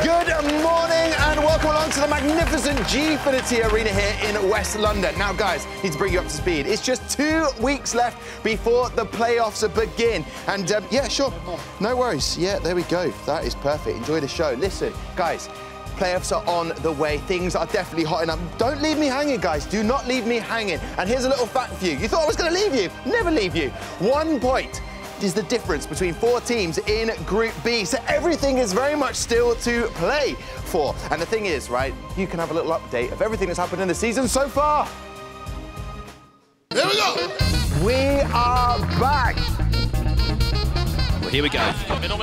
Good morning and welcome along to the magnificent Gfinity Arena here in West London. Now, guys, need to bring you up to speed. It's just 2 weeks left before the playoffs begin. And yeah, sure, no worries. Yeah, there we go. That is perfect. Enjoy the show. Listen, guys, playoffs are on the way. Things are definitely hotting up. Don't leave me hanging, guys. Do not leave me hanging. And here's a little fact for you. You thought I was going to leave you. Never leave you. 1 point is the difference between 4 teams in Group B. So everything is very much still to play for. And the thing is, right, you can have a little update of everything that's happened in the season so far. Here we go. We are back. Well, here we go. Middle.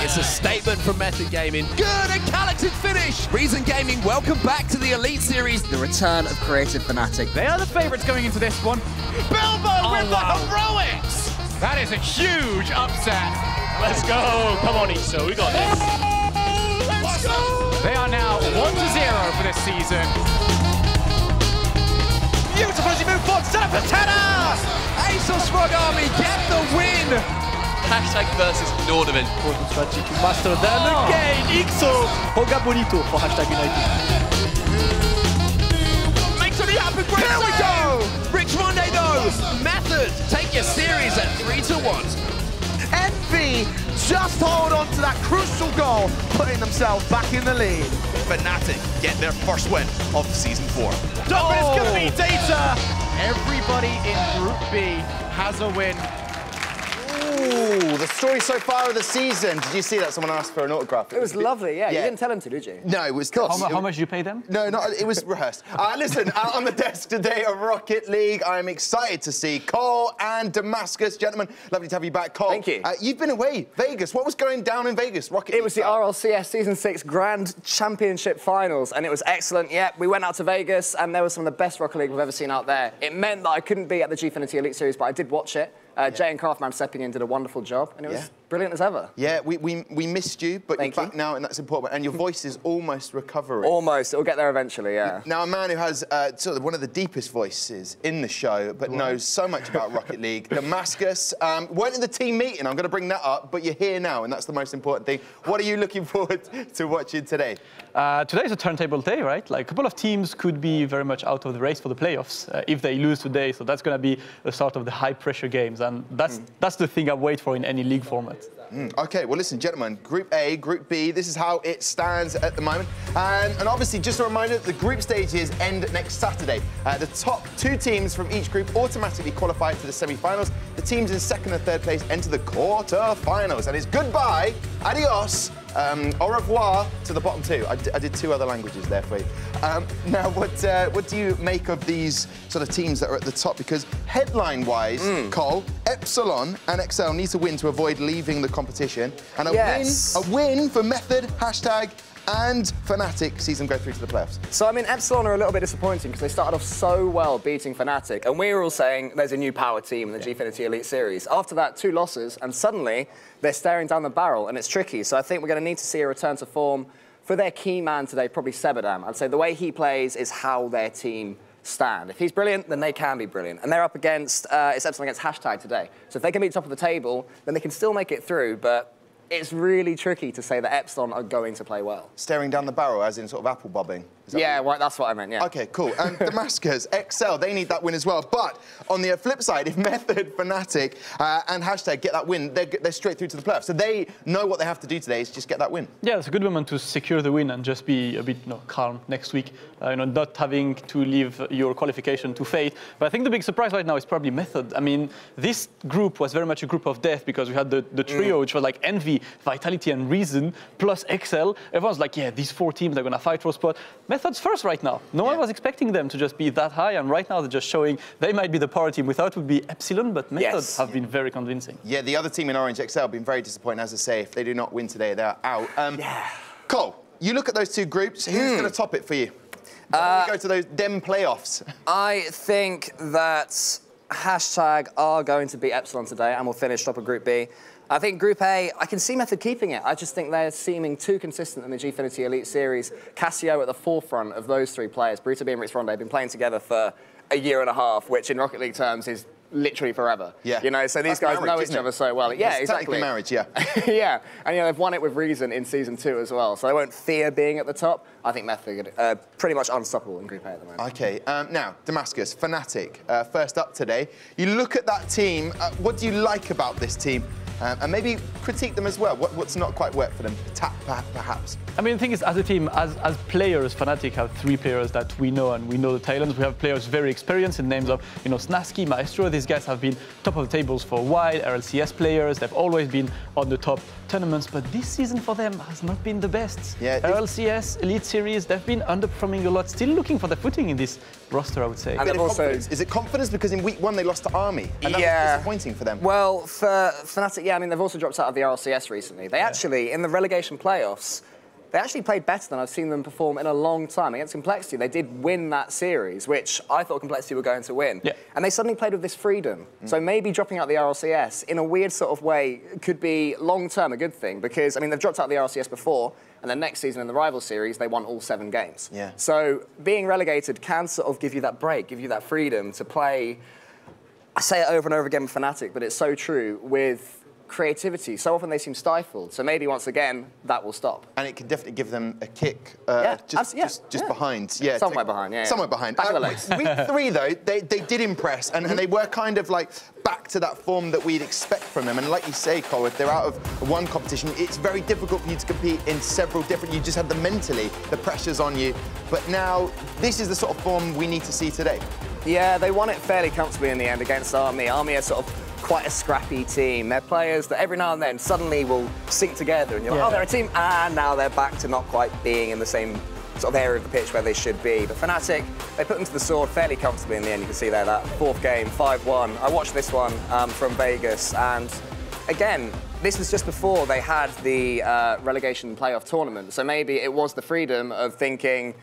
It's a statement from Method Gaming. Good and talented finish. Reason Gaming, welcome back to the Elite Series. The return of creative Fnatic. They are the favourites going into this one. Bilbo with the heroics! That is a huge upset. Let's go. Come on, Iso. We got this. Let's go! They are now 1-0 for this season. Beautiful as you move forward. Set up for Tenor! Asos Frog Army get the win. Hashtag versus Nordavind. Important strategy to master them again. Ixo, Hoga Bonito for Hashtag United. Makes it happen. Great. Here we go. Rich Rondo. Method take your series at 3-1. Envy just hold on to that crucial goal, putting themselves back in the lead. Fnatic get their first win of season 4. It's going to be Data. Everybody in Group B has a win. Ooh, the story so far of the season. Did you see that? Someone asked for an autograph. It was lovely, yeah. You didn't tell him to, did you? No, it was... How much did you pay them? No, it was rehearsed. Listen, out on the desk today of Rocket League, I'm excited to see Cole and Damascus. Gentlemen, lovely to have you back. Cole, thank you. You've been away, Vegas. What was going down in Vegas? Rocket League. It was the RLCS Season 6 Grand Championship Finals, and it was excellent. Yeah, we went out to Vegas, and there was some of the best Rocket League we've ever seen out there. It meant that I couldn't be at the Gfinity Elite Series, but I did watch it. Jay and Craftman stepping in did a wonderful job, and it was brilliant as ever. Yeah, we missed you, but you're back now, and that's important. And your voice is almost recovering. Almost. It'll get there eventually, yeah. Now, a man who has sort of one of the deepest voices in the show, but knows so much about Rocket League, Damascus, weren't in the team meeting. I'm going to bring that up, but you're here now, and that's the most important thing. What are you looking forward to watching today? Today is a turntable day, right? Like, a couple of teams could be very much out of the race for the playoffs if they lose today. So that's going to be the start of the high-pressure games, and that's the thing I wait for in any league format. OK, well, listen, gentlemen, Group A, Group B, this is how it stands at the moment. And obviously, just a reminder, the group stages end next Saturday. The top 2 teams from each group automatically qualify to the semi-finals. The teams in 2nd and 3rd place enter the quarter-finals. And it's goodbye, adios, au revoir to the bottom 2. I did 2 other languages there for you. Now, what do you make of these sort of teams that are at the top? Because headline-wise, Cole, Epsilon and XL need to win to avoid leaving the competition. And a win for Method, Hashtag, and Fnatic sees them go through to the playoffs. So, I mean, Epsilon are a little bit disappointing because they started off so well beating Fnatic, and we were all saying there's a new power team in the Gfinity Elite Series. After that, 2 losses, and suddenly they're staring down the barrel, and it's tricky. So I think we're going to need to see a return to form for their key man today, probably Sebadam. I'd say the way he plays is how their team stand. If he's brilliant, then they can be brilliant. And they're up against, it's Epsilon against Hashtag today. So if they can be top of the table, then they can still make it through, but it's really tricky to say that Epsilon are going to play well. Staring down the barrel, as in sort of apple bobbing? Yeah, well, that's what I meant, yeah. OK, cool. And Damascus, XL, they need that win as well. But on the flip side, if Method, Fnatic, and Hashtag get that win, they're straight through to the playoffs. So they know what they have to do today is just get that win. Yeah, it's a good moment to secure the win and just be a bit calm next week. Not having to leave your qualification to fate. But I think the big surprise right now is probably Method. I mean, this group was very much a group of death because we had the trio, which was like Envy, Vitality, and Reason, plus XL. Everyone's like, yeah, these 4 teams are going to fight for a spot. Method's first right now. No one was expecting them to just be that high, and right now they're just showing they might be the power team. We thought it would be Epsilon, but Method have been very convincing. Yeah, the other team in Orange, XL, have been very disappointing. As I say, if they do not win today, they're out. Cole, you look at those 2 groups. Who's going to top it for you? We go to those DEM playoffs. I think that Hashtag are going to beat Epsilon today, and we'll finish top of Group B. I think Group A, I can see Method keeping it. I just think they're seeming too consistent in the Gfinity Elite Series. Cassio at the forefront of those 3 players. Bruta and Rich Ronde have been playing together for a year and a half, which in Rocket League terms is literally forever. Yeah. You know, so these guys know each other so well. Yeah, it's exactly. marriage, yeah. Yeah, and you know, they've won it with reason in Season 2 as well, so they won't fear being at the top. I think Method are pretty much unstoppable in Group A at the moment. Okay, now, Damascus, Fnatic, first up today. You look at that team, what do you like about this team? And maybe critique them as well. What's not quite worked for them, perhaps? I mean, the thing is, as a team, as players, Fnatic have 3 players that we know, and we know the talents. We have players very experienced in names of, you know, Snaski, Maestro. These guys have been top of the tables for a while, RLCS players. They've always been on the top tournaments, but this season for them has not been the best. Yeah, RLCS, Elite Series, they've been underperforming a lot, still looking for their footing in this roster, I would say. And also, is it confidence? Because in week 1 they lost to Army, and that was disappointing for them. Well, for Fnatic, yeah, I mean, they've also dropped out of the RLCS recently. They actually, in the relegation playoffs, they actually played better than I've seen them perform in a long time. Against Complexity, they did win that series, which I thought Complexity were going to win. Yeah. And they suddenly played with this freedom. So maybe dropping out the RLCS, in a weird sort of way, could be long-term a good thing, because, I mean, they've dropped out the RLCS before, and then next season in the rival series, they won all 7 games. Yeah. So being relegated can sort of give you that break, give you that freedom to play. I say it over and over again with Fnatic, but it's so true with creativity. So often they seem stifled. So maybe once again, that will stop. And it can definitely give them a kick just behind. Yeah, somewhere behind, yeah. Somewhere behind. Back of the legs. Week 3, though, they did impress, and they were kind of like back to that form that we'd expect from them. And like you say, Cole, if they're out of one competition, it's very difficult for you to compete in several different. You just have the pressure's on you. But now, this is the sort of form we need to see today. Yeah, they won it fairly comfortably in the end against Army. Army are sort of quite a scrappy team. They're players that every now and then suddenly will sync together, and you're like, oh, they're a team, and now they're back to not quite being in the same sort of area of the pitch where they should be. But Fnatic, they put them to the sword fairly comfortably in the end. You can see there, that 4th game, 5-1. I watched this one from Vegas, and again, this was just before they had the relegation playoff tournament. So maybe it was the freedom of thinking,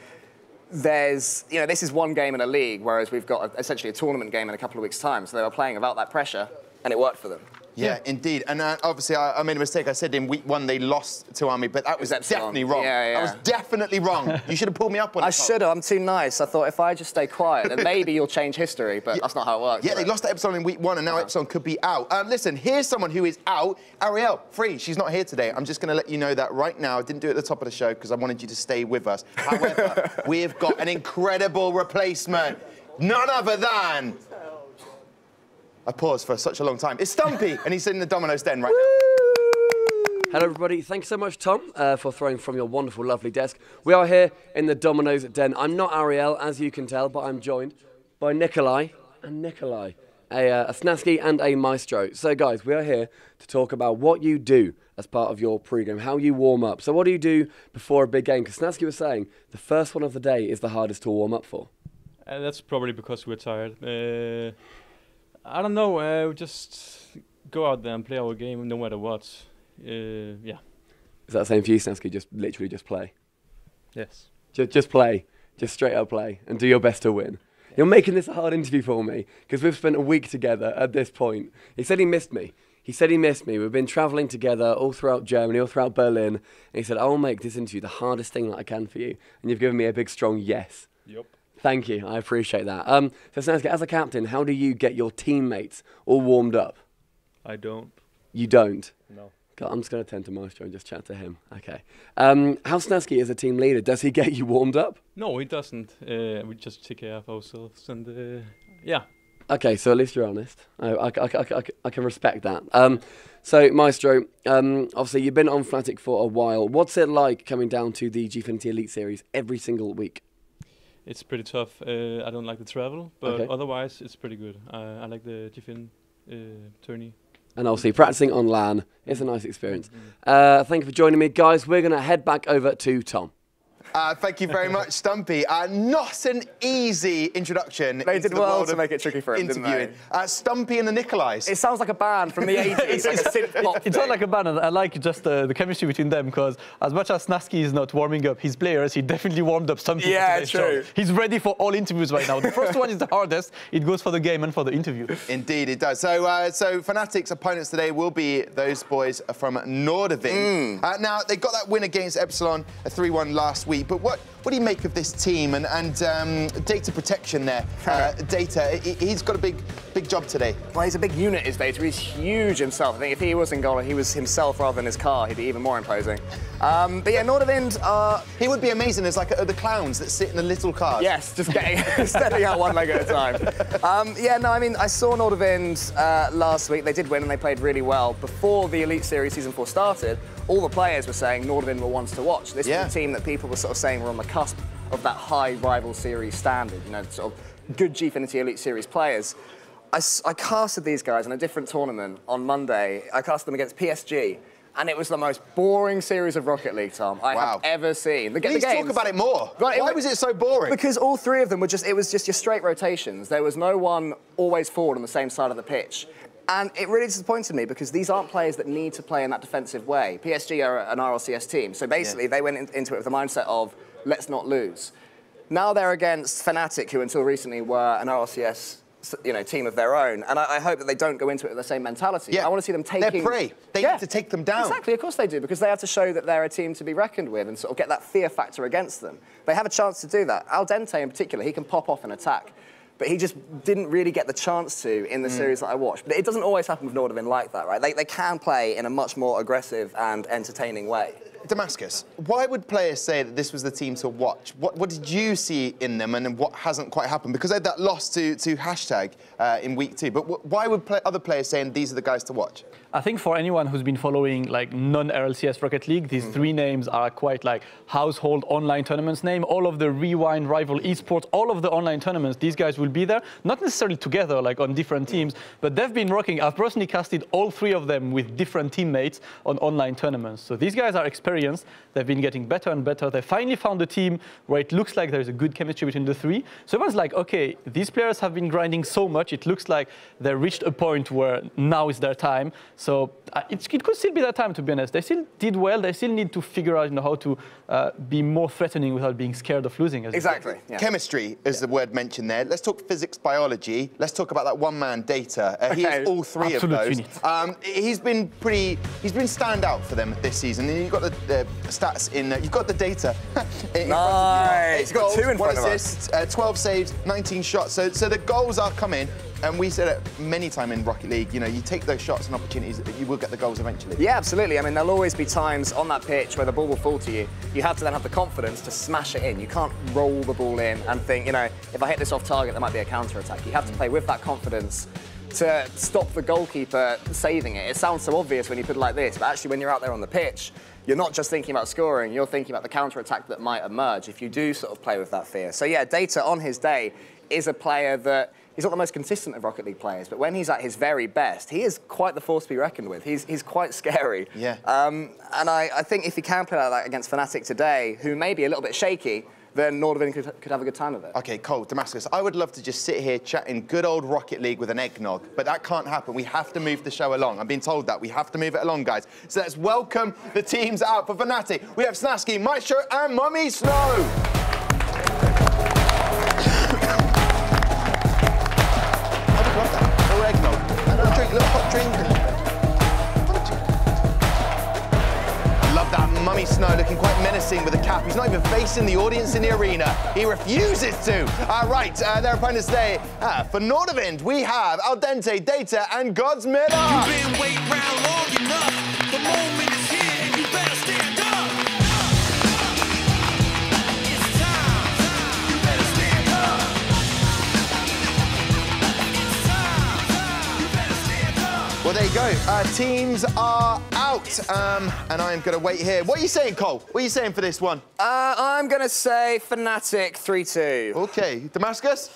this is one game in a league, whereas we've got essentially a tournament game in a couple of weeks' time. So they were playing without that pressure, and it worked for them. Yeah, indeed. And obviously, I made a mistake. I said in week 1 they lost to Army, but that was definitely wrong. Yeah. That was definitely wrong. You should have pulled me up on it. I should have. I'm too nice. I thought if I just stay quiet, then maybe you'll change history, but that's not how it works. Yeah, they lost to Epsilon in week 1, and now Epsilon could be out. Listen, here's someone who is out. Ariel, free. She's not here today. I'm just going to let you know that right now. I didn't do it at the top of the show because I wanted you to stay with us. However, we've got an incredible replacement. None other than... I paused for such a long time. It's Stumpy, and he's in the Domino's den right now. Hello, everybody. Thank you so much, Tom, for throwing from your wonderful, lovely desk. We are here in the Domino's den. I'm not Ariel, as you can tell, but I'm joined by Nikolai and Nikolai, a Snaski and a Maestro. So, guys, we are here to talk about what you do as part of your pre-game, how you warm up. So what do you do before a big game? Because Snaski was saying the first one of the day is the hardest to warm up for. That's probably because we're tired. I don't know, we just go out there and play our game no matter what. Yeah. Is that the same for you, Snaski? Just literally just play? Yes. Just play. Just straight up play and do your best to win. Yeah. You're making this a hard interview for me because we've spent a week together at this point. He said he missed me. We've been travelling together all throughout Germany, all throughout Berlin. And he said, I will make this interview the hardest thing that I can for you. And you've given me a big, strong yes. Yep. Thank you. I appreciate that. So, Snaski, as a captain, how do you get your teammates all warmed up? I don't. You don't? No. God, I'm just going to turn to Maestro and just chat to him. Okay. How Snaski is a team leader? Does he get you warmed up? No, he doesn't. We just take care of ourselves and, yeah. Okay, so at least you're honest. I can respect that. So, Maestro, obviously you've been on Fnatic for a while. What's it like coming down to the Gfinity Elite Series every single week? It's pretty tough. I don't like the travel, but otherwise it's pretty good. I like the Gfin tourney. And obviously practicing on LAN is a nice experience. Thank you for joining me. Guys, we're going to head back over to Tom. Thank you very much, Stumpy. Not an easy introduction. They did well to make it tricky for him, didn't they? Stumpy and the Nikolais. It sounds like a band from the 80s. It's like a synth pop It's not like a band, and I like just the chemistry between them, because as much as Snaski is not warming up his players, he definitely warmed up Stumpy. Yeah, true. He's ready for all interviews right now. The first one is the hardest. It goes for the game and for the interview. Indeed, it does. So Fnatic's opponents today will be those boys from Nordavind. Now, they got that win against Epsilon, a 3-1 last week. but what do you make of this team and data protection there? Data, he's got a big job today. Well, he's a big unit, is Data. He's huge himself. I think if he was in goal and he was himself rather than his car, he'd be even more imposing. But yeah, Nordavind... he would be amazing as like the clowns that sit in the little cars. Yes, just stepping out one leg at a time. Yeah, no, I mean, I saw Nordavind last week. They did win and they played really well. Before the Elite Series Season 4 started, all the players were saying Nordavind were ones to watch. This was a team that people were sort of saying were on the cusp of that high rival series standard, you know, sort of good Gfinity Elite Series players. I casted these guys in a different tournament on Monday. I casted them against PSG, and it was the most boring series of Rocket League, Tom, I have ever seen. Please talk about it more. Right, why was it so boring? Because all three of them were it was just your straight rotations. There was no one always forward on the same side of the pitch. And it really disappointed me because these aren't players that need to play in that defensive way. PSG are an RLCS team, so basically they went into it with the mindset of, let's not lose. Now they're against Fnatic, who until recently were an RLCS team of their own, and I hope that they don't go into it with the same mentality. Yeah. I want to see them taking... They're prey. They need to take them down. Exactly, of course they do, because they have to show that they're a team to be reckoned with and sort of get that fear factor against them. They have a chance to do that. Al Dente in particular, he can pop off and attack, but he just didn't really get the chance to in the series that I watched. But it doesn't always happen with Nordavind like that, right? They can play in a much more aggressive and entertaining way. Damascus, why would players say that this was the team to watch? What did you see in them and what hasn't quite happened? Because they had that loss to Hashtag in week 2, but why would other players saying these are the guys to watch? I think for anyone who's been following like non-RLCS Rocket League, these three names are quite like household online tournaments name. All of the Rewind, Rival, Esports, all of the online tournaments, these guys will be there. Not necessarily together, like on different teams, but they've been rocking. I've personally casted all three of them with different teammates on online tournaments. So these guys are experienced. They've been getting better and better. They finally found a team where it looks like there's a good chemistry between the three. So everyone's like, okay, these players have been grinding so much. It looks like they reached a point where now is their time. So it could still be their time, to be honest. They still did well. They still need to figure out how to be more threatening without being scared of losing. Exactly. Yeah. Chemistry is the word mentioned there. Let's talk physics, biology. Let's talk about that one-man Data. He has all three of those. He's been standout for them this season. And you've got the stats in. You've got the data. Nice. He's got 2 in front of us. 12 saves, 19 shots. So the goals are coming. And we said it many times in Rocket League, you take those shots and opportunities, you will get the goals eventually. Yeah, absolutely. I mean, there'll always be times on that pitch where the ball will fall to you. You have to then have the confidence to smash it in. You can't roll the ball in and think, if I hit this off target, there might be a counter-attack. You have to play with that confidence to stop the goalkeeper saving it. It sounds so obvious when you put it like this, but actually when you're out there on the pitch, you're not just thinking about scoring, you're thinking about the counter-attack that might emerge if you do sort of play with that fear. So yeah, Data on his day is a player that he's not the most consistent of Rocket League players, but when he's at his very best, he is quite the force to be reckoned with. He's quite scary. Yeah. And I think if he can play like that against Fnatic today, who may be a little bit shaky, then Nordavind could have a good time of it. Okay, Cole, Damascus, I would love to just sit here chatting good old Rocket League with an eggnog, but that can't happen. We have to move the show along. I'm being told that. We have to move it along, guys. So let's welcome the teams out for Fnatic. We have Snaski, Maestro, and Mummy Snow. Drink a little hot drink. Love that. Mummy Snow looking quite menacing with a cap. He's not even facing the audience in the arena. He refuses to. Right, their opponents today. For Nordavind, we have Al Dente, Data, and God's Miller. You've been waiting around long enough. The moment is here, and you better stand up. It's time. You better stand up. It's time. You better stand up. Well, there you go. Teams are out, and I'm going to wait here. What are you saying, Cole? What are you saying for this one? I'm going to say Fnatic 3-2. Okay, Damascus?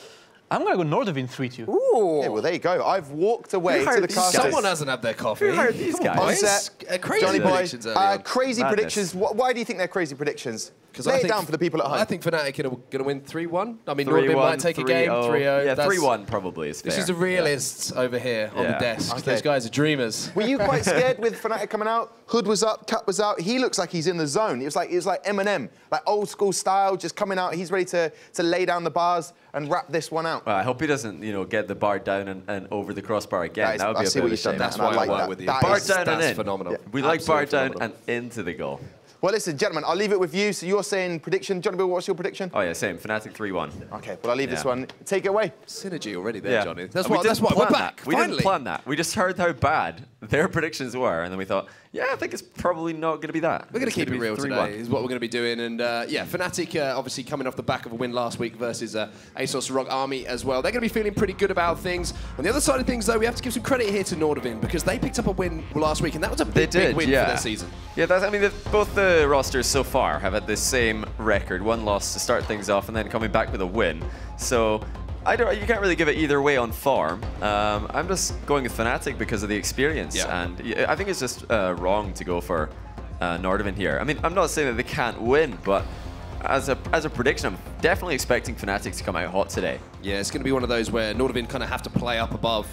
I'm going to go Nordavind 3-2. Ooh. Yeah, well, there you go. I've walked away to the car. Someone hasn't had their coffee. Who heard these guys? Crazy Johnny Boy, predictions early on. crazy Madness. predictions. Why do you think they're crazy predictions? Lay it down for the people at home. I think Fnatic are going to win 3-1. I mean, Nordavind might take a game 3-0. Yeah, 3-1 probably is fair. This is the realists over here on the desk. Okay. Those guys are dreamers. Were you quite scared with Fnatic coming out? Hood was up, Cap was out. He looks like he's in the zone. It was like Eminem, like old school style, just coming out. He's ready to lay down the bars and wrap this one out. Well, I hope he doesn't, get the bar down and over the crossbar again. That would be a bit of a shame. That's why I work with you. Bar down and in. Phenomenal. We like bar down and into the goal. Well, listen, gentlemen, I'll leave it with you. So you're saying prediction. Johnny Bill, what's your prediction? Oh, yeah, same. Fnatic 3-1. Okay, well, I'll leave this one. Take it away. Synergy already there, Johnny. That's we why we're back. We finally. didn't plan that. We just heard how bad their predictions were, and then we thought, yeah, I think it's probably not going to be that. We're going to keep it real 3-1. today, is what we're going to be doing. And yeah, Fnatic obviously coming off the back of a win last week versus ASOS Rock Army as well. They're going to be feeling pretty good about things. On the other side of things, though, we have to give some credit here to Nordavind because they picked up a win last week, and that was a big win for their season. Yeah, I mean, both the rosters so far have had the same record. One loss to start things off, and then coming back with a win. So you can't really give it either way on form. I'm just going with Fnatic because of the experience, and I think it's just wrong to go for Nordavind here. I mean, I'm not saying that they can't win, but as a prediction, I'm definitely expecting Fnatic to come out hot today. Yeah, it's going to be one of those where Nordavind kind of have to play up above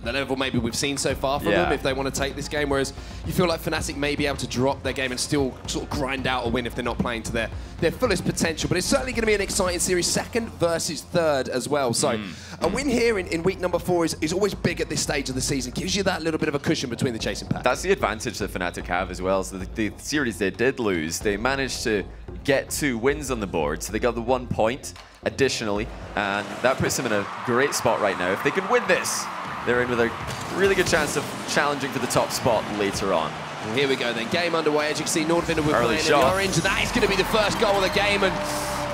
the level maybe we've seen so far from them if they want to take this game, whereas you feel like Fnatic may be able to drop their game and still sort of grind out a win if they're not playing to their fullest potential. But it's certainly going to be an exciting series, second versus third as well. So a win here in week number 4 is always big at this stage of the season. Gives you that little bit of a cushion between the chasing pack. That's the advantage that Fnatic have as well. So the series they did lose, they managed to get 2 wins on the board. So they got the 1 point additionally, and that puts them in a great spot right now. If they can win this, they're in with a really good chance of challenging for the top spot later on. Well, here we go then. Game underway. As you can see, Nordavind will playing in the orange, and that is going to be the first goal of the game. And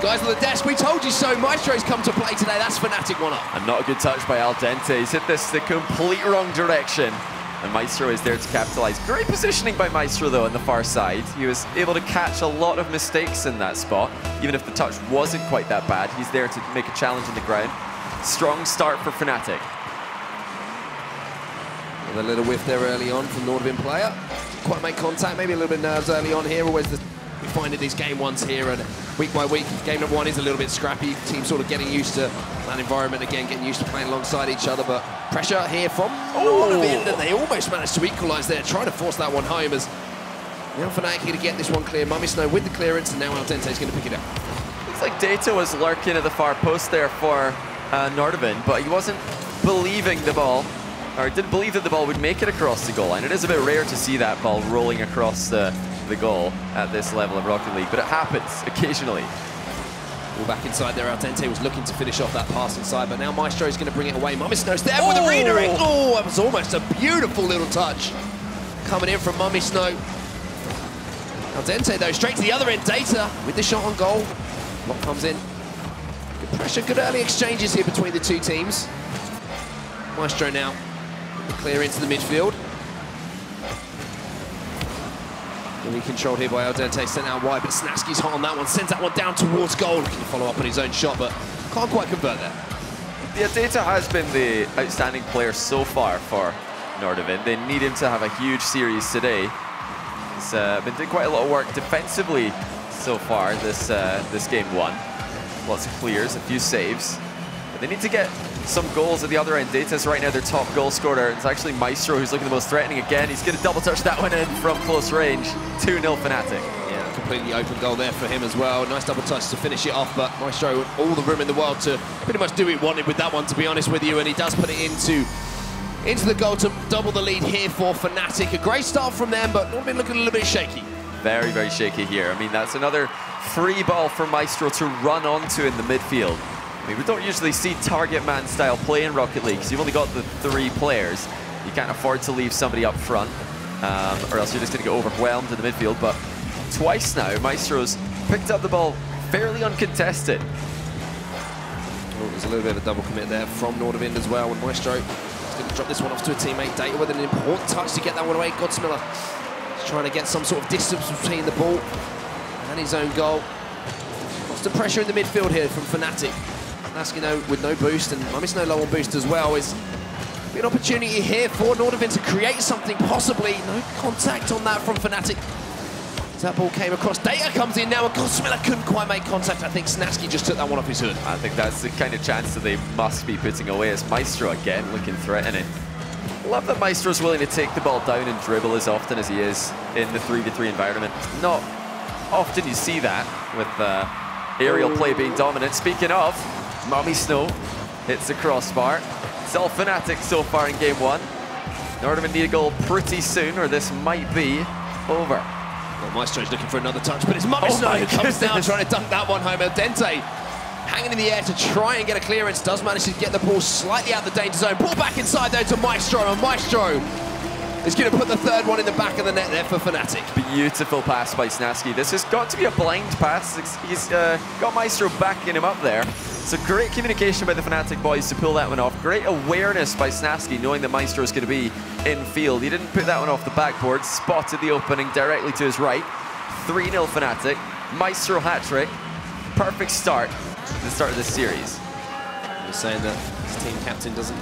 guys on the desk, we told you so. Maestro's come to play today. That's Fnatic 1-up. And not a good touch by Al Dente. He's hit this the complete wrong direction. And Maestro is there to capitalize. Great positioning by Maestro, though, on the far side. He was able to catch a lot of mistakes in that spot. Even if the touch wasn't quite that bad, he's there to make a challenge on the ground. Strong start for Fnatic. A little whiff there early on from Nordavind player. Didn't quite make contact, maybe a little bit nerves early on here. Always we find it these game ones here, and week by week, game number 1 is a little bit scrappy. Team sort of getting used to that environment again, getting used to playing alongside each other. But pressure here from Nordavind, and they almost managed to equalise there, trying to force that one home as now Fnatic here to get this one clear. Mummy Snow with the clearance, and now Al Dente's going to pick it up. Looks like Data was lurking at the far post there for Nordavind, but he wasn't believing the ball. Or didn't believe that the ball would make it across the goal line. It is a bit rare to see that ball rolling across the goal at this level of Rocket League, but it happens occasionally. Well, back inside there, Al Dente was looking to finish off that pass inside, but now Maestro is going to bring it away. Mummy Snow's there with a redirect. Oh, that was almost a beautiful little touch coming in from Mummy Snow. Al Dente, though, straight to the other end. Data with the shot on goal. What comes in? Good pressure, good early exchanges here between the two teams. Maestro now. Clear into the midfield. Really controlled here by Al Dente, sent out wide, but Snaski's hot on that one, sends that one down towards goal. Looking to follow up on his own shot, but can't quite convert there. Yeah, Data has been the outstanding player so far for Nordavind. They need him to have a huge series today. He's been doing quite a lot of work defensively so far this game 1. Lots of clears, a few saves. But they need to get some goals at the other end. Data's right now their top goal scorer. It's actually Maestro who's looking the most threatening again. He's going to double touch that one in from close range. 2-0 Fnatic. Yeah, completely open goal there for him as well. Nice double touch to finish it off, but Maestro with all the room in the world to pretty much do what he wanted with that one, to be honest with you, and he does put it into the goal to double the lead here for Fnatic. A great start from them, but not been looking a little bit shaky. Very, very shaky here. I mean, that's another free ball for Maestro to run onto in the midfield. I mean, we don't usually see target man style play in Rocket League, so you've only got the 3 players. You can't afford to leave somebody up front, or else you're just going to get overwhelmed in the midfield. But twice now, Maestro's picked up the ball fairly uncontested. Well, there's a little bit of a double commit there from Nordavind as well, and Maestro is going to drop this one off to a teammate. Data with an important touch to get that one away. Godsmiller is trying to get some sort of distance between the ball and his own goal. Constant pressure in the midfield here from Fnatic. Snaski with no boost, and Mummy Snow low on boost as well. Is an opportunity here for Nordavind to create something, possibly. No contact on that from Fnatic. That ball came across. Data comes in now, and Godsmiller couldn't quite make contact. I think Snaski just took that one off his hood. I think that's the kind of chance that they must be putting away, as Maestro again looking threatening. Love that Maestro's willing to take the ball down and dribble as often as he is in the 3v3 environment. Not often you see that with aerial play being dominant. Speaking of, Mummy Snow hits the crossbar. It's all Fnatic so far in game 1. Nordavind need a goal pretty soon, or this might be over. Well, Maestro's looking for another touch, but it's Mummisno who comes down trying to dunk that one home. Dente hanging in the air to try and get a clearance. Does manage to get the ball slightly out the danger zone. Ball back inside there to Maestro, and Maestro is going to put the third one in the back of the net there for Fnatic. Beautiful pass by Snaski. This has got to be a blind pass. He's got Maestro backing him up there. So great communication by the Fnatic boys to pull that one off. Great awareness by Snaski, knowing that Maestro is going to be in field. He didn't put that one off the backboard, spotted the opening directly to his right. 3-0 Fnatic. Maestro hat-trick. Perfect start to the start of this series. You're saying that his team captain doesn't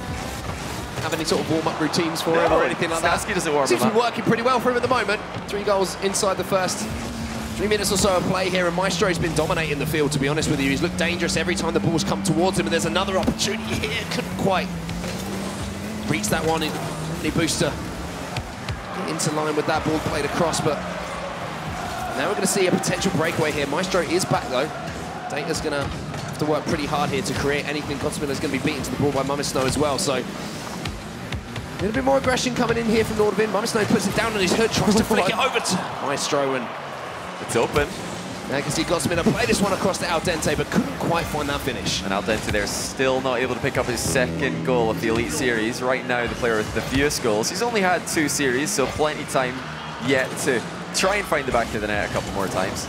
have any sort of warm-up routines for him or anything like that? Snaski doesn't warm him up. Seems to be working pretty well for him at the moment. 3 goals inside the first 3 minutes or so of play here, and Maestro's been dominating the field, to be honest with you. He's looked dangerous every time the ball's come towards him, and there's another opportunity here. Couldn't quite reach that one in the booster. Get into line with that ball played across, but now we're going to see a potential breakaway here. Maestro is back, though. Data's going to have to work pretty hard here to create anything. Godsmiller's going to be beaten to the ball by Mummisno as well, so a little bit more aggression coming in here from Nordavind. Mummisno puts it down on his hood, tries to flick it over to Maestro, and it's open. Now you can see Godsmiller play this one across to Al Dente, but couldn't quite find that finish. And Al Dente there still not able to pick up his second goal of the Elite Series. Right now, the player with the fewest goals. He's only had 2 series, so plenty time yet to try and find the back of the net a couple more times.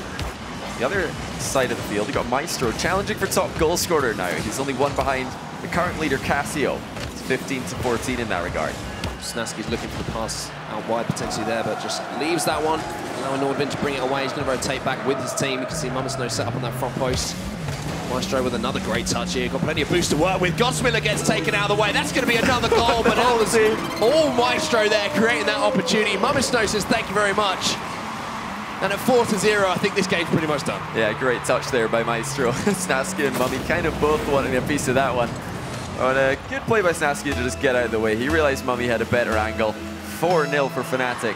The other side of the field, you got Maestro challenging for top goal scorer now. He's only 1 behind the current leader, Casio. It's 15-14 in that regard. Snaski's looking for the pass out wide potentially there, but just leaves that one. Allowing Nordavind to bring it away. He's going to rotate back with his team. You can see Mummisno set up on that front post. Maestro with another great touch here. Got plenty of boost to work with. Godsmiller gets taken out of the way. That's going to be another goal, but that was all Maestro there creating that opportunity. Mummisno says thank you very much. And at 4-0, I think this game's pretty much done. Yeah, great touch there by Maestro. Snaski and Mummy kind of both wanting a piece of that one. But a good play by Snaski to just get out of the way. He realized Mummy had a better angle. 4-0 for Fnatic.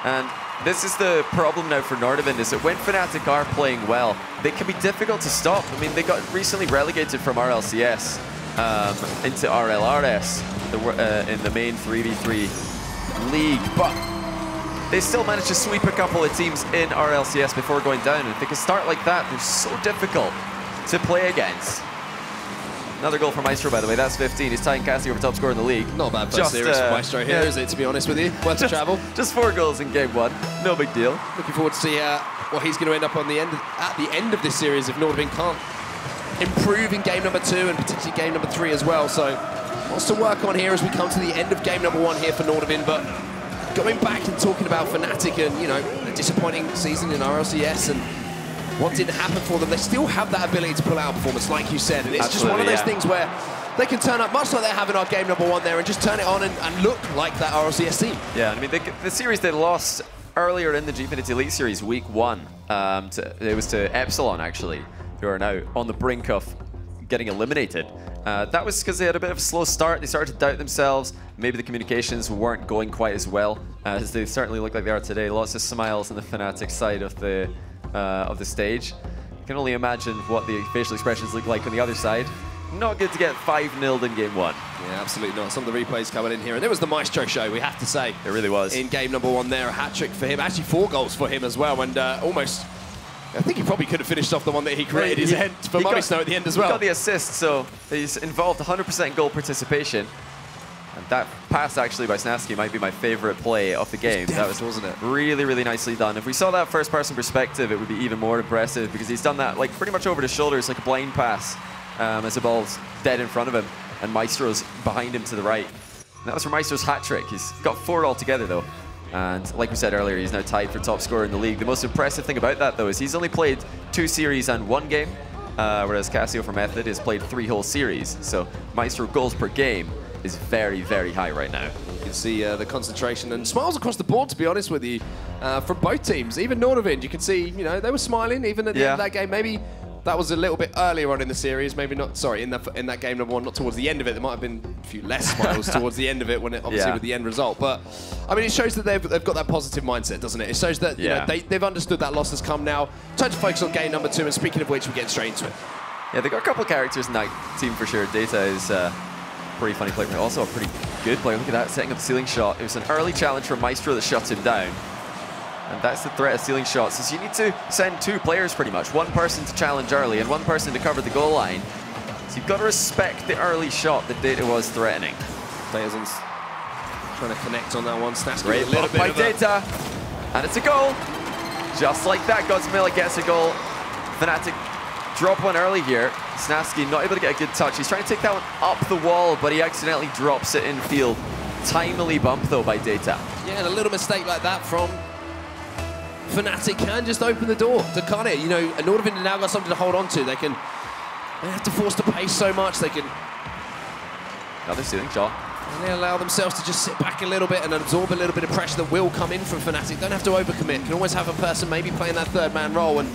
And this is the problem now for Nordavind, is that when Fnatic are playing well, they can be difficult to stop. I mean, they got recently relegated from RLCS into RLRS in the main 3v3 league. But they still managed to sweep a couple of teams in RLCS before going down. And if they can start like that, they're so difficult to play against. Another goal for Maestro, by the way. That's 15. He's tying Cassie over top scorer in the league. Not a bad first series for Maestro here, is it, to be honest with you? Worth the travel. Just 4 goals in game 1. No big deal. Looking forward to see what he's going to end up on at the end of this series if Nordavind can't improve in game number 2 and potentially game number 3 as well. So lots to work on here as we come to the end of game number 1 here for Nordavind. But going back and talking about Fnatic and, you know, a disappointing season in RLCS and what didn't happen for them, they still have that ability to pull out a performance, like you said. And it's just one of those things where they can turn up, much like they're having our game number 1 there, and just turn it on and look like that RLCS team. Yeah, I mean, the series they lost earlier in the Gfinity Elite Series, week 1, it was to Epsilon, actually, who are now on the brink of getting eliminated. That was because they had a bit of a slow start. They started to doubt themselves. Maybe the communications weren't going quite as well as they certainly look like they are today. Lots of smiles on the Fnatic side of the stage. You can only imagine what the facial expressions look like on the other side. Not good to get 5-0 in game 1. Yeah, absolutely not. Some of the replays coming in here. And it was the Maestro show, we have to say. It really was. In game number 1 there, a hat-trick for him. Actually 4 goals for him as well. And almost, I think he probably could have finished off the one that he created his head for Mummisno at the end as well. He got the assist, so he's involved 100% goal participation. And that pass actually by Snaski might be my favorite play of the game. That was, wasn't it? Really, really nicely done. If we saw that first-person perspective, it would be even more impressive because he's done that like pretty much over the shoulders, like a blind pass, as the ball's dead in front of him, and Maestro's behind him to the right. And that was for Maestro's hat-trick. He's got 4 altogether, though. And like we said earlier, he's now tied for top scorer in the league. The most impressive thing about that, though, is he's only played 2 series and 1 game, whereas Casio for Method has played 3 whole series. So Maestro goals per game is very, very high right now. You can see the concentration and smiles across the board, to be honest with you, from both teams. Even Nordavind, you can see, you know, they were smiling even at the end of that game. Maybe that was a little bit earlier on in the series, maybe not, sorry, in that game number 1, not towards the end of it. There might have been a few less smiles towards the end of it, when it, obviously with the end result. But, I mean, it shows that they've got that positive mindset, doesn't it? It shows that you know, they've understood that loss has come now. Time to focus on game number 2, and speaking of which, we're getting straight into it. Yeah, they've got a couple of characters in that team for sure. Data is pretty funny player, also a pretty good player. Look at that, setting up the ceiling shot. It was an early challenge from Maestro that shut him down. And that's the threat of stealing shots, is you need to send 2 players pretty much. 1 person to challenge early and 1 person to cover the goal line. So you've got to respect the early shot that Data was threatening. Data's trying to connect on that one. Snasky Great a little block bit by of Data. And it's a goal. Just like that, Godsmiller gets a goal. Fnatic drop one early here. Snasky not able to get a good touch. He's trying to take that one up the wall, but he accidentally drops it in field. Timely bump though by Data. Yeah, and a little mistake like that from Fnatic can just open the door to cut it. You know, Nordavind have now got something to hold on to. They have to force the pace so much. They can. Another stealing shot. And they allow themselves to just sit back a little bit and absorb a little bit of pressure that will come in from Fnatic. Don't have to overcommit. Can always have a person maybe playing that 3rd man role. And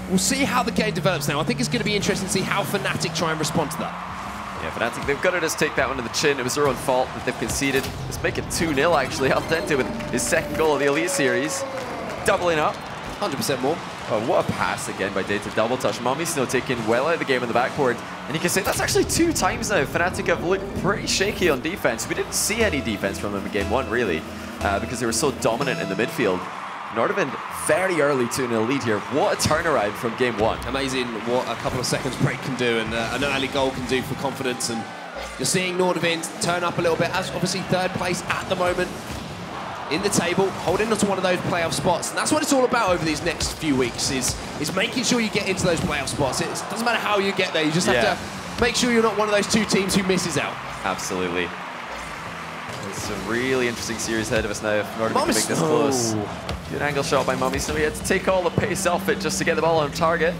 we'll see how the game develops now. I think it's going to be interesting to see how Fnatic try and respond to that. Yeah, Fnatic, they've got to just take that one to the chin. It was their own fault that they've conceded. Let's make it 2-0 actually. Aldente with his 2nd goal of the Elite Series. Doubling up. 100% more. Oh, what a pass again by Data. Double touch. Mummy taken well out of the game on the backboard. And you can say that's actually 2 times now. Fnatic have looked pretty shaky on defense. We didn't see any defense from them in game 1, really, because they were so dominant in the midfield. Nordavind very early 2-0 lead here. What a turnaround from game 1. Amazing what a couple of seconds break can do and an early goal can do for confidence. And you're seeing Nordavind turn up a little bit, as obviously 3rd place at the moment in the table, holding on to one of those playoff spots. And that's what it's all about over these next few weeks, is making sure you get into those playoff spots. It doesn't matter how you get there, you just have to make sure you're not one of those 2 teams who misses out. Absolutely. It's a really interesting series ahead of us now if Nordavind can make this close. Good angle shot by Mummy, so he had to take all the pace off it just to get the ball on target.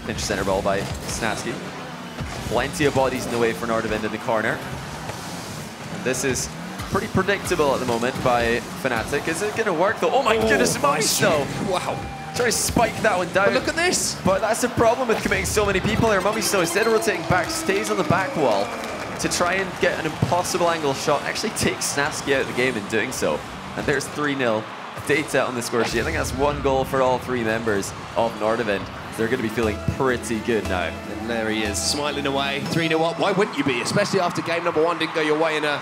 Pinch center ball by Snasky. Plenty of bodies in the way for Nordavind in the corner. And this is pretty predictable at the moment by Fnatic. Is it going to work though? Oh my goodness, Mummy Snow! Wow. Try to spike that one down. But look at this! But that's the problem with committing so many people here. Mummy Snow, instead of rotating back, stays on the back wall to try and get an impossible angle shot. Actually takes Snasky out of the game in doing so. And there's 3-0. Data on the score sheet. I think that's 1 goal for all 3 members of Nordavind. They're going to be feeling pretty good now. And there he is, smiling away. 3-0 up. Why wouldn't you be? Especially after game number 1 didn't go your way in a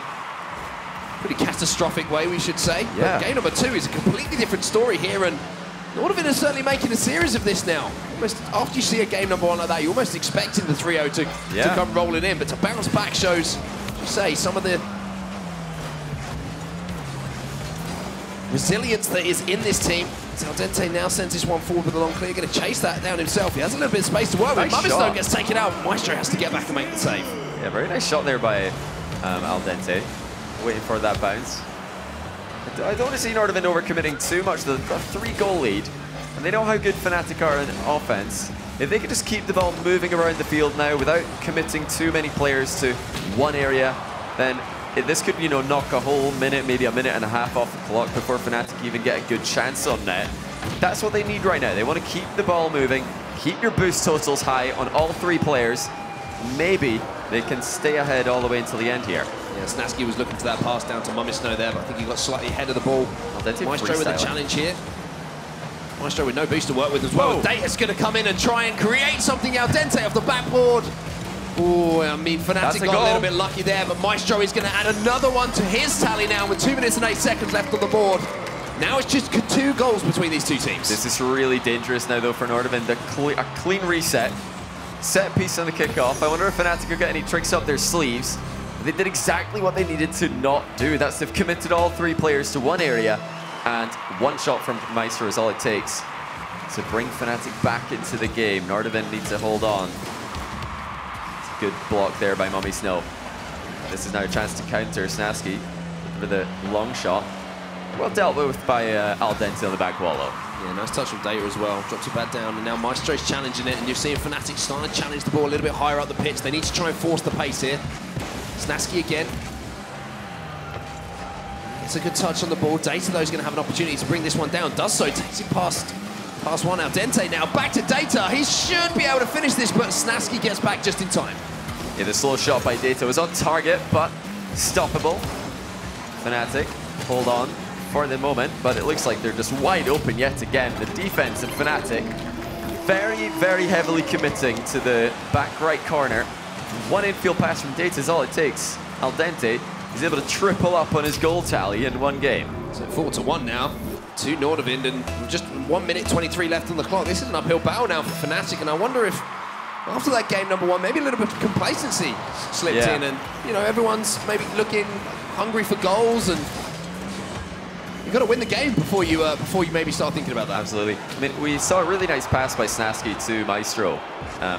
pretty catastrophic way, we should say. Yeah. But game number 2 is a completely different story here, and Nordavind is certainly making a series of this now. Almost after you see a game number 1 like that, you're almost expecting the 3-0 to come rolling in, but to bounce back shows, as you say, some of the resilience that is in this team. Aldente now sends this one forward with a long clear, going to chase that down himself. He has a little bit of space to work with. Mummy Snow gets taken out. Maestro has to get back and make the save. Yeah, very nice shot there by Aldente. Waiting for that bounce. I don't want to see Nordavind overcommitting too much. They've got a 3-goal lead, and they know how good Fnatic are in offense. If they can just keep the ball moving around the field now without committing too many players to one area, then this could, you know, knock a whole minute, maybe a minute and a half off the clock before Fnatic even get a good chance on net. That's what they need right now. They want to keep the ball moving, keep your boost totals high on all 3 players. Maybe they can stay ahead all the way until the end here. Yeah, Snasky was looking for that pass down to Mummy Snow there, but I think he got slightly ahead of the ball. Maestro with a challenge here. Maestro with no boost to work with as well. Data's going to come in and try and create something. Aldente off the backboard. Oh, I mean, Fnatic got a little bit lucky there, but Maestro is going to add another one to his tally now with 2 minutes and 8 seconds left on the board. Now it's just 2 goals between these 2 teams. This is really dangerous now, though, for Nordavind. A clean reset. Set piece on the kickoff. I wonder if Fnatic will get any tricks up their sleeves. They did exactly what they needed to not do. That's they've committed all 3 players to one area, and 1 shot from Maestro is all it takes to bring Fnatic back into the game. Nordavind needs to hold on. It's a good block there by Mummy Snow. This is now a chance to counter Snasky for the long shot. Well dealt with by Aldente on the back wall, though. Yeah, nice touch from Data as well. Drops it back down, and now Maestro's challenging it, and you're seeing Fnatic starting to challenge the ball a little bit higher up the pitch. They need to try and force the pace here. Snasky again. It's a good touch on the ball. Data, though, is going to have an opportunity to bring this one down. Does so. Takes it past one. Aldente now. Back to Data. He should be able to finish this, but Snasky gets back just in time. Yeah, the slow shot by Data was on target, but stoppable. Fnatic hold on for the moment, but it looks like they're just wide open yet again. The defense of Fnatic very, very heavily committing to the back right corner. 1 infield pass from Data is all it takes. Aldente He's able to triple up on his goal tally in one game. So 4-1 now to Nordavind, and just 1 minute 23 left on the clock. This is an uphill battle now for Fnatic, and I wonder if after that game number 1, maybe a little bit of complacency slipped in, and everyone's maybe looking hungry for goals, and you've got to win the game before you maybe start thinking about that. Absolutely. I mean, we saw a really nice pass by Snaski to Maestro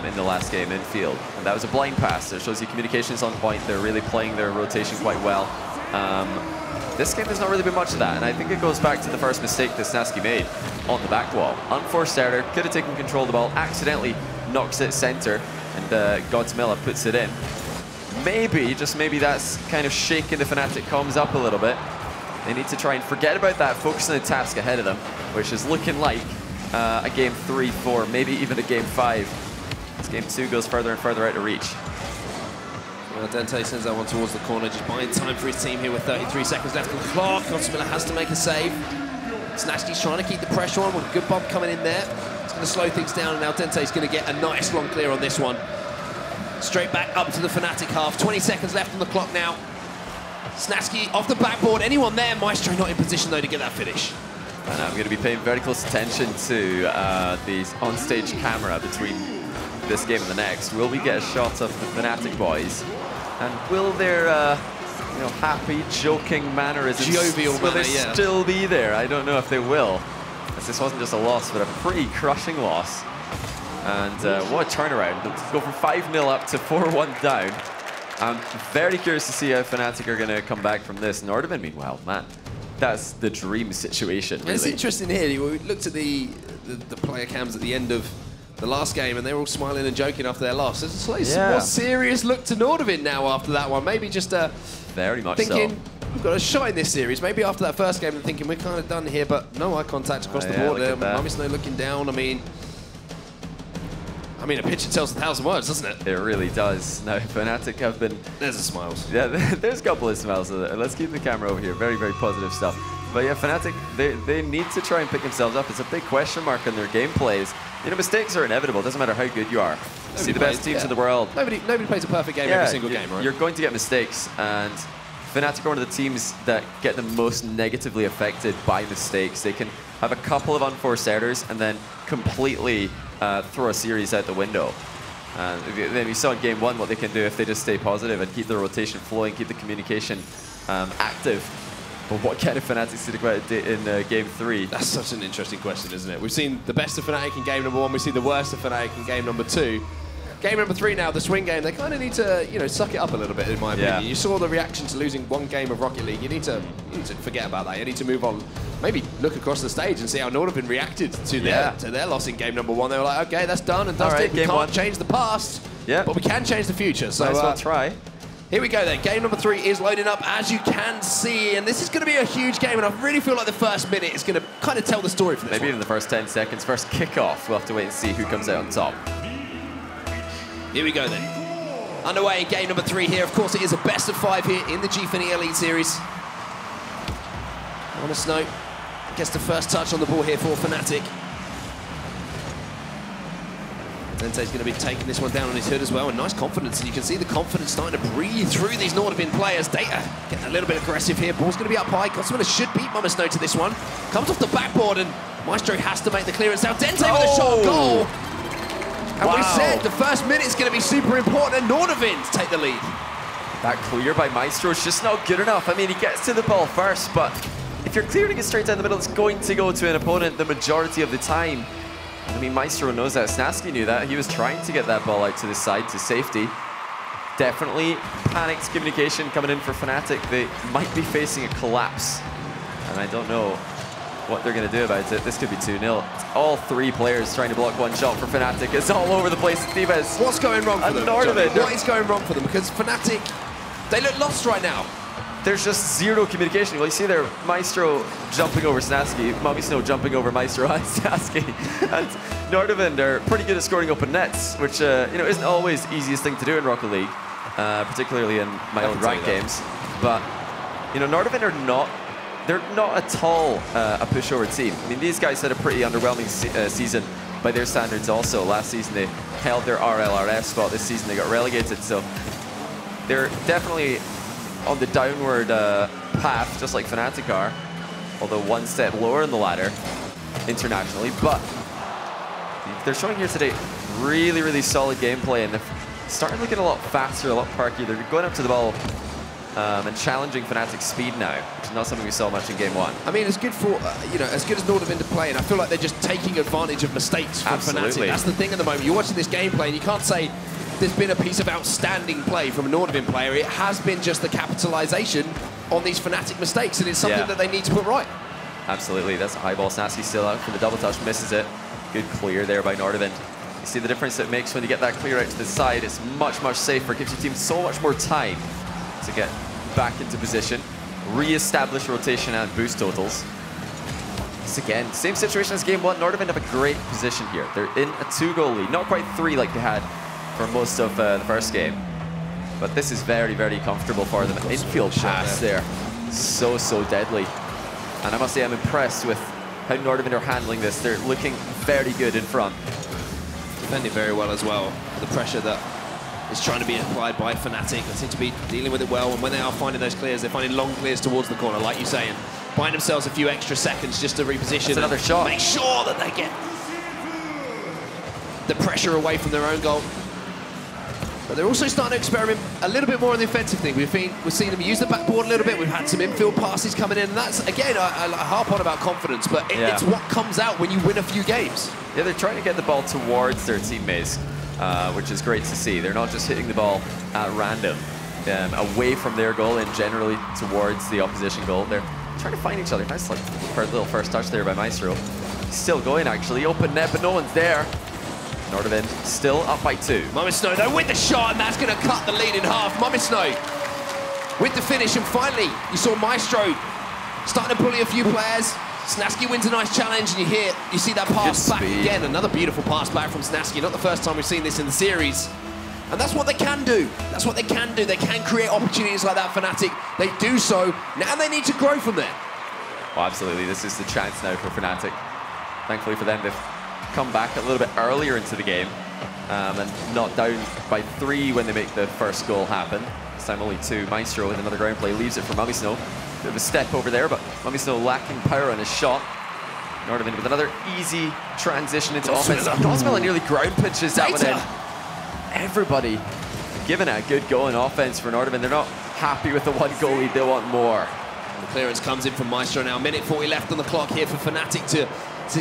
in the last game in field, and that was a blind pass. It shows you communications on point. They're really playing their rotation quite well. This game there's not really been much of that, and I think it goes back to the first mistake that Snaski made on the back wall. Unforced starter, could have taken control of the ball, accidentally knocks it center, and Godsmilla puts it in. Maybe, just maybe, that's kind of shaking the Fnatic comms up a little bit. They need to try and forget about that, focus on the task ahead of them, which is looking like a game 3, 4, maybe even a game 5. As game 2 goes further and further out of reach. Well, Dente sends that one towards the corner, just buying time for his team here with 33 seconds left on the clock. Godsmilla has to make a save. Snaski's trying to keep the pressure on with a good bump coming in there. It's going to slow things down, and now Dente's going to get a nice long clear on this one. Straight back up to the Fnatic half. 20 seconds left on the clock now. Snaski off the backboard. Anyone there? Maestro not in position, though, to get that finish. And I'm going to be paying very close attention to the on-stage camera between this game and the next. Will we get a shot of the Fnatic boys? And will their happy, joking mannerisms still be there? I don't know if they will. As this wasn't just a loss, but a pretty crushing loss. And what a turnaround. To go from 5-0 up to 4-1 down. I'm very curious to see how Fnatic are going to come back from this. Nordavind, meanwhile, man, that's the dream situation, really. It's interesting here. We looked at the player cams at the end of the last game, and they were all smiling and joking after their loss. It's a slightly more serious look to Nordavind now after that one. Maybe just very much thinking, we've got a shot in this series. Maybe after that first game, they're thinking, we're kind of done here, but no eye contact across the board. Mamisno looking down. I mean, a picture tells 1,000 words, doesn't it? It really does. Now, Fnatic have been... There's the smiles. Yeah, there's a couple of smiles. Let's keep the camera over here. Very, very positive stuff. But yeah, Fnatic, they need to try and pick themselves up. It's a big question mark on their gameplays. Mistakes are inevitable. It doesn't matter how good you are. See the best teams in the world. Nobody plays a perfect game every single game, right? You're going to get mistakes, and Fnatic are one of the teams that get the most negatively affected by mistakes. They can have a couple of unforced errors and then completely throw a series out the window. Then we saw in game 1 what they can do if they just stay positive and keep the rotation flowing, keep the communication active. But what kind of Fnatic's did about it in game 3? That's such an interesting question, isn't it? We've seen the best of Fnatic in game number 1. We've seen the worst of Fnatic in game number 2. Game number 3 now, the swing game, they kind of need to, suck it up a little bit, in my opinion. You saw the reaction to losing 1 game of Rocket League. You need to forget about that. You need to move on. Maybe look across the stage and see how Nordavind reacted to their loss in game number 1. They were like, okay, that's done and dusted. We can't change the past, but we can change the future. So let's try. Here we go then. Game number 3 is loading up, as you can see, and this is going to be a huge game, and I really feel like the first minute is going to kind of tell the story for this Maybe even the first 10 seconds, first kickoff. We'll have to wait and see who comes out on top. Here we go then. Underway in game number 3 here. Of course, it is a best of 5 here in the Gfinity Elite Series. Snow gets the first touch on the ball here for Fnatic. Dente's going to be taking this one down on his hood as well, and nice confidence. And you can see the confidence starting to breathe through these Nordavind players. Data getting a little bit aggressive here. Ball's going to be up high. Godsmilla should beat Mamisno to this one. Comes off the backboard, and Maestro has to make the clearance. Now Dente with a shot on goal. And we said the first minute is going to be super important, and Nordavind take the lead. That clear by Maestro is just not good enough. I mean, he gets to the ball first, but if you're clearing it straight down the middle, it's going to go to an opponent the majority of the time. I mean, Maestro knows that. Snaski knew that. He was trying to get that ball out to the side to safety. Definitely panicked communication coming in for Fnatic. They might be facing a collapse, and I don't know what they're going to do about it. This could be 2-0. It's all 3 players trying to block 1 shot for Fnatic. It's all over the place. Divas. What's going wrong for them? Nordavind. What is going wrong for them? Because Fnatic, they look lost right now. There's just zero communication. Well, you see there, Maestro jumping over Snaski, Mamisno jumping over Maestro and Snaski, and Nordavind are pretty good at scoring open nets, which isn't always the easiest thing to do in Rocket League, particularly in my own ranked games. But Nordavind are they're not at all a pushover team. I mean, these guys had a pretty underwhelming season by their standards. Also, last season they held their RLRF spot. This season they got relegated, so they're definitely on the downward path, just like Fnatic are, although one step lower in the ladder internationally. But they're showing here today really, really solid gameplay, and they're starting looking a lot faster, a lot perky. They're going up to the ball and challenging Fnatic's speed now, which is not something we saw much in game 1. I mean, it's good for, you know, as good as Nordavind are playing, I feel like they're just taking advantage of mistakes from Fnatic. That's the thing at the moment. You're watching this gameplay and you can't say there's been a piece of outstanding play from a Nordavind player. It has been just the capitalization on these Fnatic mistakes, and it's something that they need to put right. Absolutely. That's a high ball. Snasky still out for the double touch, misses it. Good clear there by Nordavind. You see the difference it makes when you get that clear out to the side. It's much, much safer. It gives your team so much more time to get back into position, re-establish rotation and boost totals. This again, same situation as game 1. Nordavind have a great position here. They're in a 2-goal lead, not quite 3 like they had for most of the first game. But this is very, very comfortable for them. Infield pass there, so deadly. And I must say I'm impressed with how Nordavind are handling this. They're looking very good in front. Defending very well as well. The pressure that is trying to be applied by Fnatic. They seem to be dealing with it well, and when they are finding those clears, they're finding long clears towards the corner, like you say, and buying themselves a few extra seconds just to reposition. That's another shot. Make sure that they get the pressure away from their own goal. But they're also starting to experiment a little bit more on the offensive thing. We've seen them use the backboard a little bit. We've had some infield passes coming in, and that's, again, I harp on about confidence, but it's what comes out when you win a few games. Yeah, they're trying to get the ball towards their teammates, which is great to see. They're not just hitting the ball at random, away from their goal and generally towards the opposition goal. They're trying to find each other. Nice little first touch there by Maestro. Still going, actually. Open net, but no one's there. Nordavind still up by 2. Momisno, though, with the shot, and that's going to cut the lead in half. Momisno with the finish, and finally, you saw Maestro starting to bully a few players. Snasky wins a nice challenge, and you see that pass back again. Another beautiful pass back from Snasky. Not the first time we've seen this in the series. And that's what they can do. That's what they can do. They can create opportunities like that, Fnatic. They do so. Now they need to grow from there. Well, absolutely. This is the chance now for Fnatic. Thankfully for them, they've come back a little bit earlier into the game and not down by 3 when they make the first goal happen. This time only 2. Maestro with another ground play leaves it for Momisno. Bit of a step over there, but Momisno lacking power on his shot. Nordavind with another easy transition into offense. Gosmilla nearly ground pinches that one in. Everybody giving it a good go in offense for Nordavind. They're not happy with the 1 goal lead. They want more. The clearance comes in from Maestro now. Minute 40 left on the clock here for Fnatic to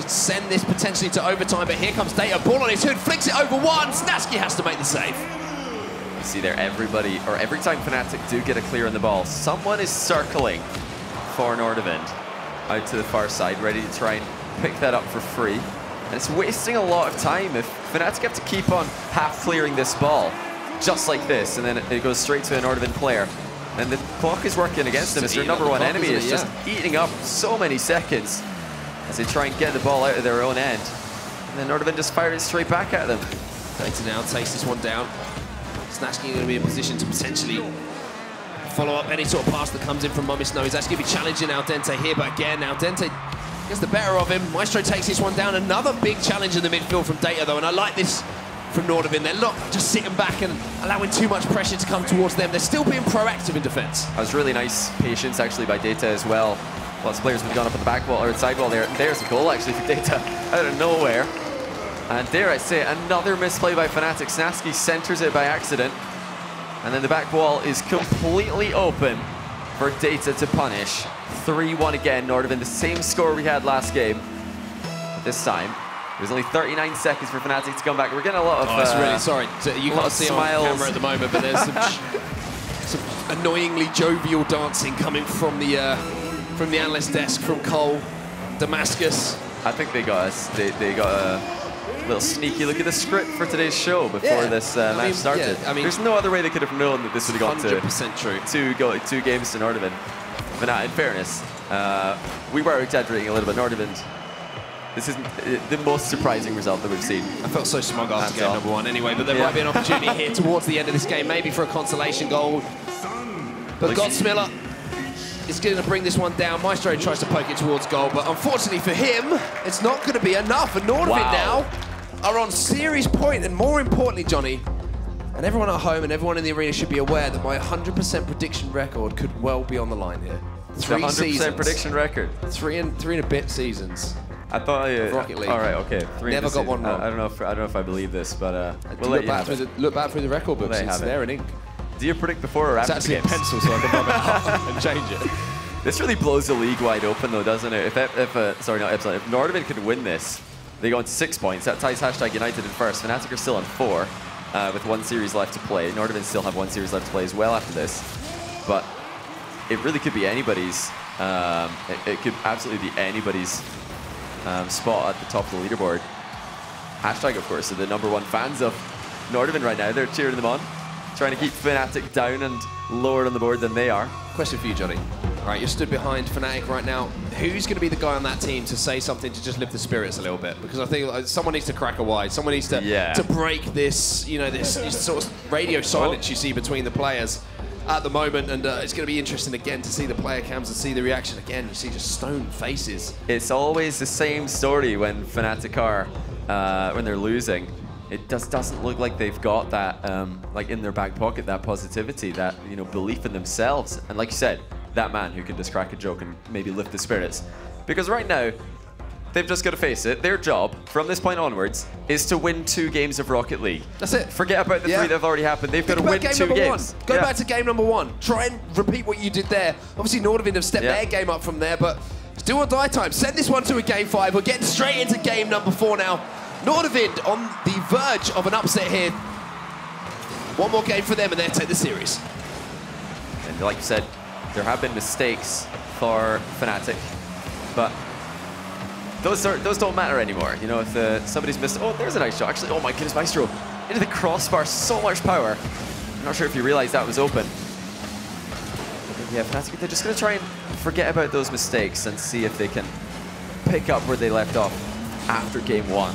send this potentially to overtime, but here comes Data, ball on his hood, flicks it over one. Snasky has to make the save. You see there, every time Fnatic do get a clear on the ball, someone is circling for Nordavind out to the far side, ready to try and pick that up for free. And it's wasting a lot of time if Fnatic have to keep on half clearing this ball, just like this, and then it goes straight to a Nordavind player. And the clock is working against them as their number 1 enemy is just eating up so many seconds as they try and get the ball out of their own end. And then Nordavind just fired it straight back at them. Data now takes this one down. Snasky going to be in position to potentially follow up any sort of pass that comes in from Momisno. He's actually going to be challenging Aldente here, but again, Aldente gets the better of him. Maestro takes this one down. Another big challenge in the midfield from Data, though, and I like this from Nordavind. They're not just sitting back and allowing too much pressure to come towards them. They're still being proactive in defense. That was really nice patience, actually, by Data as well. Lots of players have gone up on the back wall or the side wall there. There's a goal, actually, for Data out of nowhere. And dare I say, another misplay by Fnatic. Snasky centers it by accident. And then the back wall is completely open for Data to punish. 3-1 again, Nordavind, the same score we had last game. But this time, there's only 39 seconds for Fnatic to come back. We're getting a lot of it's really, sorry, you can't see smiles on camera at the moment, but there's some annoyingly jovial dancing coming from the analyst desk from Cole, Damascus. I think they got a little sneaky look at the script for today's show before this match started. Yeah, there's no other way they could have known that this would have gone to 100% true. two games to Nordavind. But in fairness, we were exaggerating a little bit. Nordavind, this isn't the most surprising result that we've seen. I felt so smug after game number 1 anyway, but there might be an opportunity here towards the end of this game, maybe for a consolation goal. But Godsmiller is going to bring this one down. Maestro tries to poke it towards goal, but unfortunately for him, it's not going to be enough. And Nordavind now are on series point, and more importantly, Johnny, And everyone at home and everyone in the arena should be aware that my 100% prediction record could well be on the line here. 3 100% seasons. Prediction record. Three and a bit seasons. I thought Rocket League. All right, okay. Never got one wrong. I don't know if I believe this, but we'll look back through the record books. It's there in ink. Do you predict before or after games? It's actually a pencil, so I can rub it up and change it. This really blows the league wide open, though, doesn't it? Sorry, not Epsilon. If Nordavind could win this, they go on 6 points. That ties #United in first. Fnatic are still on 4, with 1 series left to play. Nordavind still have 1 series left to play as well after this. But it really could be anybody's. It could absolutely be anybody's spot at the top of the leaderboard. #, of course, are the #1 fans of Nordavind right now. They're cheering them on, trying to keep Fnatic down and lower on the board than they are. Question for you, Johnny. All right, you're stood behind Fnatic right now. Who's going to be the guy on that team to say something to just lift the spirits a little bit? Because I think someone needs to crack a wide. Someone needs to break this, this sort of radio silence you see between the players at the moment. And it's going to be interesting again to see the player cams and see the reaction again. You see just stone faces. It's always the same story when Fnatic are, when they're losing. It doesn't look like they've got that, like in their back pocket, that positivity, that belief in themselves. And like you said, that man who can just crack a joke and maybe lift the spirits. Because right now, they've just got to face it. Their job, from this point onwards, is to win 2 games of Rocket League. That's it. Forget about the 3 that have already happened. They've got to win 2 games. Go back to game #1. Try and repeat what you did there. Obviously, Nordavind have stepped their game up from there, but it's do or die time. Send this one to a game 5. We're getting straight into game #4 now. Nordavind on the verge of an upset here. 1 more game for them and they'll take the series. And like you said, there have been mistakes for Fnatic, but those don't matter anymore. If somebody's missed, oh, there's a nice shot. Actually, oh my goodness, Maestro into the crossbar, so much power. I'm not sure if you realized that was open. But yeah, Fnatic, they're just going to try and forget about those mistakes and see if they can pick up where they left off after game 1.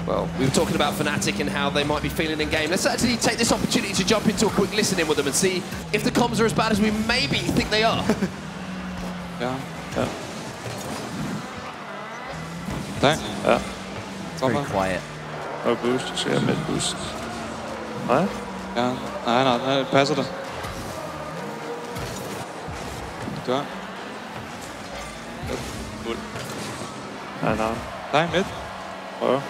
Well, we were talking about Fnatic and how they might be feeling in game. Let's actually take this opportunity to jump into a quick listen-in with them and see if the comms are as bad as we maybe think they are. It's very quiet. Og boost, så jeg med boost. Nej? Ja, nej, det passer dig. Gør. Fuld. Nej, midt. Prøv.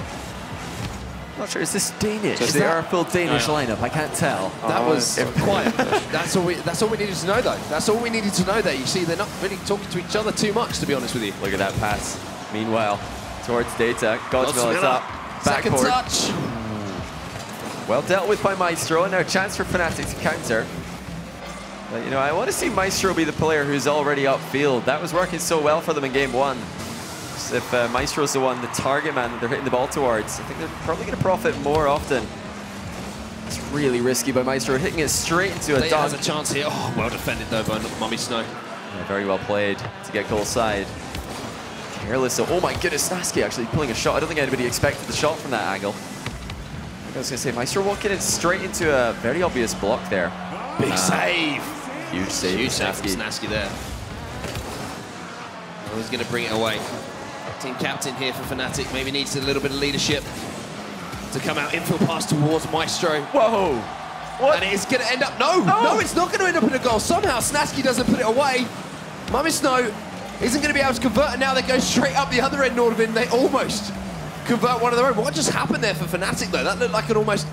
Not sure, is this Danish? They are a full Danish lineup, I can't tell. That was quiet. That's all we needed to know, though. That's all we needed to know there. You see, they're not really talking to each other too much, to be honest with you. Look at that pass. Meanwhile, towards Data, Godsmill is up. Second touch. Well dealt with by Maestro, and now a chance for Fnatic to counter. But, I want to see Maestro be the player who's already upfield. That was working so well for them in game 1. If Maestro's the one, the target man that they're hitting the ball towards, I think they're probably going to profit more often. It's really risky by Maestro, hitting it straight into a dunk. Has a chance here. Oh, well defended though by Mummy Snow. Yeah, very well played to get goal side. Careless, so, oh my goodness, Snaski actually pulling a shot. I don't think anybody expected the shot from that angle. I was going to say, Maestro walking it straight into a very obvious block there. Big save. Huge save. Huge save from Snaski there. Oh, he's going to bring it away. Team captain here for Fnatic, maybe needs a little bit of leadership to come out, infield pass towards Maestro. Whoa! What? And it's going to end up, no, it's not going to end up in a goal. Somehow Snaski doesn't put it away. Mummy Snow isn't going to be able to convert, and now they go straight up the other end, Nordavind. They almost convert one of their own. What just happened there for Fnatic, though? That looked like an almost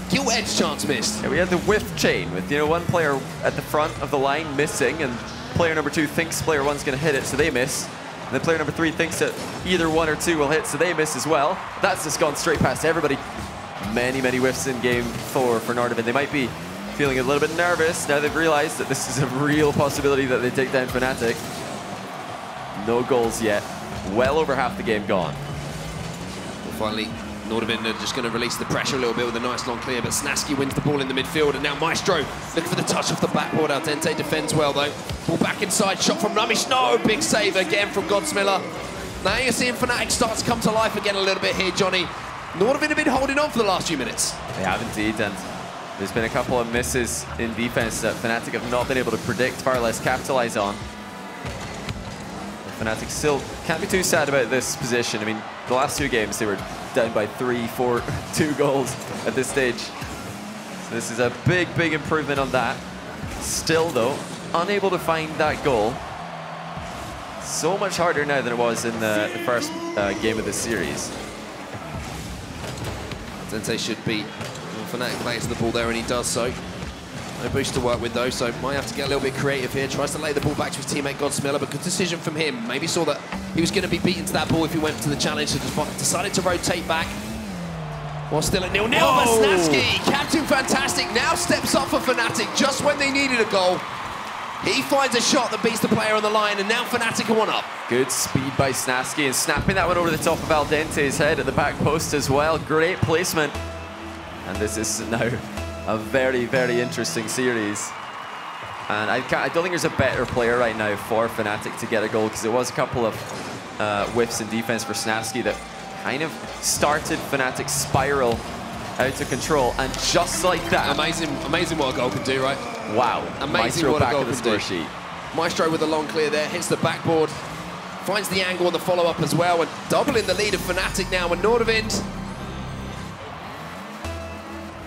gilt-edge chance missed. Yeah, we had the whiff chain with, one player at the front of the line missing, and player number 2 thinks player 1's going to hit it, so they miss. And then player number 3 thinks that either 1 or 2 will hit, so they miss as well. That's just gone straight past everybody. Many, many whiffs in game 4 for Nordavind. They might be feeling a little bit nervous now they've realized that this is a real possibility that they take down Fnatic. No goals yet. Well over half the game gone. Well, finally, Nordavind are just going to release the pressure a little bit with a nice long clear, but Snaski wins the ball in the midfield, and now Maestro looking for the touch off the backboard. Al Dente defends well, though. Ball back inside, shot from Namish. No, big save again from Godsmiller. Now you're seeing Fnatic start to come to life again a little bit here, Johnny. Nordavind have been holding on for the last few minutes. They have indeed, and there's been a couple of misses in defense that Fnatic have not been able to predict, far less capitalize on. Fnatic still can't be too sad about this position. I mean, the last 2 games they were down by 3, 4, 2 goals at this stage. This is a big, big improvement on that. Still, though, unable to find that goal. So much harder now than it was in the first game of this series. Dente should beat Fnatic plays the ball there, and he does so. No boost to work with though, so might have to get a little bit creative here. Tries to lay the ball back to his teammate Godsmiller, but good decision from him. Maybe saw that he was going to be beaten to that ball if he went to the challenge, so just decided to rotate back. While still at 0-0, but Snatsky, Captain Fantastic, now steps up for Fnatic just when they needed a goal. He finds a shot that beats the player on the line, and now Fnatic are 1-up. Good speed by Snatsky, and snapping that one over the top of Al Dente's head at the back post as well. Great placement. And this is now a very, very interesting series. And I don't think there's a better player right now for Fnatic to get a goal, because there was a couple of whiffs in defense for Snatsky that kind of started Fnatic's spiral out of control, and just like that. Amazing what a goal can do, right? Wow. Amazing Maestro what a back goal of the can score do. sheet. Maestro with a long clear there, hits the backboard, finds the angle on the follow-up as well, and doubling the lead of Fnatic now, and Nordavind.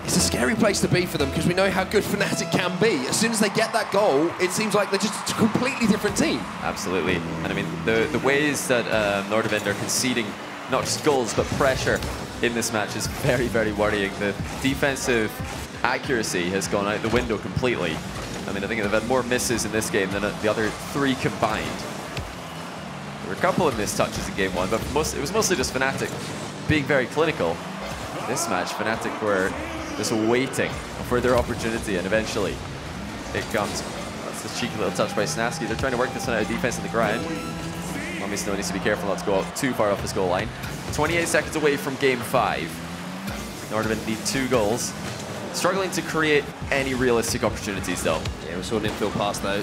It's a scary place to be for them, because we know how good Fnatic can be. As soon as they get that goal, it seems like they're just a completely different team. Absolutely. And I mean, the ways that Nordavind are conceding not just goals, but pressure in this match is very, very worrying. The defensive accuracy has gone out the window completely. I mean, I think they've had more misses in this game than the other 3 combined. There were a couple of missed touches in game 1, but it was mostly just Fnatic being very clinical. This match, Fnatic were just waiting for their opportunity, and eventually it comes. That's a cheeky little touch by Snatsky. They're trying to work this one out of defense on the ground. Mummy Snow needs to be careful not to go out too far off his goal line. 28 seconds away from game 5. Nordavind need 2 goals. Struggling to create any realistic opportunities though. Yeah, we saw an infield pass though.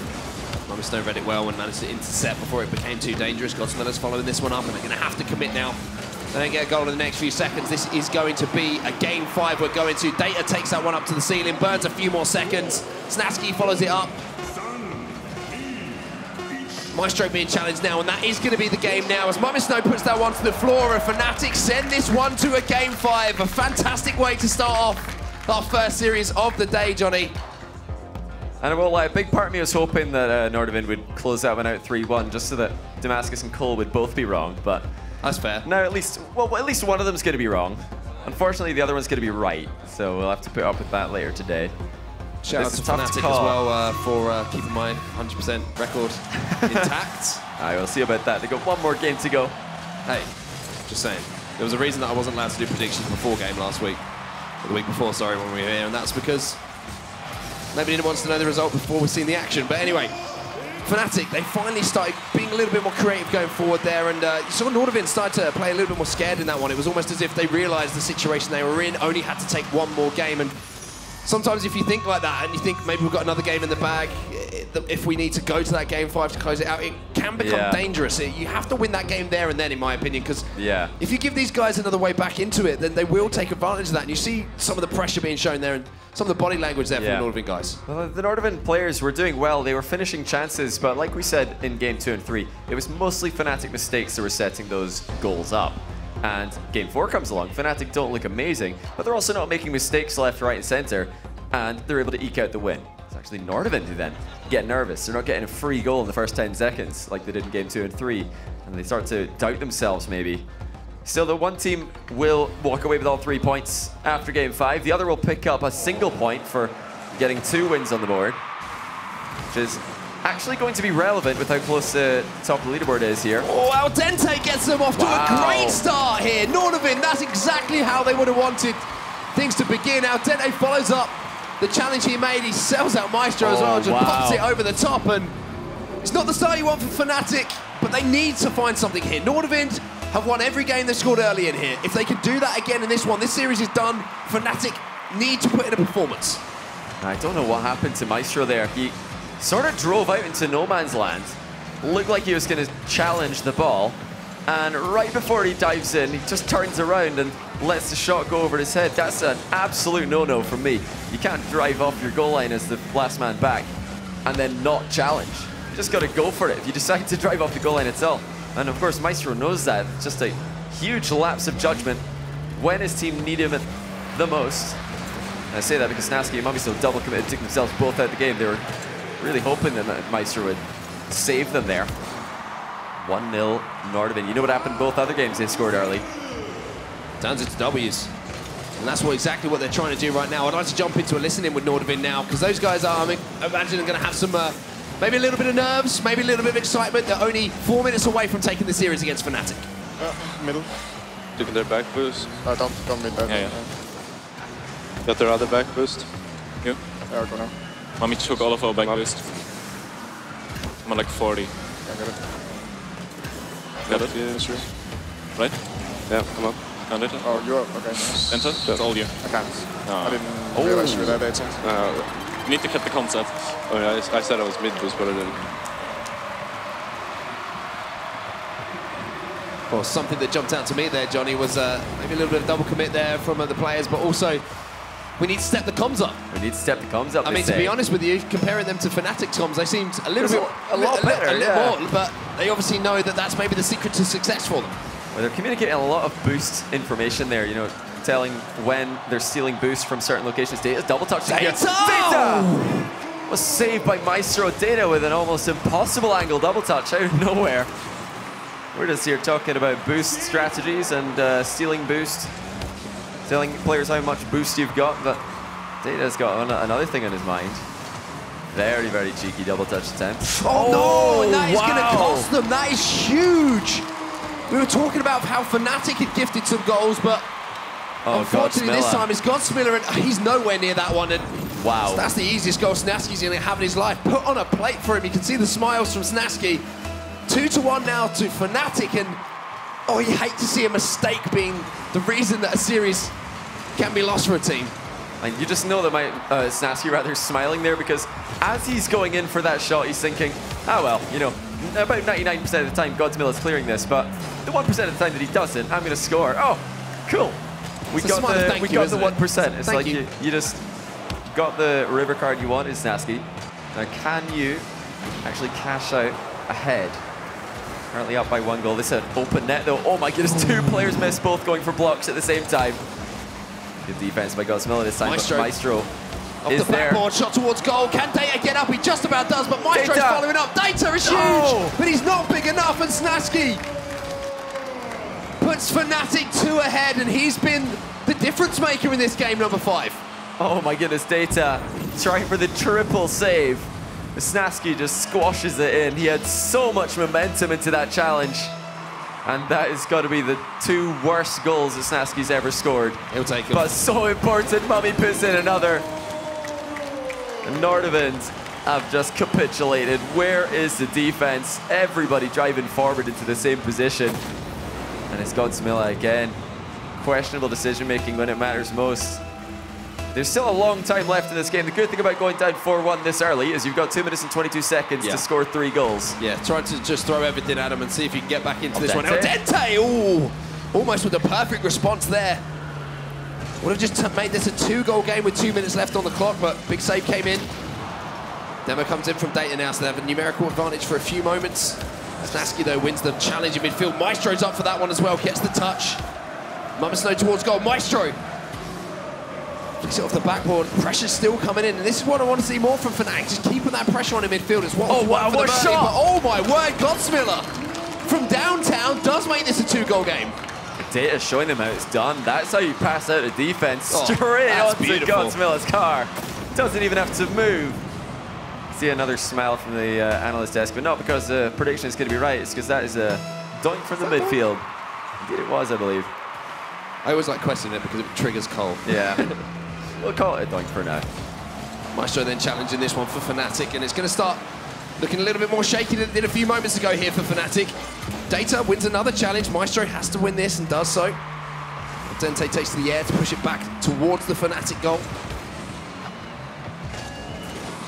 Mummy Snow read it well and managed to intercept before it became too dangerous. Godsmiller's following this one up, and they're going to have to commit now. They don't get a goal in the next few seconds. This is going to be a game 5 we're going to. Data takes that one up to the ceiling, burns a few more seconds. Snatsky follows it up. Maestro being challenged now, and that is going to be the game now as Mummy Snow puts that one to the floor, and Fnatic send this one to a game 5. A fantastic way to start off our first series of the day, Johnny. And I won't lie, a big part of me was hoping that Nordavind would close that one out 3-1, just so that Damascus and Cole would both be wrong, but that's fair. Now at least one of them's going to be wrong. Unfortunately, the other one's going to be right, so we'll have to put up with that later today. Shout out to Fnatic as well for keeping my 100% record intact. Alright, we'll see about that. They've got one more game to go. Hey, just saying. There was a reason that I wasn't allowed to do predictions before game last week. Or the week before, sorry, when we were here, and that's because nobody wants to know the result before we've seen the action. But anyway, Fnatic, they finally started being a little bit more creative going forward there, and you saw Nordavind start to play a little bit more scared in that one. It was almost as if they realised the situation they were in, only had to take one more game, and sometimes if you think like that and you think maybe we've got another game in the bag, if we need to go to that game 5 to close it out, it can become dangerous. You have to win that game there and then, in my opinion, because if you give these guys another way back into it, then they will take advantage of that. And you see some of the pressure being shown there and some of the body language there from the Nordavind guys. Well, the Nordavind players were doing well. They were finishing chances, but like we said in game 2 and 3, it was mostly Fnatic mistakes that were setting those goals up. And game 4 comes along. Fnatic don't look amazing, but they're also not making mistakes left, right, and center, and they're able to eke out the win. It's actually Nordavind who then get nervous. They're not getting a free goal in the first 10 seconds like they did in game 2 and 3, and they start to doubt themselves maybe. Still, the one team will walk away with all 3 points after game 5. The other will pick up a single point for getting 2 wins on the board, which is actually going to be relevant with how close the top of the leaderboard is here. Oh, Al Dente gets them off to a great start here. Nordavind, that's exactly how they would have wanted things to begin. Al Dente follows up the challenge he made. He sells out Maestro as well, just pops it over the top, and it's not the start you want for Fnatic, but they need to find something here. Nordavind have won every game they've scored early in here. If they can do that again in this one, this series is done. Fnatic need to put in a performance. I don't know what happened to Maestro there. He sort of drove out into no man's land, looked like he was going to challenge the ball, and right before he dives in, he just turns around and lets the shot go over his head. That's an absolute no-no from me. You can't drive off your goal line as the last man back and then not challenge. You just got to go for it if you decide to drive off the goal line itself. And of course, Maestro knows that. It's just a huge lapse of judgment when his team need him the most. And I say that because Snaski and Mummy still double committed, took themselves both out of the game. They were really hoping that Maestro would save them there. 1-0 Nordavind. You know what happened in both other games? They scored early. Turns into W's. And that's exactly what they're trying to do right now. I'd like to jump into a listen-in with Nordavind now, because those guys are, I imagine, are going to have some, maybe a little bit of nerves, maybe a little bit of excitement. They're only 4 minutes away from taking the series against Fnatic. Middle. Taking their back boost. Don't mid back. Yeah. Got their other back boost. You? Yeah, I'll go now. Mummy took all of our back boost. I'm on like 40. I got it. Got it? Yeah, sure. Right? Yeah, come up. Can't it? Oh, you're up. Okay, nice. Enter? That's all you. I can't. No. I didn't realize you were that 18. You need to cut the concept. Oh, yeah, I said I was mid boost, but I didn't. Well, something that jumped out to me there, Johnny, was maybe a little bit of double commit there from the players, but also we need to step the comms up. We need to step the comms up. I mean, to be honest with you, comparing them to Fnatic's comms, they seemed a little bit lot better, a little more, but they obviously know that that's maybe the secret to success for them. Well, they're communicating a lot of boost information there, you know, telling when they're stealing boost from certain locations. Data's double touch. Data was saved by Maestro. Data with an almost impossible angle double touch out of nowhere. We're just here talking about boost strategies and stealing boost, telling players how much boost you've got, but Data's got another thing on his mind. Very, very cheeky double touch attempt. Oh no, and that is going to cost them. That is huge. We were talking about how Fnatic had gifted some goals, but unfortunately this time it's Godsmiller, and he's nowhere near that one. And wow, that's the easiest goal Snaski's going to have in his life. Put on a plate for him. You can see the smiles from Snaski. 2-1 now to Fnatic, and oh, you hate to see a mistake being the reason that a series can be lost for a team. And you just know that Snaski rather smiling there, because as he's going in for that shot, he's thinking, oh well, you know, about 99% of the time Godsmill is clearing this, but the 1% of the time that he doesn't, I'm going to score. Oh, cool. We got the 1%. It's like you just got the river card you wanted, Snaski. Now, can you actually cash out ahead? Currently up by 1 goal. This is an open net though. Oh my goodness, 2 players missed, both going for blocks at the same time. Good defense by Godsmiller this time. Maestro off the backboard, shot towards goal. Can Data get up? He just about does, but Maestro's following up. Data is huge, but he's not big enough, and Snaski puts Fnatic 2 ahead, and he's been the difference maker in this game, number 5. Oh my goodness, Data trying for the triple save. Snaski just squashes it in. He had so much momentum into that challenge. And that has got to be the 2 worst goals that Snaski's ever scored. He'll take it. But so important, Mummy puts in another. And Nordavind have just capitulated. Where is the defense? Everybody driving forward into the same position. And it's Godsmilla again. Questionable decision making when it matters most. There's still a long time left in this game. The good thing about going down 4-1 this early is you've got 2 minutes and 22 seconds to score 3 goals. Yeah, trying to just throw everything at him and see if you can get back into this one. Dente! Ooh, almost with the perfect response there. Would have just made this a 2-goal game with 2 minutes left on the clock, but big save came in. Demo comes in from Data now, so they have a numerical advantage for a few moments. Snaski, though, wins the challenge in midfield. Maestro's up for that one as well, gets the touch. Mama Snow towards goal. Maestro picks it off the backboard. Pressure's still coming in, and this is what I want to see more from Fnatic. Just keeping that pressure on in midfield. It's what what a shot! Oh my word, Godsmiller from downtown does make this a 2-goal game. Data showing them how it's done. That's how you pass out a defense straight onto Godsmiller's car. Doesn't even have to move. See another smile from the analyst desk, but not because the prediction is going to be right. It's because that is a doink from the midfield. Indeed it was, I believe. I always like questioning it because it triggers Cole. Yeah. We'll call it a doink for now. Maestro then challenging this one for Fnatic, and it's going to start looking a little bit more shaky than it did a few moments ago here for Fnatic. Data wins another challenge. Maestro has to win this and does so. Dente takes to the air to push it back towards the Fnatic goal.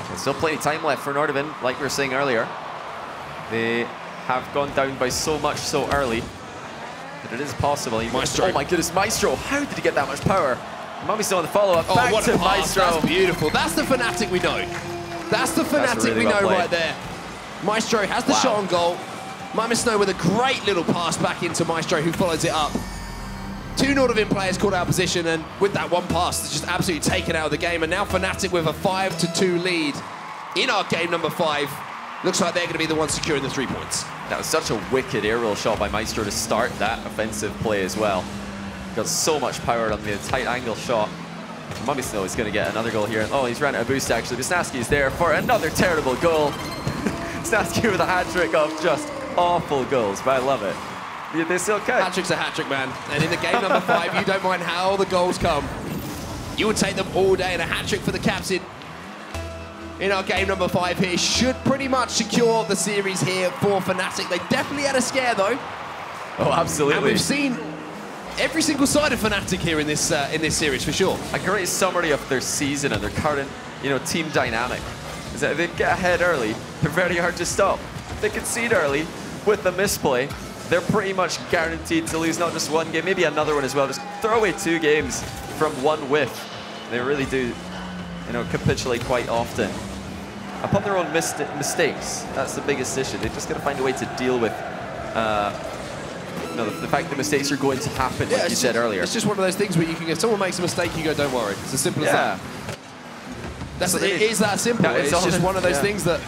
There's still plenty of time left for Nordavind, like we were saying earlier. They have gone down by so much so early that it is possible. Maestro. Oh my goodness, Maestro, how did he get that much power? Mummy's still on the follow-up. Oh, back what to a pass. Maestro. That's beautiful. That's the Fnatic we know. That's the Fnatic really we know well right there. Maestro has the shot on goal. Mama Snow with a great little pass back into Maestro, who follows it up. Two Nordavind players caught out of position, and with that one pass, they're just absolutely taken out of the game. And now Fnatic with a 5-2 lead in our game number 5. Looks like they're going to be the ones securing the 3 points. That was such a wicked aerial shot by Maestro to start that offensive play as well. Got so much power on the tight angle shot. Mummysnow is going to get another goal here. Oh, he's ran out of boost actually. But Snasky is there for another terrible goal. Snasky with a hat-trick of just awful goals, but I love it. They still count. Hat-trick's a hat-trick, man. And in the game number 5, you don't mind how the goals come. You would take them all day, and a hat-trick for the captain in our game number 5 here should pretty much secure the series here for Fnatic. They definitely had a scare, though. Oh, absolutely. And we've seen every single side of Fnatic here in this series, for sure. A great summary of their season and their current, team dynamic is that if they get ahead early, they're very hard to stop. If they concede early with the misplay, they're pretty much guaranteed to lose not just one game, maybe another one as well. Just throw away 2 games from one whiff. They really do, capitulate quite often. Upon their own mistakes, that's the biggest issue. They've just got to find a way to deal with the fact that mistakes are going to happen, like you said earlier. It's just one of those things where you can, if someone makes a mistake, you go, don't worry. It's as simple as that. It is that simple. It's just one of those things that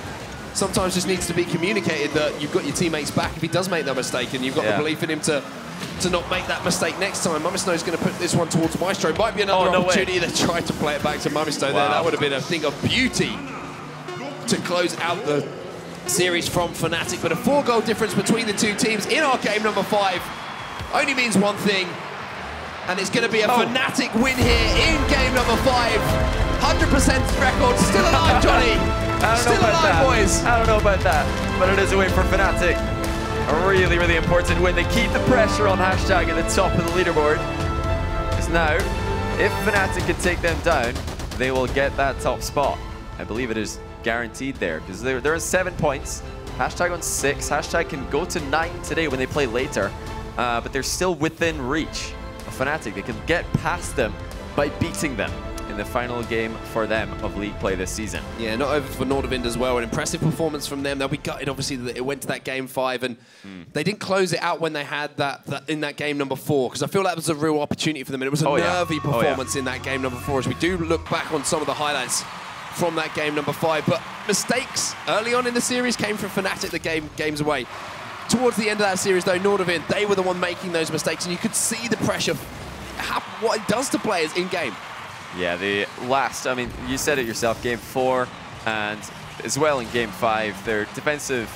sometimes just needs to be communicated, that you've got your teammates back if he does make that mistake, and you've got the belief in him to not make that mistake next time. Mummysnow's going to put this one towards Maestro. Might be another opportunity to try to play it back to Mummysnow there. That would have been a thing of beauty to close out the series from Fnatic. But a 4-goal difference between the two teams in our game number 5 only means one thing, and it's going to be a Fnatic win here in game number 5. 100% record, still alive, Johnny. Still alive, boys. I don't know about that, but it is a win for Fnatic. A really, really important win. They keep the pressure on Hashtag at the top of the leaderboard. Because now, if Fnatic can take them down, they will get that top spot. I believe it is guaranteed there, because they're at 7 points. Hashtag on 6. Hashtag can go to 9 today when they play later, but they're still within reach of Fnatic. They can get past them by beating them in the final game for them of league play this season. Yeah, not over for Nordavind as well. An impressive performance from them. They'll be gutted, obviously, that it went to that game 5, and they didn't close it out when they had that in that game number 4, because I feel that was a real opportunity for them, and it was a nervy performance in that game number 4, as we do look back on some of the highlights from that game number 5. But mistakes early on in the series came from Fnatic, the games away. Towards the end of that series, though, Nordavind, they were the one making those mistakes, and you could see the pressure, what it does to players in-game. Yeah, the last, I mean, you said it yourself, game 4, and as well in game 5, their defensive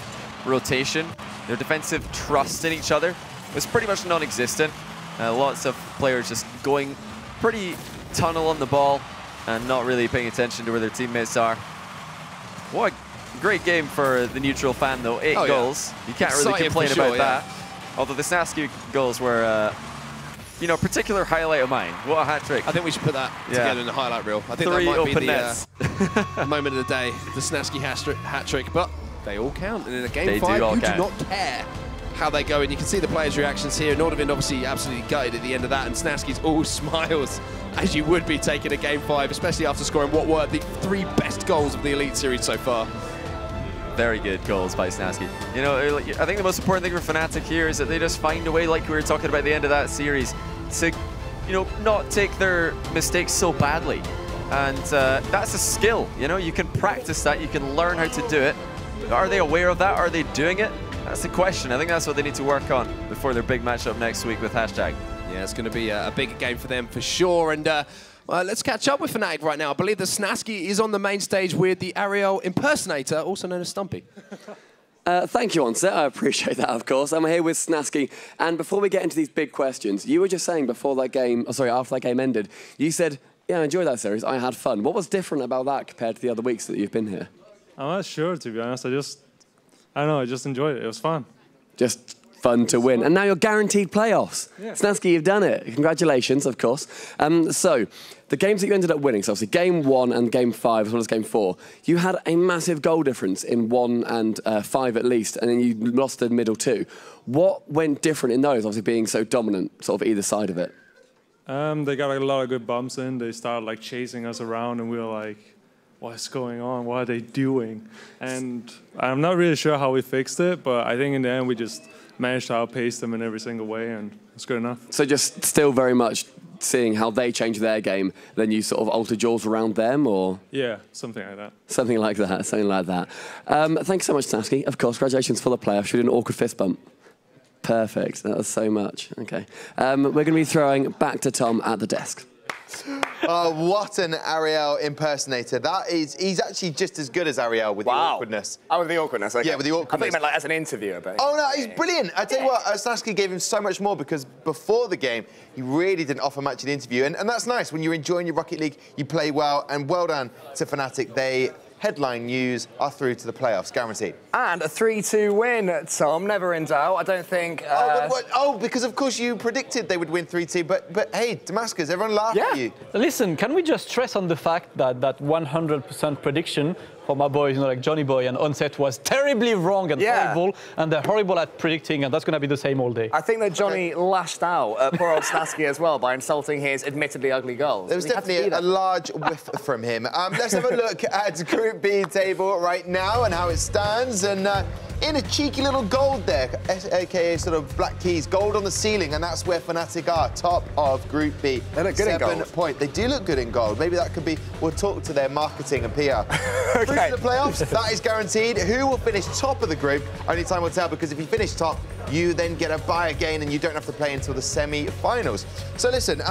rotation, their defensive trust in each other was pretty much non-existent. Lots of players just going pretty tunnel on the ball and not really paying attention to where their teammates are. What a great game for the neutral fan, though. 8 goals. You can't really complain about that. Although the Snasky goals were particular highlight of mine. What a hat-trick. I think we should put that together in the highlight reel. I think 3 that might open be nets. The moment of the day, the Snasky hat-trick. But they all count, and in a game They 5, do you do not care how they go, and you can see the players' reactions here. Nordavind obviously absolutely gutted at the end of that, and Snasky's all smiles, as you would be taking a game 5, especially after scoring what were the 3 best goals of the Elite Series so far. Very good goals by Snasky. I think the most important thing for Fnatic here is that they just find a way, like we were talking about at the end of that series, to not take their mistakes so badly. And that's a skill, you can practice that, you can learn how to do it. Are they aware of that? Are they doing it? That's the question. I think that's what they need to work on before their big matchup next week with Hashtag. Yeah, it's going to be a big game for them for sure. And let's catch up with Fnatic right now. I believe that Snasky is on the main stage with the Ariel impersonator, also known as Stumpy. Thank you, Onset. I appreciate that, of course. I'm here with Snasky. And before we get into these big questions, you were just saying before that game, after that game ended, you said, yeah, I enjoyed that series. I had fun. What was different about that compared to the other weeks that you've been here? I'm not sure, to be honest. I don't know, I just enjoyed it. It was fun. Just fun to win. And now you're guaranteed playoffs. Yeah. Snasky, you've done it. Congratulations, of course. So, the games that you ended up winning, so obviously game 1 and game 5 as well as game 4, you had a massive goal difference in 1 and 5 at least, and then you lost the middle 2. What went different in those, obviously being so dominant, sort of either side of it? They got a lot of good bumps in. They started chasing us around, and we were like, what's going on? What are they doing? And I'm not really sure how we fixed it, but I think in the end we just managed to outpace them in every single way, and it's good enough. So just still very much seeing how they change their game, then you sort of altered yours around them, or? Yeah, something like that. Something like that, something like that. Thanks so much, Sasky. Of course, congratulations for the playoff. You did an awkward fist bump. Perfect, that was so much. Okay. We're going to be throwing back to Tom at the desk. Oh, what an Ariel impersonator. He's actually just as good as Ariel with the awkwardness. Oh, with the awkwardness, okay. Yeah, with the awkwardness. I thought you meant like as an interviewer, but... Oh, no, he's brilliant. I tell you what, Sasky gave him so much more because before the game, he really didn't offer much in the interview. And that's nice. When you're enjoying your Rocket League, you play well. And well done to Fnatic. They headline news are through to the playoffs, guaranteed. And a 3-2 win, Tom, never in doubt. I don't think... because of course you predicted they would win 3-2, but hey, Damascus, everyone laughed at you. Listen, can we just stress on the fact that that 100% prediction for my boys, like Johnny Boy and Onset, was terribly wrong and horrible, and they're horrible at predicting, and that's going to be the same all day. I think that Johnny lashed out at poor old Snasky as well by insulting his admittedly ugly goals. There was definitely a large whiff from him. Let's have a look at Group B table right now and how it stands. And in a cheeky little gold there, aka sort of black keys, gold on the ceiling, and that's where Fnatic are, top of Group B. They look good in gold. 7 point. They do look good in gold. Maybe that could be, we'll talk to their marketing and PR. Through to the playoffs, that is guaranteed. Who will finish top of the group? Only time will tell, because if you finish top, you then get a bye again and you don't have to play until the semi-finals. So listen,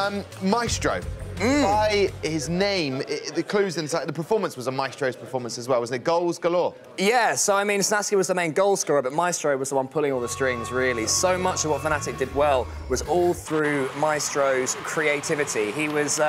Maestro. By his name, the clues inside, the performance was a Maestro's performance as well, wasn't it? Goals galore. Yeah, so I mean, Snasky was the main goal scorer, but Maestro was the one pulling all the strings, really. So much of what Fnatic did well was all through Maestro's creativity. He was,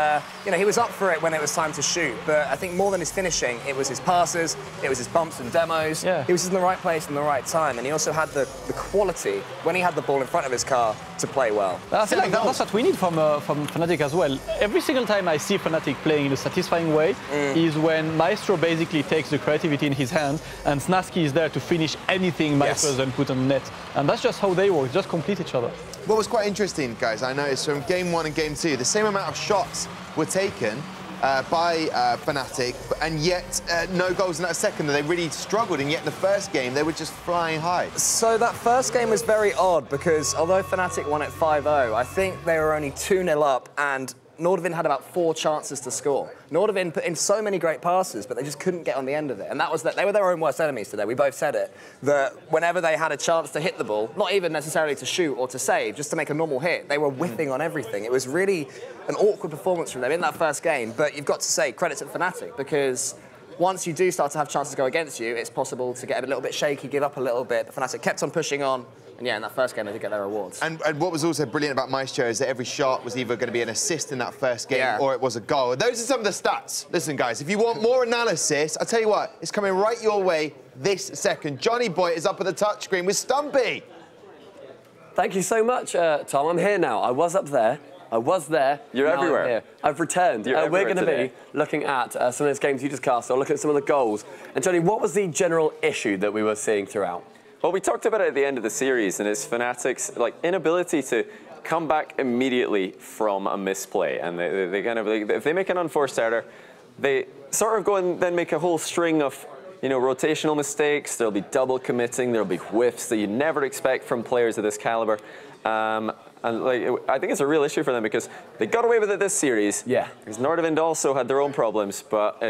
he was up for it when it was time to shoot, but I think more than his finishing, it was his passes, it was his bumps and demos. Yeah. He was in the right place in the right time, and he also had the quality, when he had the ball in front of his car, to play well. I feel like that's what we need from Fnatic as well. Every single time I see Fnatic playing in a satisfying way is when Maestro basically takes the creativity in his hand and Snasky is there to finish anything Maestro doesn't put on the net. And that's just how they work, just complete each other. What was quite interesting, guys, I noticed from Game 1 and Game 2, the same amount of shots were taken by Fnatic, and yet no goals in that second. They really struggled, and yet in the first game, they were just flying high. So that first game was very odd, because although Fnatic won at 5-0, I think they were only 2-0 up, and Nordavind had about 4 chances to score. Nordavind put in so many great passes, but they just couldn't get on the end of it. And that was that they were their own worst enemies today. We both said it. That whenever they had a chance to hit the ball, not even necessarily to shoot or to save, just to make a normal hit, they were whiffing on everything. It was really an awkward performance from them in that first game. But you've got to say credit to Fnatic, because once you do start to have chances go against you, it's possible to get a little bit shaky, give up a little bit. But Fnatic kept on pushing on. And yeah, in that first game, they did get their rewards. And what was also brilliant about Maestro is that every shot was either going to be an assist in that first game or it was a goal. Those are some of the stats. Listen, guys, if you want more analysis, I'll tell you what, it's coming right your way this second. Johnny Boy is up at the touchscreen with Stumpy. Thank you so much, Tom. I'm here now. I was up there. I was there. You're everywhere. I'm here. I've returned. We're going to be looking at some of those games you just cast, or look at some of the goals. And Johnny, what was the general issue that we were seeing throughout? Well, we talked about it at the end of the series, and it's Fnatic's inability to come back immediately from a misplay. And they kind of, if they make an unforced error, they sort of go and then make a whole string of, rotational mistakes. There'll be double committing. There'll be whiffs that you never expect from players of this caliber. And I think it's a real issue for them because they got away with it this series. Yeah. Because Nordavind also had their own problems, but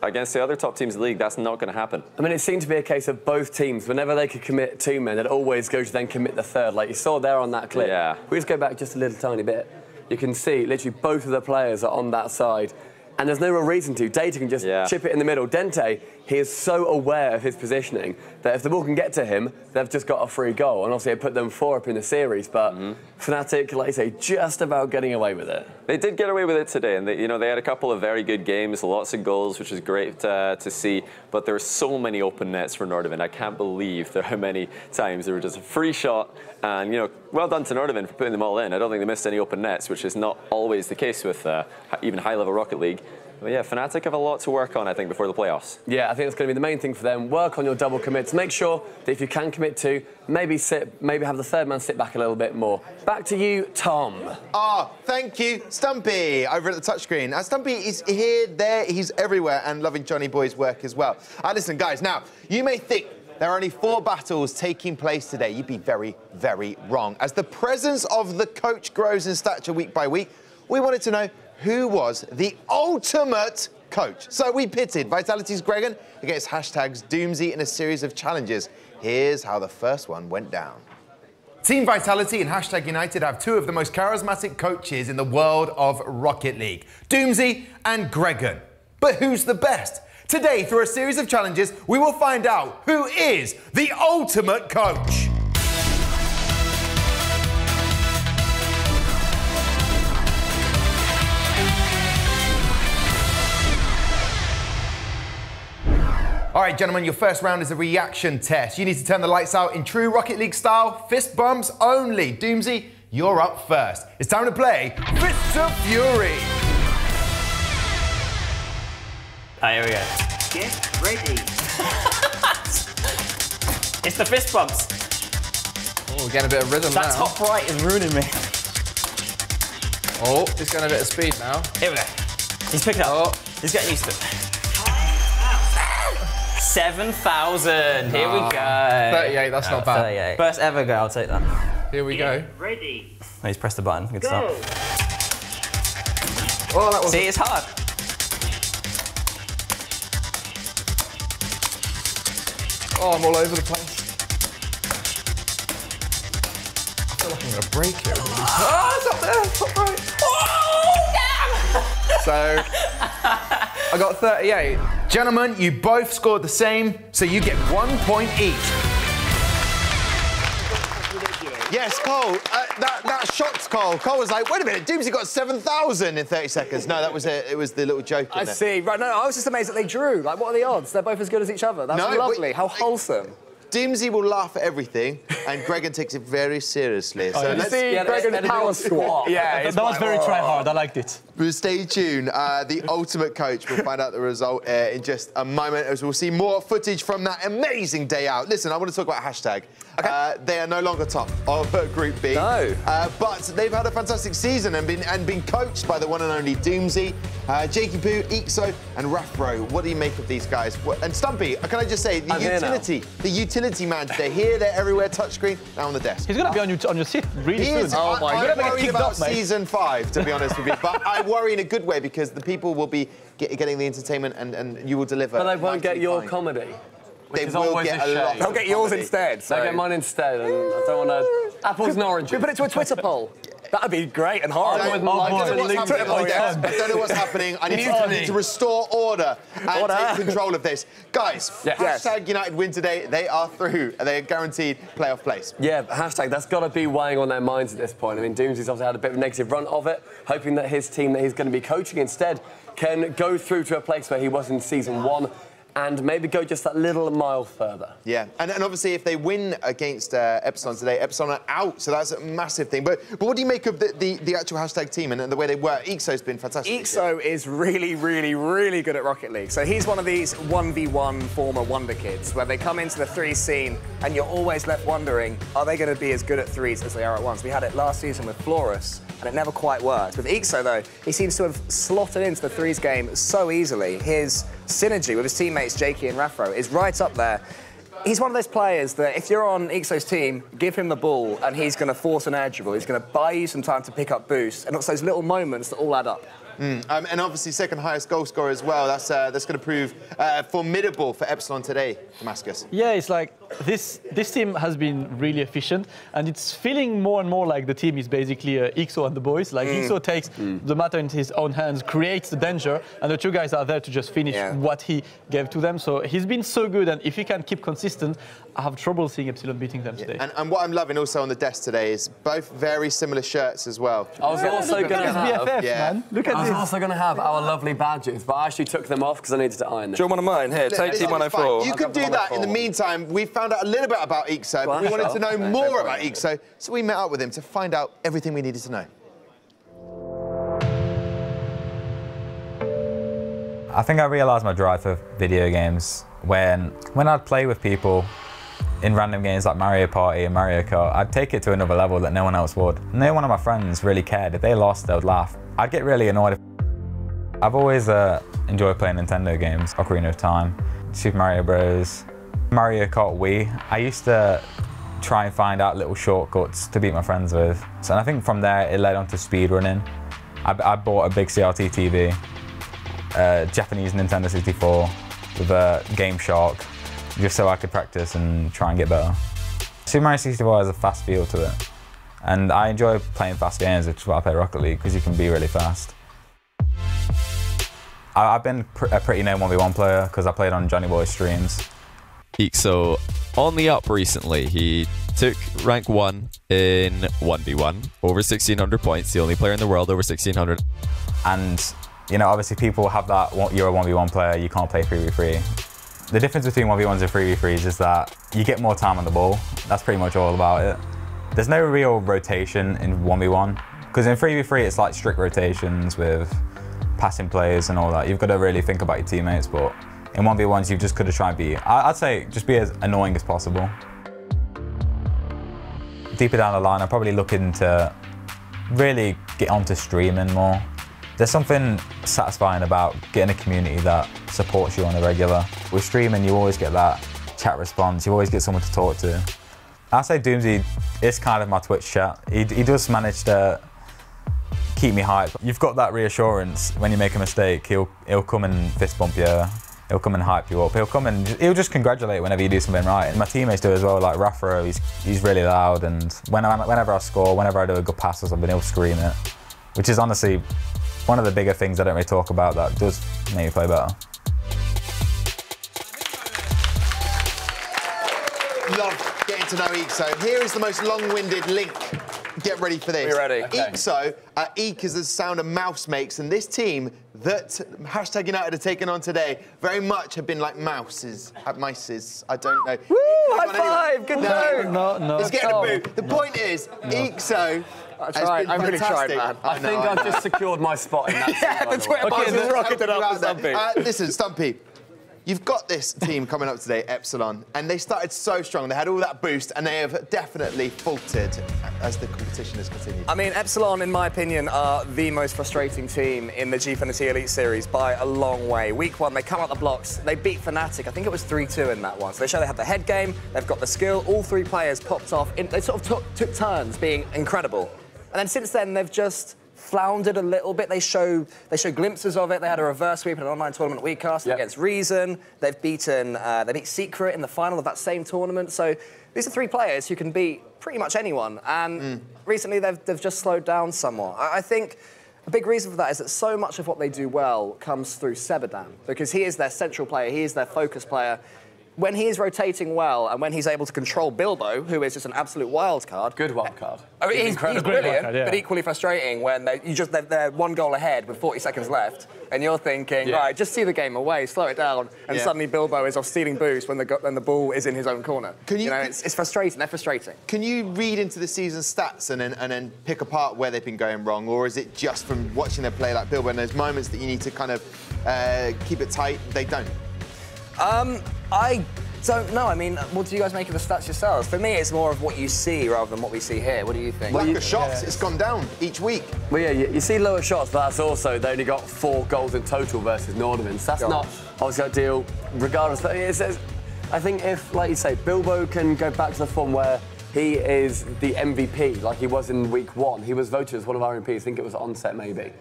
against the other top teams in the league, that's not going to happen. I mean, it seemed to be a case of both teams. Whenever they could commit 2 men, they'd always go to then commit the third, like you saw there on that clip. Yeah. We just go back just a little tiny bit. You can see literally both of the players are on that side. And there's no real reason to. Data can just chip it in the middle. Dente, he is so aware of his positioning that if the ball can get to him, they've just got a free goal. And obviously it put them 4 up in the series, but Fnatic, like you say, just about getting away with it. They did get away with it today, and they had a couple of very good games, lots of goals, which is great to see. But there were so many open nets for Nordavind. I can't believe how many times there were just a free shot. And well done to Nordavind for putting them all in. I don't think they missed any open nets, which is not always the case with even high-level Rocket League. But yeah, Fnatic have a lot to work on, I think, before the playoffs. Yeah, I think that's going to be the main thing for them. Work on your double commits. Make sure that if you can commit 2, maybe have the third man sit back a little bit more. Back to you, Tom. Thank you, Stumpy, over at the touchscreen. Stumpy is here, there, he's everywhere, and loving Johnny Boy's work as well. Listen, guys, now, you may think There are only 4 battles taking place today. You'd be very, very wrong. As the presence of the coach grows in stature week by week, we wanted to know who was the ultimate coach. So we pitted Vitality's Gregan against Hashtag's Doomsy in a series of challenges. Here's how the first one went down. Team Vitality and Hashtag United have 2 of the most charismatic coaches in the world of Rocket League, Doomsy and Gregan. But who's the best? Today, through a series of challenges, we will find out who is the ultimate coach. All right, gentlemen, your first round is a reaction test. You need to turn the lights out in true Rocket League style, fist bumps only. Doomsy, you're up first. It's time to play Fists of Fury. Here we go. Get ready. It's the fist bumps. Oh, we're getting a bit of rhythm now. That top right is ruining me. Oh, he's getting a bit of speed now. Here we go. He's picking up. Oh. He's getting used to it. 7,000. Here we go. 38, that's not bad. 38. First ever go, I'll take that. Here we go. Ready. Oh, he's pressed the button. Good start. Oh, that was. See, it's hard. Oh, I'm all over the place. I feel like I'm going to break it. Oh, it's up there, top right. Oh, damn! So, I got 38. Gentlemen, you both scored the same, so you get 1 point each. Yes, Cole, that shocked Cole. Cole was like, wait a minute, Doomsy got 7,000 in 30 seconds. No, it was the little joke in I there. see. Right, no, I was just amazed that they drew. Like, what are the odds? They're both as good as each other. That's lovely. How wholesome. Doomsy will laugh at everything, and Gregan takes it very seriously. So let's see Gregan's power squat. Yeah, that was very try-hard. I liked it. But stay tuned. The ultimate coach will find out the result in just a moment, as we'll see more footage from that amazing day out. Listen, I want to talk about Hashtag. Okay. They are no longer top of Group B. No. But they've had a fantastic season and been coached by the one and only Doomsy, Jakey Poo, Ixo, and Rafro. What do you make of these guys? And Stumpy, can I just say, the utility man today. Here, there, everywhere, touchscreen, now on the desk. He's going to be on your seat really soon. Is. Oh my God. I'm worried about season 5, to be honest with you. But I worry in a good way because the people will be getting the entertainment and you will deliver. But they won't get your comedy. They will get a lot. They'll get yours instead. They'll get mine instead, and I don't want to. Apples and oranges. We put it to a Twitter poll. That'd be great and horrible. I don't know what's happening. I need to restore order and take control of this. Guys, Hashtag United win today. They are through. They are guaranteed playoff place. Yeah, Hashtag, that's got to be weighing on their minds at this point. I mean, Doomsy's obviously had a bit of a negative run of it, hoping that his team that he's going to be coaching instead can go through to a place where he was in Season 1 and maybe go just that little mile further. Yeah, and obviously if they win against Epsilon today, Epsilon are out, so that's a massive thing. But what do you make of the actual Hashtag team and the way they work? Ixo's been fantastic. Ixo is really, really, really good at Rocket League. So he's one of these 1v1 former wonder kids where they come into the 3 scene and you're always left wondering, are they going to be as good at 3s as they are at 1s? We had it last season with Florus, and it never quite worked. With Ixo, though, he seems to have slotted into the 3s game so easily. His synergy with his teammates, Jakey and Rafro, is right up there. He's one of those players that if you're on Ixo's team, give him the ball and he's going to force an air dribble. He's going to buy you some time to pick up boosts, and it's those little moments that all add up. And obviously second highest goal scorer as well. That's going to prove formidable for Epsilon today, Damascus. Yeah, it's like this team has been really efficient, and it's feeling more and more like the team is basically Ixo and the boys. Like Ixo takes the matter into his own hands, creates the danger, and the 2 guys are there to just finish what he gave to them. So he's been so good, and if he can keep consistent, I have trouble seeing Epsilon beating them today. And what I'm loving also on the desk today is both very similar shirts as well. I was also going to have BFF, man. Look at this. I was also going to have our lovely badges, but I actually took them off because I needed to iron them. Do you want one of mine? Here, take Team 104. You could do that. In the meantime, we found out a little bit about Ixo, but we wanted to know more about Ixo, so we met up with him to find out everything we needed to know. I think I realised my drive for video games when I'd play with people in random games like Mario Party and Mario Kart. I'd take it to another level that no one else would. No one of my friends really cared. If they lost, they would laugh. I'd get really annoyed. I've always enjoyed playing Nintendo games, Ocarina of Time, Super Mario Bros, Mario Kart Wii, I used to try and find out little shortcuts to beat my friends with. So I think from there it led on to speedrunning. I bought a big CRT TV, Japanese Nintendo 64 with a Game Shark, just so I could practice and try and get better. Super Mario 64 has a fast feel to it, and I enjoy playing fast games, which is why I play Rocket League, because you can be really fast. I've been a pretty known 1v1 player because I played on Johnny Boy's streams. So on the up recently, he took rank 1 in 1v1, over 1600 points, the only player in the world over 1600. And you know, obviously people have that, you're a 1v1 player, you can't play 3v3. The difference between 1v1s and 3v3s is that you get more time on the ball. That's pretty much all about it. There's no real rotation in 1v1, because in 3v3 it's like strict rotations with passing plays and all that. You've got to really think about your teammates, but in 1v1s you've just got to try and be, I'd say, just be as annoying as possible. Deeper down the line, I'm probably looking to really get onto streaming more. There's something satisfying about getting a community that supports you on a regular. With streaming, you always get that chat response, you always get someone to talk to. I'd say Doomsy is kind of my Twitch chat. He does manage to keep me hyped. You've got that reassurance when you make a mistake. He'll come and fist bump you. He'll come and hype you up. He'll just congratulate whenever you do something right. And my teammates do as well, like Raffaro, he's really loud, and whenever I score, whenever I do a good pass or something, he'll scream it. Which is honestly one of the bigger things I don't really talk about that does make me play better. Love getting to know Ixo. Here is the most long-winded link. Get ready for this. We're ready. Okay. Ixo, Eek is the sound a mouse makes, and this team that Hashtag United are taking on today very much have been like mices, I don't know. Woo! High five! Good joke! No. He's getting a boo. The point is, Ixo has been I'm really trying, fantastic. man. I think I've just secured my spot in that. Yeah, the Twitter box is rocketed up for Stumpy. Listen, Stumpy. You've got this team coming up today, Epsilon, and they started so strong. They had all that boost, and they have definitely faltered as the competition has continued. I mean, Epsilon, in my opinion, are the most frustrating team in the Gfinity Elite Series by a long way. Week 1, they come out the blocks, they beat Fnatic. I think it was 3-2 in that one. So they show they have the head game, they've got the skill. All 3 players popped off. They sort of took turns being incredible. And then since then, they've just floundered a little bit. They show glimpses of it. They had a reverse sweep in an online tournament week casting against Reason. They've beaten, they beat Secret in the final of that same tournament. So these are 3 players who can beat pretty much anyone. And recently they've just slowed down somewhat. I think a big reason for that is that so much of what they do well comes through Sebadam, because he is their central player, he is their focus player. When he is rotating well and when he's able to control Bilbo, who is just an absolute wild card. Good wild card. I mean, he's brilliant, card, yeah. but equally frustrating when they're 1 goal ahead with 40 seconds left, and you're thinking, right, just see the game away, slow it down, and suddenly Bilbo is off stealing boost when the ball is in his own corner. It's frustrating. They're frustrating. Can you read into the season stats and then pick apart where they've been going wrong, or is it just from watching them play like Bilbo and those moments that you need to kind of keep it tight? They don't. I don't know. I mean, what do you guys make of the stats yourselves? For me, it's more of what you see rather than what we see here. What do you think? Lack of shots, it's gone down each week. Well, yeah, you see lower shots, but that's also, they only got 4 goals in total versus Nordavind. So that's not obviously ideal, regardless. But I think if, like you say, Bilbo can go back to the form where he is the MVP, like he was in week 1. He was voted as one of our MVPs. I think it was Onset, maybe.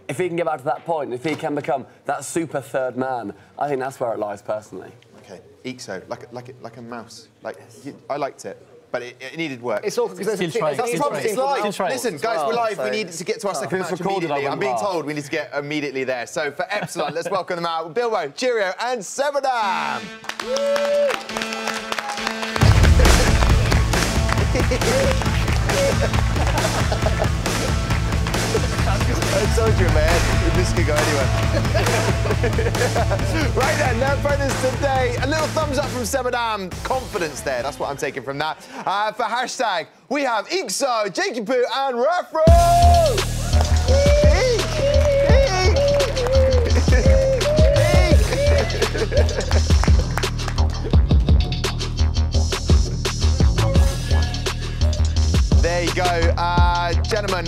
If he can get back to that point, if he can become that super third man, I think that's where it lies, personally. Okay, Ixo, like a mouse. I liked it, but it needed work. It's all because there's That's the problem. It's live. Listen, guys, we're live. We need to get to our second match immediately. I'm being told we need to get immediately there. So for Epsilon, let's welcome them out with Bilbo, Cheerio, and Sebadam. I told you, man, this could go anywhere. Right then, no bonus today. A little thumbs up from Sebadam. Confidence there, that's what I'm taking from that. For Hashtag, we have Ixo, Jakey Poo, and Raffro! There you go. Gentlemen,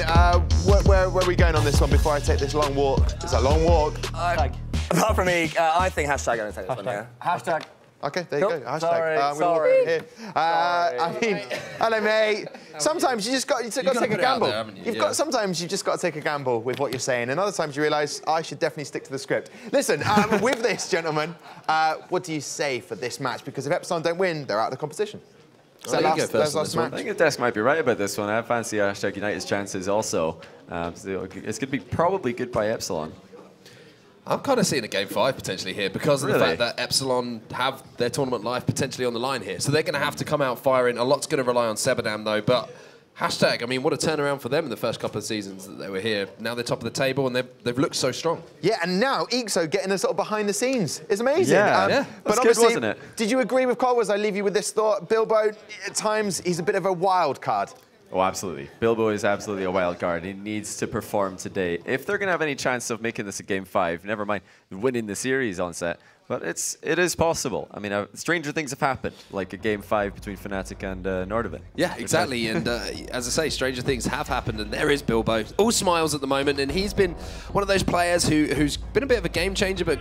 where are we going on this one before I take this long walk? It's a long walk. Apart from me, I think Hashtag going to take this one, yeah. Hashtag. Okay, there you go. Hashtag. Sorry. Here. I mean, hello, mate. Sometimes you just got to take a gamble. Sometimes you just got to take a gamble with what you're saying, and other times you realise I should definitely stick to the script. Listen, with this, gentlemen, what do you say for this match? Because if Epsilon don't win, they're out of the competition. So last match. I think the desk might be right about this one. I fancy Hashtag United's chances also. So it's going to be probably good by Epsilon. I'm kind of seeing a game 5 potentially here because of the fact that Epsilon have their tournament life potentially on the line here. So they're going to have to come out firing. A lot's going to rely on Sebadam though, but Hashtag, I mean, what a turnaround for them in the first couple of seasons that they were here. Now they're top of the table and they've looked so strong. Yeah, and now Ixo getting a sort of behind the scenes is amazing. Yeah, but good, wasn't it? Did you agree with Cole as I leave you with this thought? Bilbo, at times, he's a bit of a wild card. Oh, absolutely. Bilbo is absolutely a wild card. He needs to perform today. If they're going to have any chance of making this a game 5, never mind winning the series on set, but it is possible. I mean, stranger things have happened, like a game 5 between Fnatic and Nordavind. Yeah, exactly. And as I say, stranger things have happened, and there is Bilbo, all smiles at the moment, and he's been one of those players who's been a bit of a game changer, but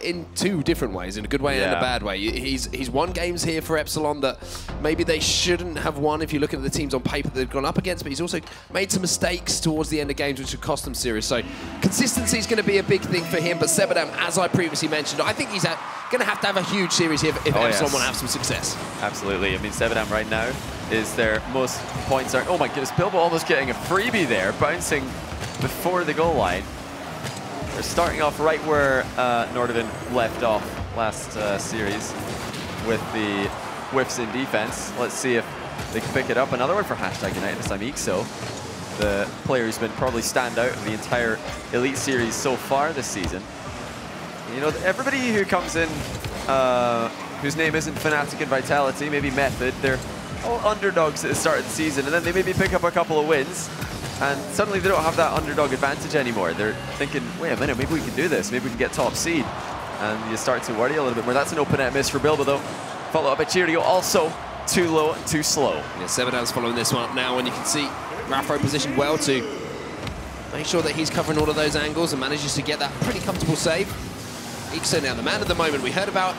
in 2 different ways, in a good way and a bad way. He's won games here for Epsilon that maybe they shouldn't have won if you look at the teams on paper that they've gone up against, but he's also made some mistakes towards the end of games which have cost them series. So consistency is going to be a big thing for him, but Sebadam, as I previously mentioned, I think he's going to have a huge series here if Epsilon want to have some success. Absolutely. I mean, Sebadam right now is their most points are... Oh my goodness, Bilbo almost getting a freebie there, bouncing before the goal line. They're starting off right where Nordavind left off last series with the whiffs in defense. Let's see if they can pick it up. Another one for Hashtag United, this time Ixo, the player who's been probably standout of the entire Elite Series so far this season. You know, everybody who comes in whose name isn't Fnatic and Vitality, maybe Method, they're all underdogs at the start of the season, and then they maybe pick up a couple of wins. And suddenly they don't have that underdog advantage anymore. They're thinking, wait a minute, maybe we can do this. Maybe we can get top seed. And you start to worry a little bit more. That's an open net miss for Bilbo, though. Followed up by Cheerio, also too low and too slow. Yeah, Sebadam's following this one up now, and you can see Raffro positioned well to make sure that he's covering all of those angles and manages to get that pretty comfortable save. Ixo now, the man of the moment. We heard about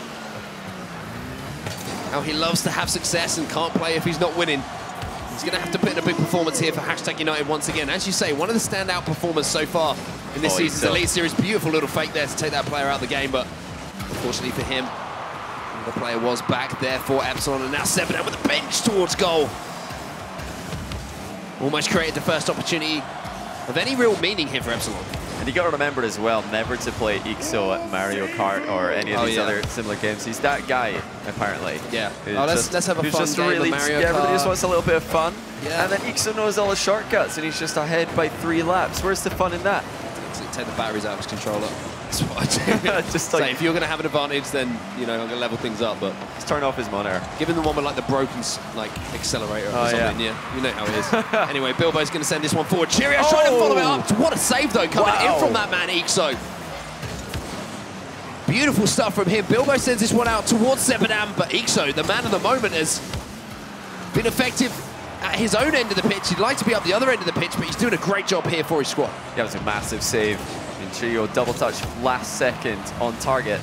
how he loves to have success and can't play if he's not winning. He's going to have to put in a big performance here for Hashtag United once again. As you say, one of the standout performers so far in this season's Elite Series. Beautiful little fake there to take that player out of the game, but unfortunately for him, the player was back there for Epsilon, and now Sebadam with a bench towards goal. Almost created the first opportunity of any real meaning here for Epsilon. And you got to remember as well, never to play Ixo at Mario Kart or any of these other similar games. He's that guy, apparently. Yeah. Let's have a fun game really, of Mario Kart. Everybody just wants a little bit of fun. Yeah. And then Ixo knows all the shortcuts, and he's just ahead by 3 laps. Where's the fun in that? Take the batteries out of his controller. That's what I do. Just like, if you're going to have an advantage, then you know I'm going to level things up. But just turn off his monitor. Give him the one with like the broken like accelerator or something. Yeah, you know how it is. Anyway, Bilbo's going to send this one forward. Cheerio trying to follow it up. What a save though, coming in from that man Ixo. Beautiful stuff from him. Bilbo sends this one out towards Sebadam, but Ixo, the man of the moment, has been effective at his own end of the pitch. He'd like to be up the other end of the pitch, but he's doing a great job here for his squad. Yeah, it was a massive save. Cheerio double touch last second on target.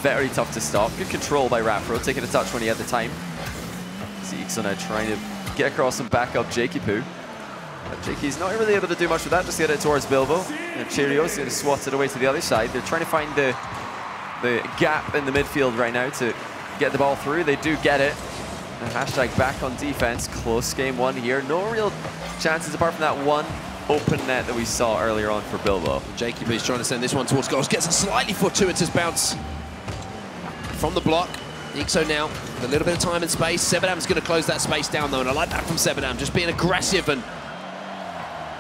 Very tough to stop. Good control by Raffro, taking a touch when he had the time. See Ixo now trying to get across and back up Jakey Poo. Jakey's not really able to do much with that, just get it towards Bilbo. And Cheerio's going to swat it away to the other side. They're trying to find the gap in the midfield right now to get the ball through. They do get it. And Hashtag back on defense. Close game 1 here. No real chances apart from that one open net that we saw earlier on for Bilbo. Jakey Poo's trying to send this one towards goals. Gets a slightly fortuitous bounce from the block. Ixo now with a little bit of time and space. Sebadam's going to close that space down though, and I like that from Sebadam, just being aggressive and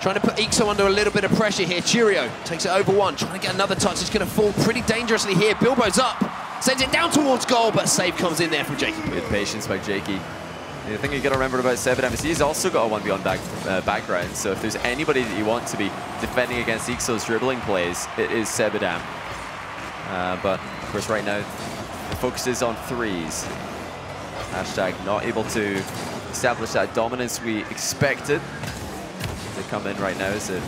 trying to put Ixo under a little bit of pressure here. Cheerio takes it over one, trying to get another touch. It's going to fall pretty dangerously here. Bilbo's up, sends it down towards goal, but a save comes in there from Jakey. Good patience by Jakey. The thing you got to remember about Sebadam is he's also got a 1v1 background, so if there's anybody that you want to be defending against Ixo's dribbling plays, it is Sebadam. But, of course, right now, the focus is on 3s. Hashtag not able to establish that dominance we expected. They come in right now as a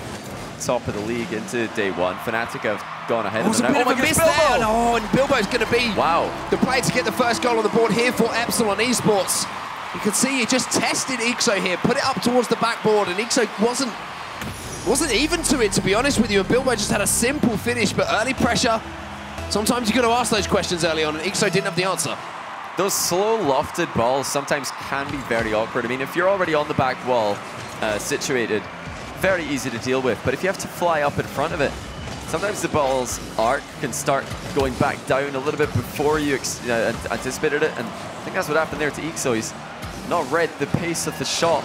top of the league into day one. Fnatic have gone ahead Oh, it's of a them bit now. of a miss there. Oh, and Bilbo's going to be the player to get the first goal on the board here for Epsilon Esports. You can see he just tested Ixo here, put it up towards the backboard, and Ixo wasn't even to it, to be honest with you, and Bilbo just had a simple finish, but early pressure. Sometimes you've got to ask those questions early on, and Ixo didn't have the answer. Those slow lofted balls sometimes can be very awkward. I mean, if you're already on the back wall situated, very easy to deal with, but if you have to fly up in front of it, sometimes the ball's arc can start going back down a little bit before you anticipated it, and I think that's what happened there to Ixo. He's not read the pace of the shot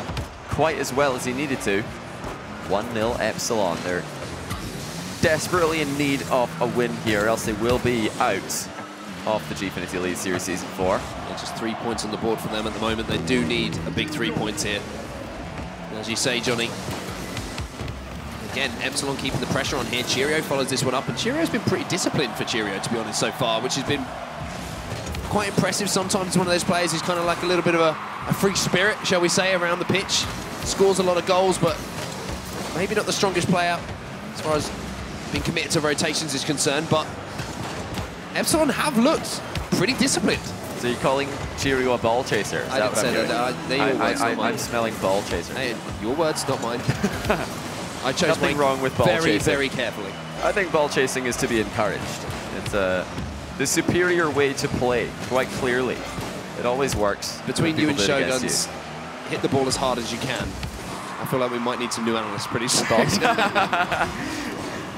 quite as well as he needed to. 1-0 Epsilon. They're desperately in need of a win here, or else they will be out of the Gfinity Elite Series Season 4. Yeah, just 3 points on the board for them at the moment. They do need a big 3 points here. As you say, Johnny, again, Epsilon keeping the pressure on here. Cheerio follows this one up, and Cheerio's been pretty disciplined for Cheerio, to be honest, so far, which has been quite impressive. Sometimes one of those players who's kind of like a little bit of a free spirit, shall we say, around the pitch. Scores a lot of goals, but maybe not the strongest player as far as being committed to rotations is concerned, but Epsilon have looked pretty disciplined. So you're calling Cheerio a ball chaser? I didn't say that. They're your words, not mine. I'm smelling ball chaser. Hey, your words, not mine. I chose nothing wrong with ball chasing chasing. very carefully. I think ball chasing is to be encouraged. It's the superior way to play, quite clearly. It always works. Between you and People did against Shoguns, hit the ball as hard as you can. I feel like we might need some new analysts pretty soon.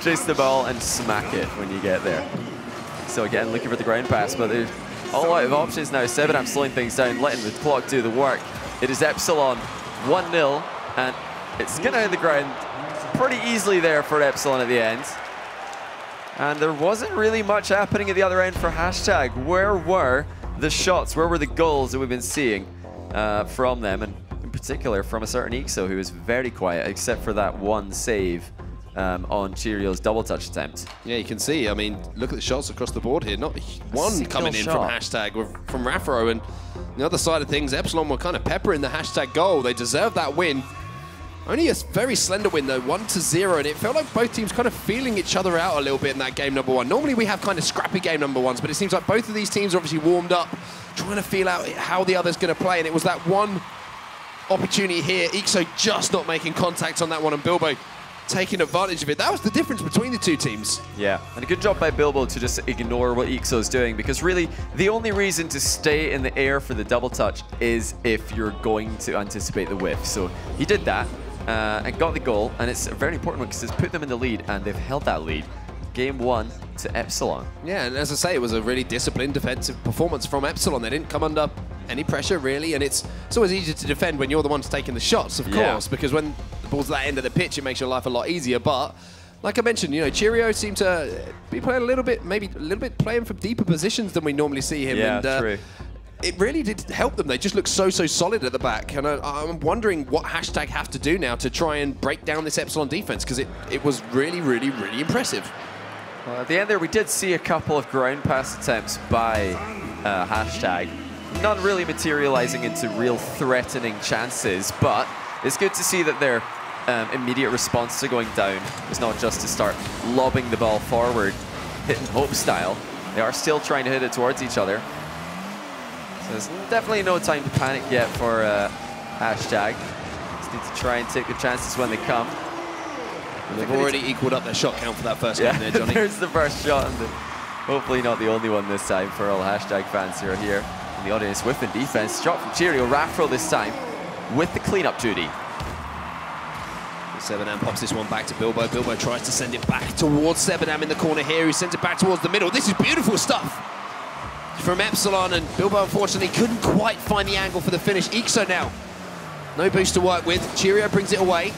Chase the ball and smack it when you get there. So again, looking for the ground pass, but there's all out of options now. Sebenam slowing things down, letting the clock do the work. It is Epsilon 1-0, and it's getting out of the ground pretty easily there for Epsilon at the end. And there wasn't really much happening at the other end for Hashtag. Where were the shots? Where were the goals that we've been seeing from them? And in particular from a certain Ixo, who was very quiet, except for that one save on Cheerio's double touch attempt. Yeah, you can see, I mean, look at the shots across the board here. Not one coming in from Hashtag, from Rafro. And the other side of things, Epsilon were kind of peppering the Hashtag goal. They deserved that win. Only a very slender win though, 1-0, and it felt like both teams kind of feeling each other out a little bit in that game number one. Normally we have kind of scrappy game number ones, but it seems like both of these teams are obviously warmed up, trying to feel out how the other's going to play, and it was that one opportunity here. Ixo just not making contact on that one, and Bilbo taking advantage of it. That was the difference between the two teams. Yeah, and a good job by Bilbo to just ignore what Ixo's doing, because really the only reason to stay in the air for the double touch is if you're going to anticipate the whiff. So he did that. And got the goal, and it's a very important one because it's put them in the lead, and they've held that lead. Game 1 to Epsilon. Yeah, and as I say, it was a really disciplined defensive performance from Epsilon. They didn't come under any pressure, really, and it's always easier to defend when you're the ones taking the shots, of course, because when the ball's at that end of the pitch, it makes your life a lot easier. But like I mentioned, you know, Cheerio seemed to be playing a little bit, maybe a little bit playing from deeper positions than we normally see him. Yeah, and, true. It really did help them. They just look so solid at the back. And I'm wondering what Hashtag have to do now to try and break down this Epsilon defense, because it was really impressive. Well, at the end there, we did see a couple of ground pass attempts by Hashtag. None really materializing into real threatening chances, but it's good to see that their immediate response to going down is not just to start lobbing the ball forward, hit and hope style. They are still trying to hit it towards each other. So there's definitely no time to panic yet for Hashtag. Just need to try and take the chances when they come. They've already equaled up their shot count for that first game there, Johnny. There's the first shot, and hopefully not the only one this time for all Hashtag fans who are here in the audience. Whiff and defense. Shot from Cheerio. Rafro this time with the cleanup duty. Sebenam pops this one back to Bilbo. Bilbo tries to send it back towards Sebenam in the corner here. He sends it back towards the middle. This is beautiful stuff from Epsilon, and Bilbo unfortunately couldn't quite find the angle for the finish. Ixo now, no boost to work with. Cheerio brings it away.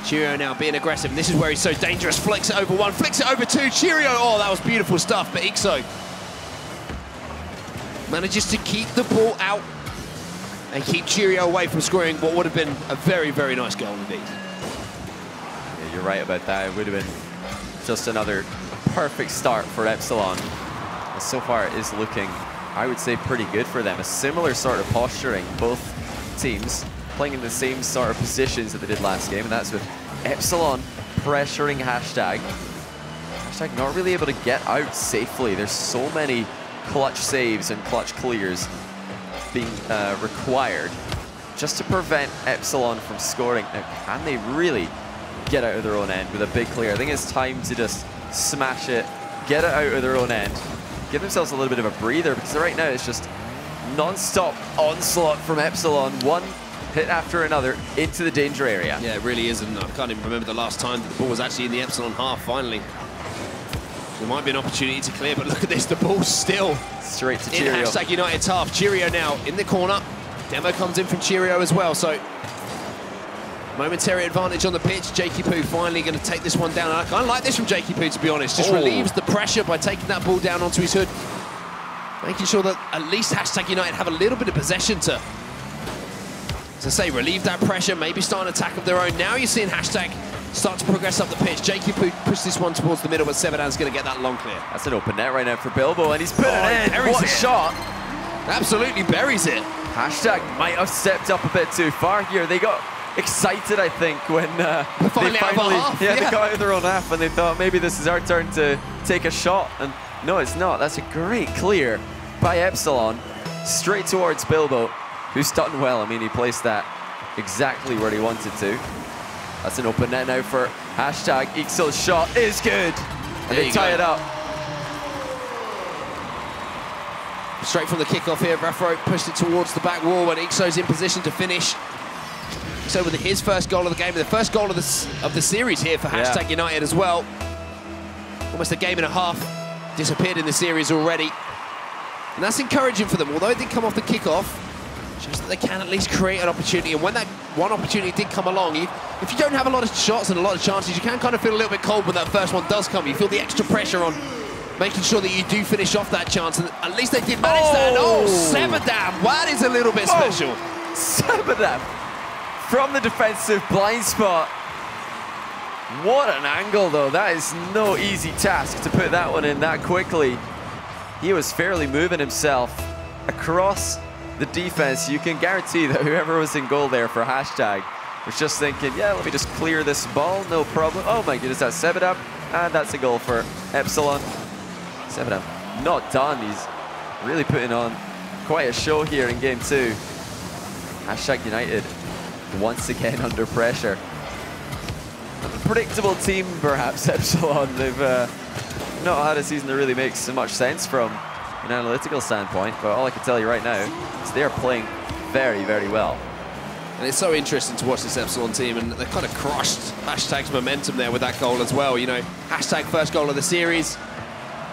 Cheerio now being aggressive, and this is where he's so dangerous. Flicks it over one, flicks it over two. Cheerio, oh, that was beautiful stuff, but Ixo manages to keep the ball out and keep Cheerio away from scoring what would have been a very nice goal indeed. Yeah, you're right about that. It would have been just another perfect start for Epsilon. So far it is looking, I would say, pretty good for them. A similar sort of posturing, both teams playing in the same sort of positions that they did last game, and that's with Epsilon pressuring Hashtag. Hashtag not really able to get out safely. There's so many clutch saves and clutch clears being required just to prevent Epsilon from scoring. Now, can they really get out of their own end with a big clear? I think it's time to just smash it, get it out of their own end, give themselves a little bit of a breather, because right now it's just non-stop onslaught from Epsilon, one hit after another into the danger area. Yeah, it really is, and I can't even remember the last time that the ball was actually in the Epsilon half, finally. There might be an opportunity to clear, but look at this, the ball's still straight to in Cheerio. Hashtag United's half. Cheerio now in the corner. Demo comes in from Cheerio as well, so momentary advantage on the pitch. Jakey Poo finally going to take this one down. And I kind of like this from Jakey Poo, to be honest. Just relieves the pressure by taking that ball down onto his hood, making sure that at least Hashtag United have a little bit of possession to, as I say, relieve that pressure, maybe start an attack of their own. Now you're seeing Hashtag start to progress up the pitch. Jakey Poo pushed this one towards the middle, but Sevedan's going to get that long clear. That's an open net right now for Bilbo, and he's put it in. What a shot. Absolutely buries it. Hashtag might have stepped up a bit too far here. They got excited, I think, when they finally they got out of their own half, and they thought maybe this is our turn to take a shot. And no, it's not. That's a great clear by Epsilon, straight towards Bilbo, who's done well. I mean, he placed that exactly where he wanted to. That's an open net now for Hashtag. Ixo's shot is good, and they tie it up. Straight from the kickoff here, Raffro pushed it towards the back wall when Ixo's in position to finish. So with his first goal of the game, the first goal of the series here for Hashtag United as well. Almost a game and a half disappeared in the series already. And that's encouraging for them, although it did come off the kickoff. Shows that they can at least create an opportunity, and when that one opportunity did come along, if you don't have a lot of shots and a lot of chances, you can kind of feel a little bit cold when that first one does come. You feel the extra pressure on making sure that you do finish off that chance, and at least they did manage that. Oh, Sevedan, that is a little bit special. Sevedan from the defensive blind spot. What an angle, though. That is no easy task to put that one in that quickly. He was fairly moving himself across the defense. You can guarantee that whoever was in goal there for Hashtag was just thinking, yeah, let me just clear this ball, no problem. Oh my goodness, that's Sevedan, and that's a goal for Epsilon. Sevedan not done. He's really putting on quite a show here in game two. Hashtag United once again under pressure. Unpredictable team, perhaps, Epsilon. They've not had a season that really makes so much sense from an analytical standpoint, but all I can tell you right now is they are playing very, very well. And it's so interesting to watch this Epsilon team, and they kind of crushed Hashtag's momentum there with that goal as well. You know, Hashtag first goal of the series,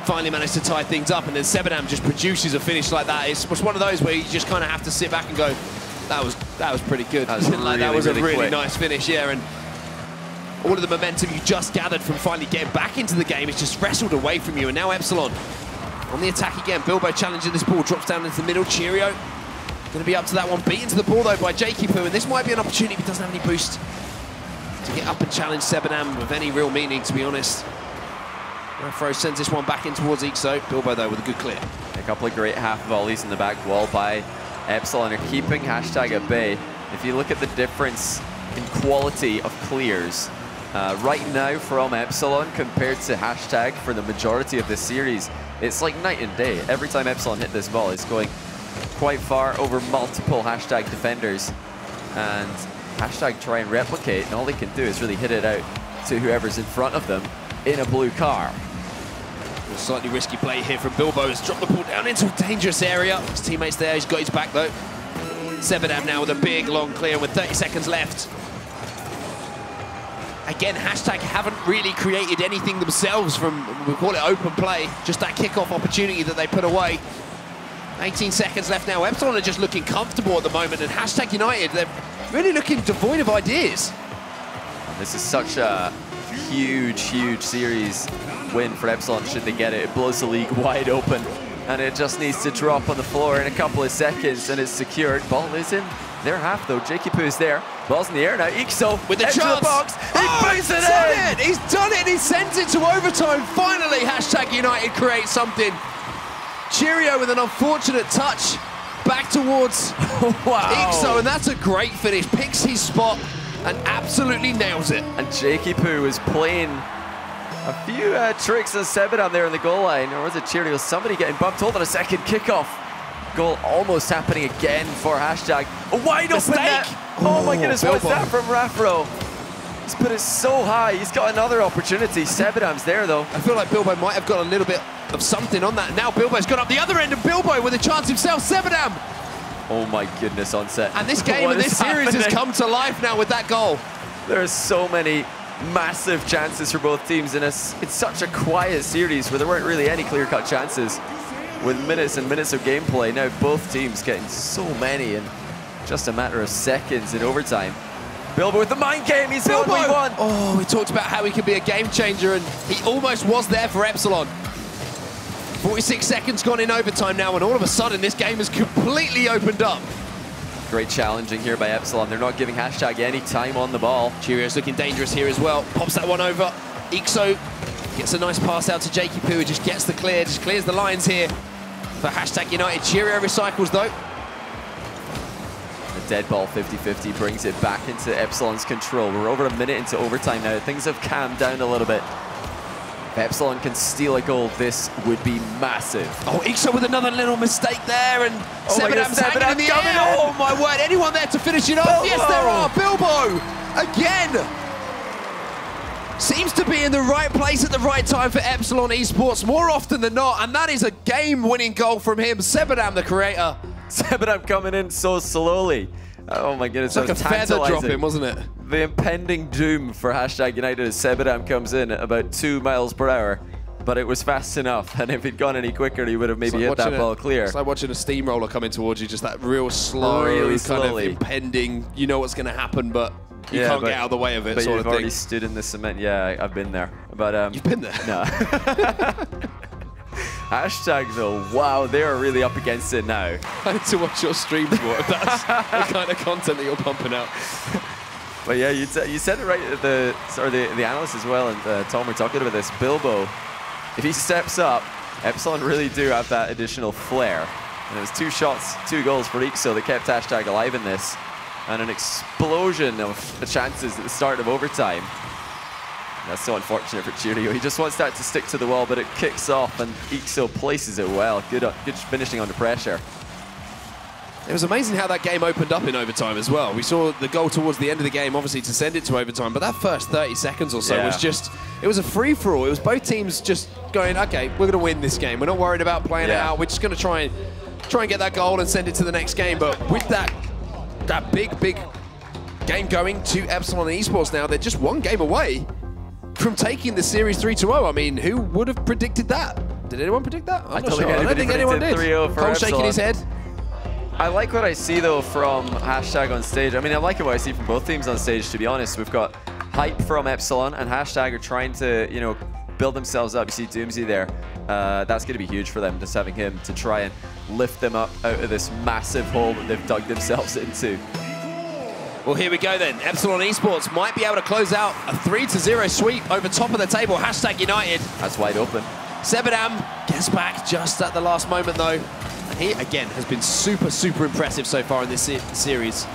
finally managed to tie things up, and then Sevedan just produces a finish like that. It's one of those where you just kind of have to sit back and go, that was pretty good. That was, that was a really nice finish, yeah. And all of the momentum you just gathered from finally getting back into the game is just wrestled away from you. And now Epsilon on the attack again. Bilbo challenging this ball, drops down into the middle. Cheerio going to be up to that one. Beaten to the ball, though, by Jakey Poo. And this might be an opportunity if he doesn't have any boost to get up and challenge Sevedan with any real meaning, to be honest. Raffro sends this one back in towards Ixo. Bilbo, though, with a good clear. A couple of great half volleys in the back wall by Epsilon are keeping Hashtag at bay. If you look at the difference in quality of clears right now from Epsilon compared to Hashtag for the majority of this series, it's like night and day. Every time Epsilon hit this ball, it's going quite far over multiple Hashtag defenders, and Hashtag try and replicate, and all they can do is really hit it out to whoever's in front of them in a blue car. A slightly risky play here from Bilbo. He's dropped the ball down into a dangerous area. His teammate's there, he's got his back though. Sevedan now with a big long clear with 30 seconds left. Again, Hashtag haven't really created anything themselves from, we call it open play, just that kickoff opportunity that they put away. 18 seconds left now. Epsilon are just looking comfortable at the moment, and Hashtag United, they're really looking devoid of ideas. This is such a huge, huge series win for Epsilon should they get it. It blows the league wide open, and it just needs to drop on the floor in a couple of seconds, and it's secured. Ball is in their half, though. Jakey Poo's there. Ball's in the air now. Ixo with the chance. The box. He puts it in. He's done it. He sent it to overtime. Finally, Hashtag United creates something. Cheerio with an unfortunate touch back towards Ixo, and that's a great finish. Picks his spot and absolutely nails it. And Jakey Poo is playing a few tricks on Sebedam there in the goal line. Or was it Cheerio? Somebody getting bumped. Hold on a second. Kickoff. Goal almost happening again for Hashtag. A wide open net. Oh my goodness, what's that from Rafro? He's put it so high. He's got another opportunity. Sebedam's there though. I feel like Bilbo might have got a little bit of something on that. Now Bilbo's gone up the other end, and Bilbo with a chance himself. Sebedam. Oh my goodness, on set. And this game and this series has come to life now with that goal. There are so many massive chances for both teams, and it's such a quiet series where there weren't really any clear-cut chances. With minutes and minutes of gameplay, now both teams getting so many in just a matter of seconds in overtime. Bilbo with the mind game, he's Bilbo! won. Oh, we talked about how he could be a game changer, and he almost was there for Epsilon. 46 seconds gone in overtime now, and all of a sudden this game has completely opened up. Great challenging here by Epsilon. They're not giving Hashtag any time on the ball. Cheerio's looking dangerous here as well. Pops that one over. Ixo gets a nice pass out to Jakey Poo, just gets the clear, just clears the lines here for Hashtag United. Cheerio recycles though. The dead ball 50-50 brings it back into Epsilon's control. We're over a minute into overtime now. Things have calmed down a little bit. If Epsilon can steal a goal, this would be massive. Oh, Ixo with another little mistake there, and Sebedam's hanging in the air. Oh my word, anyone there to finish it off? Yes, there are. Bilbo, again. Seems to be in the right place at the right time for Epsilon Esports more often than not, and that is a game-winning goal from him. Sebedam, the creator. Sebedam coming in so slowly. Oh my goodness, it's like a feather dropping, wasn't it? The impending doom for Hashtag United as Sebedam comes in at about 2 miles per hour, but it was fast enough, and if he'd gone any quicker, he would have maybe hit that ball clear. It's like watching a steamroller coming towards you, just that real slow, really kind of impending, you know what's going to happen, but you can't get out of the way of it, but sort you've of already thing. stood in the cement. Yeah, I've been there. But you've been there? No. Hashtag though, wow, they are really up against it now. I need to watch your streams more if that's the kind of content that you're pumping out. But yeah, you said it right at the analyst as well, and Tom were talking about this. Bilbo, if he steps up, Epsilon really do have that additional flair. And it was 2 shots, 2 goals for Ixo that kept Hashtag alive in this, and an explosion of the chances at the start of overtime. That's so unfortunate for Cheerio. He just wants that to stick to the wall, but it kicks off, and Ixo places it well. Good finishing under pressure. It was amazing how that game opened up in overtime as well. We saw the goal towards the end of the game, obviously, to send it to overtime, but that first 30 seconds or so was just, it was a free-for-all. It was both teams just going, okay, we're going to win this game. We're not worried about playing it out. We're just going to try and get that goal and send it to the next game. But with that big game going to Epsilon Esports now, they're just one game away from taking the series 3-0. I mean, who would have predicted that? Did anyone predict that? I don't think anyone did. Cole shaking his head. I like what I see though from Hashtag on stage. I mean, I like what I see from both teams on stage, to be honest. We've got hype from Epsilon, and Hashtag are trying to, you know, build themselves up. You see Doomsy there. That's going to be huge for them, just having him to try and lift them up out of this massive hole that they've dug themselves into. Well, here we go then. Epsilon Esports might be able to close out a 3-0 sweep over top of the table. Hashtag United. That's wide open. Sebedam gets back just at the last moment, though. And he, again, has been super impressive so far in this series.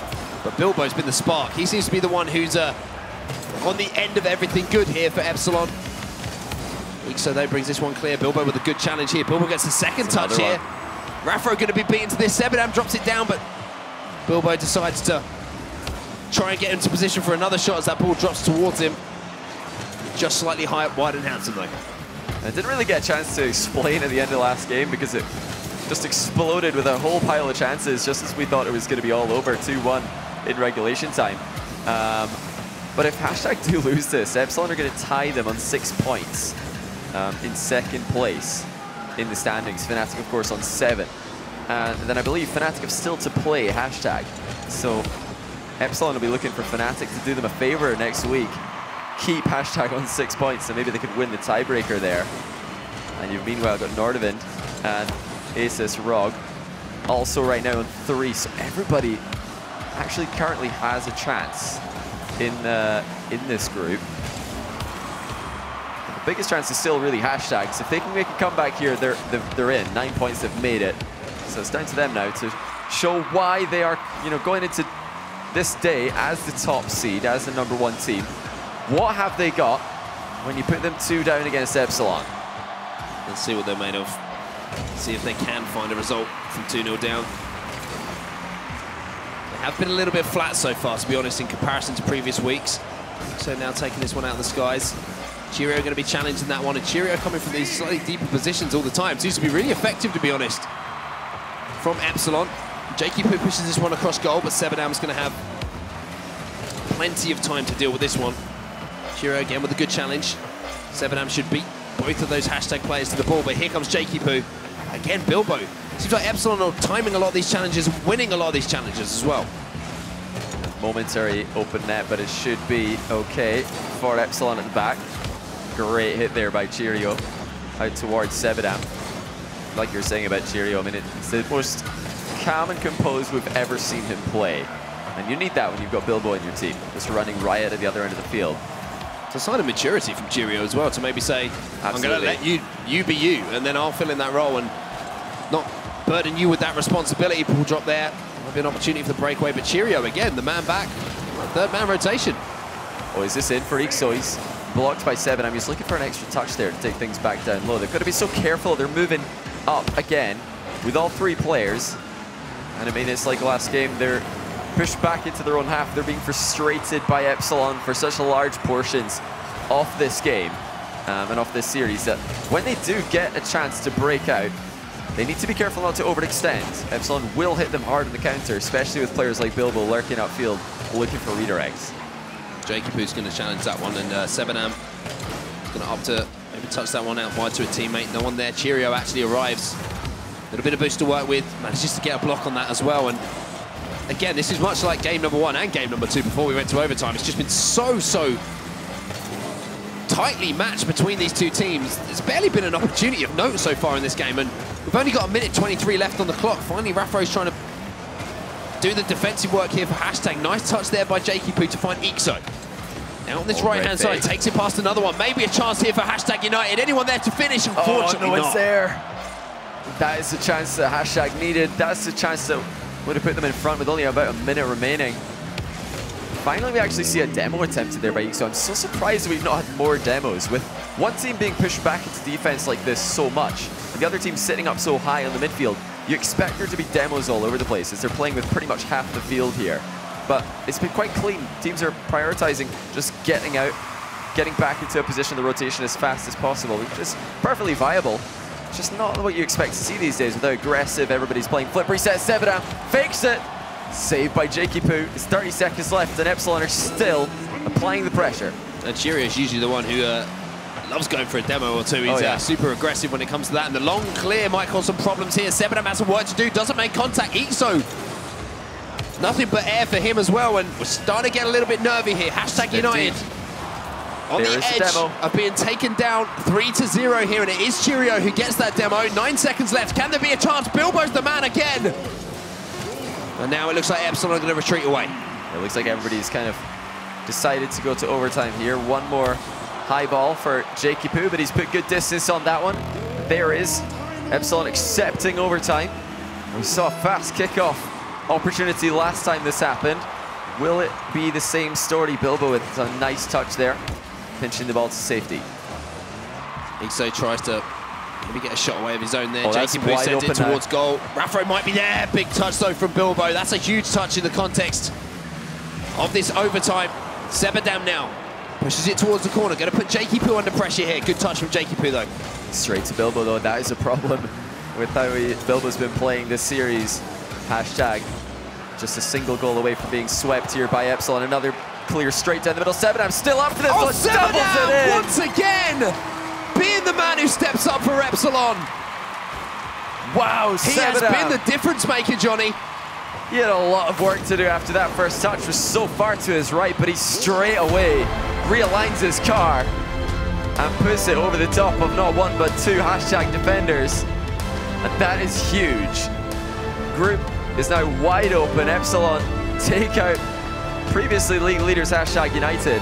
But Bilbo's been the spark. He seems to be the one who's on the end of everything good here for Epsilon. Ixo, though, brings this one clear. Bilbo with a good challenge here. Bilbo gets the second touch here. Rafro going to be beaten to this. Sebedam drops it down, but Bilbo decides to try and get into position for another shot as that ball drops towards him. Just slightly high up, wide and handsome, though. I didn't really get a chance to explain at the end of last game because it just exploded with a whole pile of chances just as we thought it was going to be all over. 2-1 in regulation time. But if Hashtag do lose this, Epsilon are going to tie them on 6 points in second place in the standings. Fnatic, of course, on 7. And then I believe Fnatic have still to play Hashtag. So Epsilon will be looking for Fnatic to do them a favor next week. Keep Hashtag on 6 points, so maybe they could win the tiebreaker there. And you've meanwhile got Nordavind and Asus Rog also right now on 3. So everybody actually currently has a chance in this group. The biggest chance is still really Hashtags. If they can make a comeback here, they're in. 9 points, they've made it. So it's down to them now to show why they are, you know, going into this day as the top seed, as the #1 team. What have they got when you put them 2 down against Epsilon? Let's see what they're made of. See if they can find a result from 2-0 down. They have been a little bit flat so far, to be honest, in comparison to previous weeks. So now taking this one out of the skies. Cheerio going to be challenged in that one, and Cheerio coming from these slightly deeper positions all the time. Seems to be really effective, to be honest, from Epsilon. Jakey-Poo pushes this one across goal, but Sebadam's going to have plenty of time to deal with this one. Cheerio again with a good challenge. Sebadam should beat both of those hashtag players to the ball, but here comes Jakey-Poo. Again, Bilbo. Seems like Epsilon are timing a lot of these challenges, winning a lot of these challenges as well. Momentary open net, but it should be okay for Epsilon at the back. Great hit there by Cheerio out towards Sebadam. Like you're saying about Cheerio, I mean, it's the most calm and composed we've ever seen him play. And you need that when you've got Bilbo in your team, just running riot at the other end of the field. It's a sign of maturity from Cheerio as well, to maybe say, I'm going to let you be you, and then I'll fill in that role and not burden you with that responsibility. Pull drop there. Might be an opportunity for the breakaway, but Cheerio again, the man back. Third man rotation. Oh, is this in for Ixo? He's blocked by Sebadam. He's looking for an extra touch there to take things back down low. They've got to be so careful. They're moving up again with all 3 players. And I mean, it's like last game. They're pushed back into their own half. They're being frustrated by Epsilon for such large portions of this game and of this series that when they do get a chance to break out, they need to be careful not to overextend. Epsilon will hit them hard in the counter, especially with players like Bilbo lurking upfield looking for redirects. Jakey-Poo's going to challenge that one, and Sebadam going to opt to maybe touch that one out wide to a teammate. No one there. Cheerio actually arrives. A little bit of boost to work with. Manages to get a block on that as well. And again, this is much like game #1 and game #2 before we went to overtime. It's just been so tightly matched between these two teams. There's barely been an opportunity of note so far in this game, and we've only got 1:23 left on the clock. Finally, Raffro's trying to do the defensive work here for hashtag. Nice touch there by Jakey-Poo to find Ixo. Now on this right-hand side, takes it past another one. Maybe a chance here for hashtag United. Anyone there to finish? Unfortunately, no, not. it's there. That is the chance that hashtag needed. That's the chance that would have put them in front with only about a minute remaining. Finally, we actually see a demo attempted there by Ixo. I'm so surprised we've not had more demos. With one team being pushed back into defense like this so much, and the other team sitting up so high on the midfield, you expect there to be demos all over the place as they're playing with pretty much half the field here. But it's been quite clean. Teams are prioritizing just getting out, getting back into a position of the rotation as fast as possible, which is perfectly viable. It's just not what you expect to see these days with how aggressive everybody's playing. Flip reset, Sebadam fakes it. Saved by Jakey-Poo. It's 30 seconds left, and Epsilon are still applying the pressure. And Cheerio is usually the one who loves going for a demo or two. He's super aggressive when it comes to that. And the long clear might cause some problems here. Sebadam has some work to do, doesn't make contact. Ixo, nothing but air for him as well. And we're starting to get a little bit nervy here. Hashtag United on the edge of being taken down 3-0 here. And it is Cheerio who gets that demo. 9 seconds left. Can there be a chance? Bilbo's the man again. And now it looks like Epsilon are going to retreat away. It looks like everybody's kind of decided to go to overtime here. One more high ball for Jakey-Poo, but he's put good distance on that one. There is Epsilon accepting overtime. We saw a fast kickoff opportunity last time this happened. Will it be the same story? Bilbo with a nice touch there, pinching the ball to safety. Ixo tries to maybe get a shot away of his own there. Oh, Jakey-Poo sends it towards goal. Raffro might be there. Big touch though from Bilbo. That's a huge touch in the context of this overtime. Sebadam now pushes it towards the corner. Going to put Jakey-Poo under pressure here. Good touch from Jakey-Poo though. Straight to Bilbo though. That is a problem with how Bilbo's been playing this series. Hashtag just a single goal away from being swept here by Epsilon. Another clear straight down the middle. Sebadam still up for this. Oh, Sebadam once again being the man who steps up for Epsilon. Wow, he has been the difference maker, Johnny. He had a lot of work to do after that first touch. Was so far to his right, but he straight away realigns his car and puts it over the top of not one but two hashtag defenders. And that is huge. Group is now wide open. Epsilon take out previously league leaders hashtag United.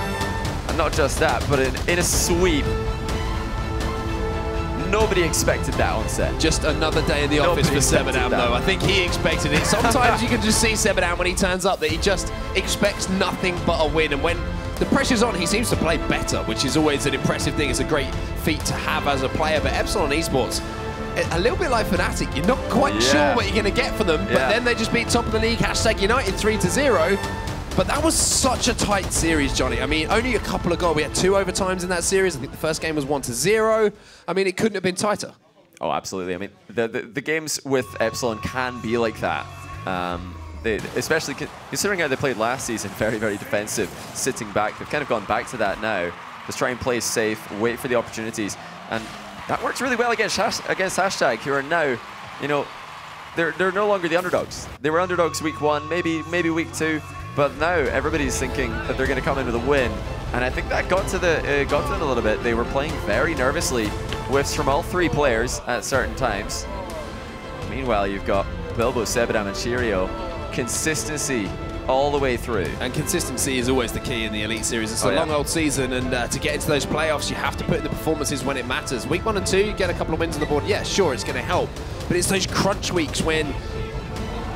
And not just that, but in a sweep. nobody expected that on set. Just another day in the office for Sebadam, though. I think he expected it. Sometimes you can just see Sebadam when he turns up that he just expects nothing but a win. And when the pressure's on, he seems to play better, which is always an impressive thing. It's a great feat to have as a player. But Epsilon Esports, a little bit like Fnatic, you're not quite sure what you're going to get from them. But then they just beat top of the league, #United 3-0. But that was such a tight series, Johnny. I mean, only a couple of goals. We had 2 overtimes in that series. I think the first game was 1-0. I mean, it couldn't have been tighter. Oh, absolutely. I mean, the games with Epsilon can be like that. Especially considering how they played last season, very, very defensive, sitting back. They've kind of gone back to that now. Just try and play safe, wait for the opportunities. And that works really well against #, who are now, you know, they're no longer the underdogs. They were underdogs week 1, maybe week 2. But now everybody's thinking that they're going to come in with a win, and I think that got to them a little bit. They were playing very nervously, whiffs from all 3 players at certain times. Meanwhile, you've got Bilbo, Sebadam, and Shirio. Consistency all the way through. And consistency is always the key in the Elite Series. It's a long old season, and to get into those playoffs, you have to put in the performances when it matters. Week 1 and 2, you get a couple of wins on the board. Yeah, sure, it's going to help, but it's those crunch weeks when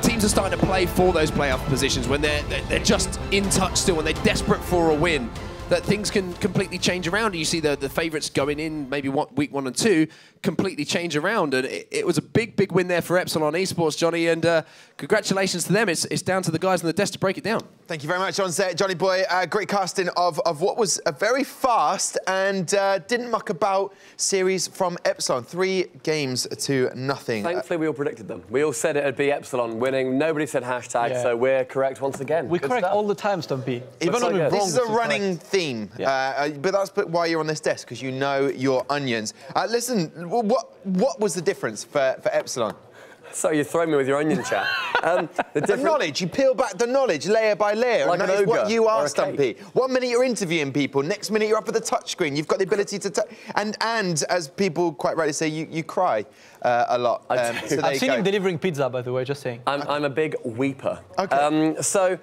teams are starting to play for those playoff positions, when they're just in touch still and they're desperate for a win, that things can completely change around. You see the favourites going in maybe week 1 and 2 completely change around, and it was a big win there for Epsilon Esports, Johnny, and congratulations to them. It's down to the guys on the desk to break it down. Thank you very much on set, Johnny boy. Great casting of what was a very fast and didn't muck about series from Epsilon. 3 games to nothing. Thankfully, we all predicted them. We all said it'd be Epsilon winning. Nobody said #, so we're correct once again. We correct all the time, Stumpy. Even on the this is a running theme, but that's why you're on this desk, because you know your onions. Listen, what was the difference for Epsilon? So you throw me with your onion chat. The knowledge, you peel back the knowledge layer by layer, like and that is what you are, Stumpy. 1 minute you're interviewing people, next minute you're up at the touchscreen. You've got the ability to and as people quite rightly say, you cry a lot. So I've seen him delivering pizza, by the way, just saying. I'm a big weeper. Okay. So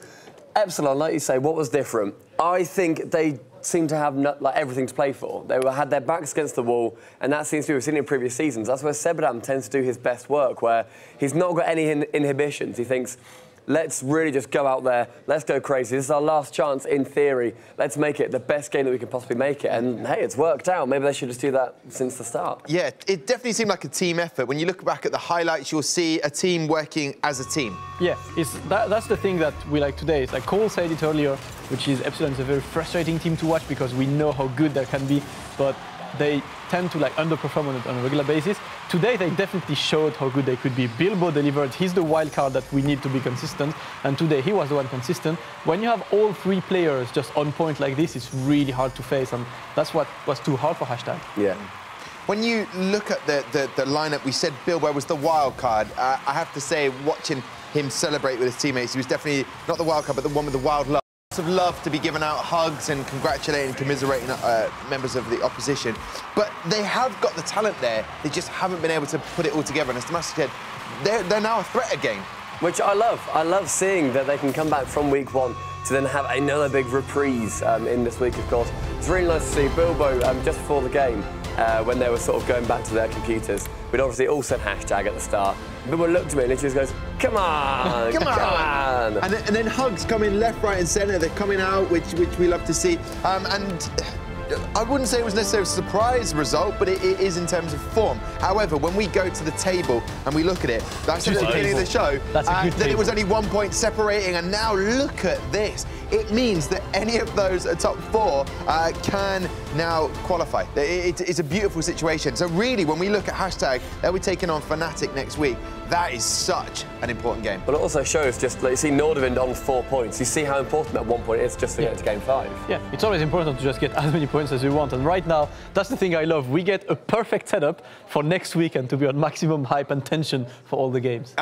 Epsilon, like you say, what was different? I think they seem to have like everything to play for. They had their backs against the wall, and that seems to be what we've seen in previous seasons. That's where Sebadam tends to do his best work, where he's not got any inhibitions. He thinks, let's really just go out there, let's go crazy. This is our last chance, in theory. Let's make it the best game that we can possibly make it. And hey, it's worked out. Maybe they should just do that since the start. Yeah, it definitely seemed like a team effort. When you look back at the highlights, you'll see a team working as a team. Yeah, that's the thing that we like today. It's like Cole said it earlier, which is Epsilon is a very frustrating team to watch because we know how good they can be, but they tend to like underperform on a regular basis. Today they definitely showed how good they could be. Bilbo delivered. He's the wild card that we need to be consistent, and today he was the one consistent. When you have all 3 players just on point like this, it's really hard to face, and that's what was too hard for #. Yeah. When you look at the lineup, we said Bilbo was the wild card. I have to say, watching him celebrate with his teammates, he was definitely not the wild card, but the one with the wild love. Of love to be giving out hugs and congratulating, commiserating members of the opposition, but they have got the talent there. They just haven't been able to put it all together. And as the master said, they're now a threat again, which I love. I love seeing that they can come back from week 1 to then have another big reprise in this week. Of course, it's really nice to see Bilbo just before the game when they were sort of going back to their computers. We'd obviously all said # at the start. Bilbo looked at me and he just goes, "Come on, come on!" And then hugs coming left, right, and centre. They're coming out, which we love to see. And I wouldn't say it was necessarily a surprise result, but it is in terms of form. However, when we go to the table and we look at it, that's at the beginning of the show, that it was only 1 point separating, and now look at this. It means that any of those top 4 can now qualify. It's a beautiful situation. So really, when we look at #, they'll be taking on Fnatic next week. That is such an important game. But it also shows just, like, you see Nordavind on 4 points. You see how important that 1 point is just to get to game 5. Yeah, it's always important to just get as many points as you want. And right now, that's the thing I love. We get a perfect setup for next week and to be on maximum hype and tension for all the games.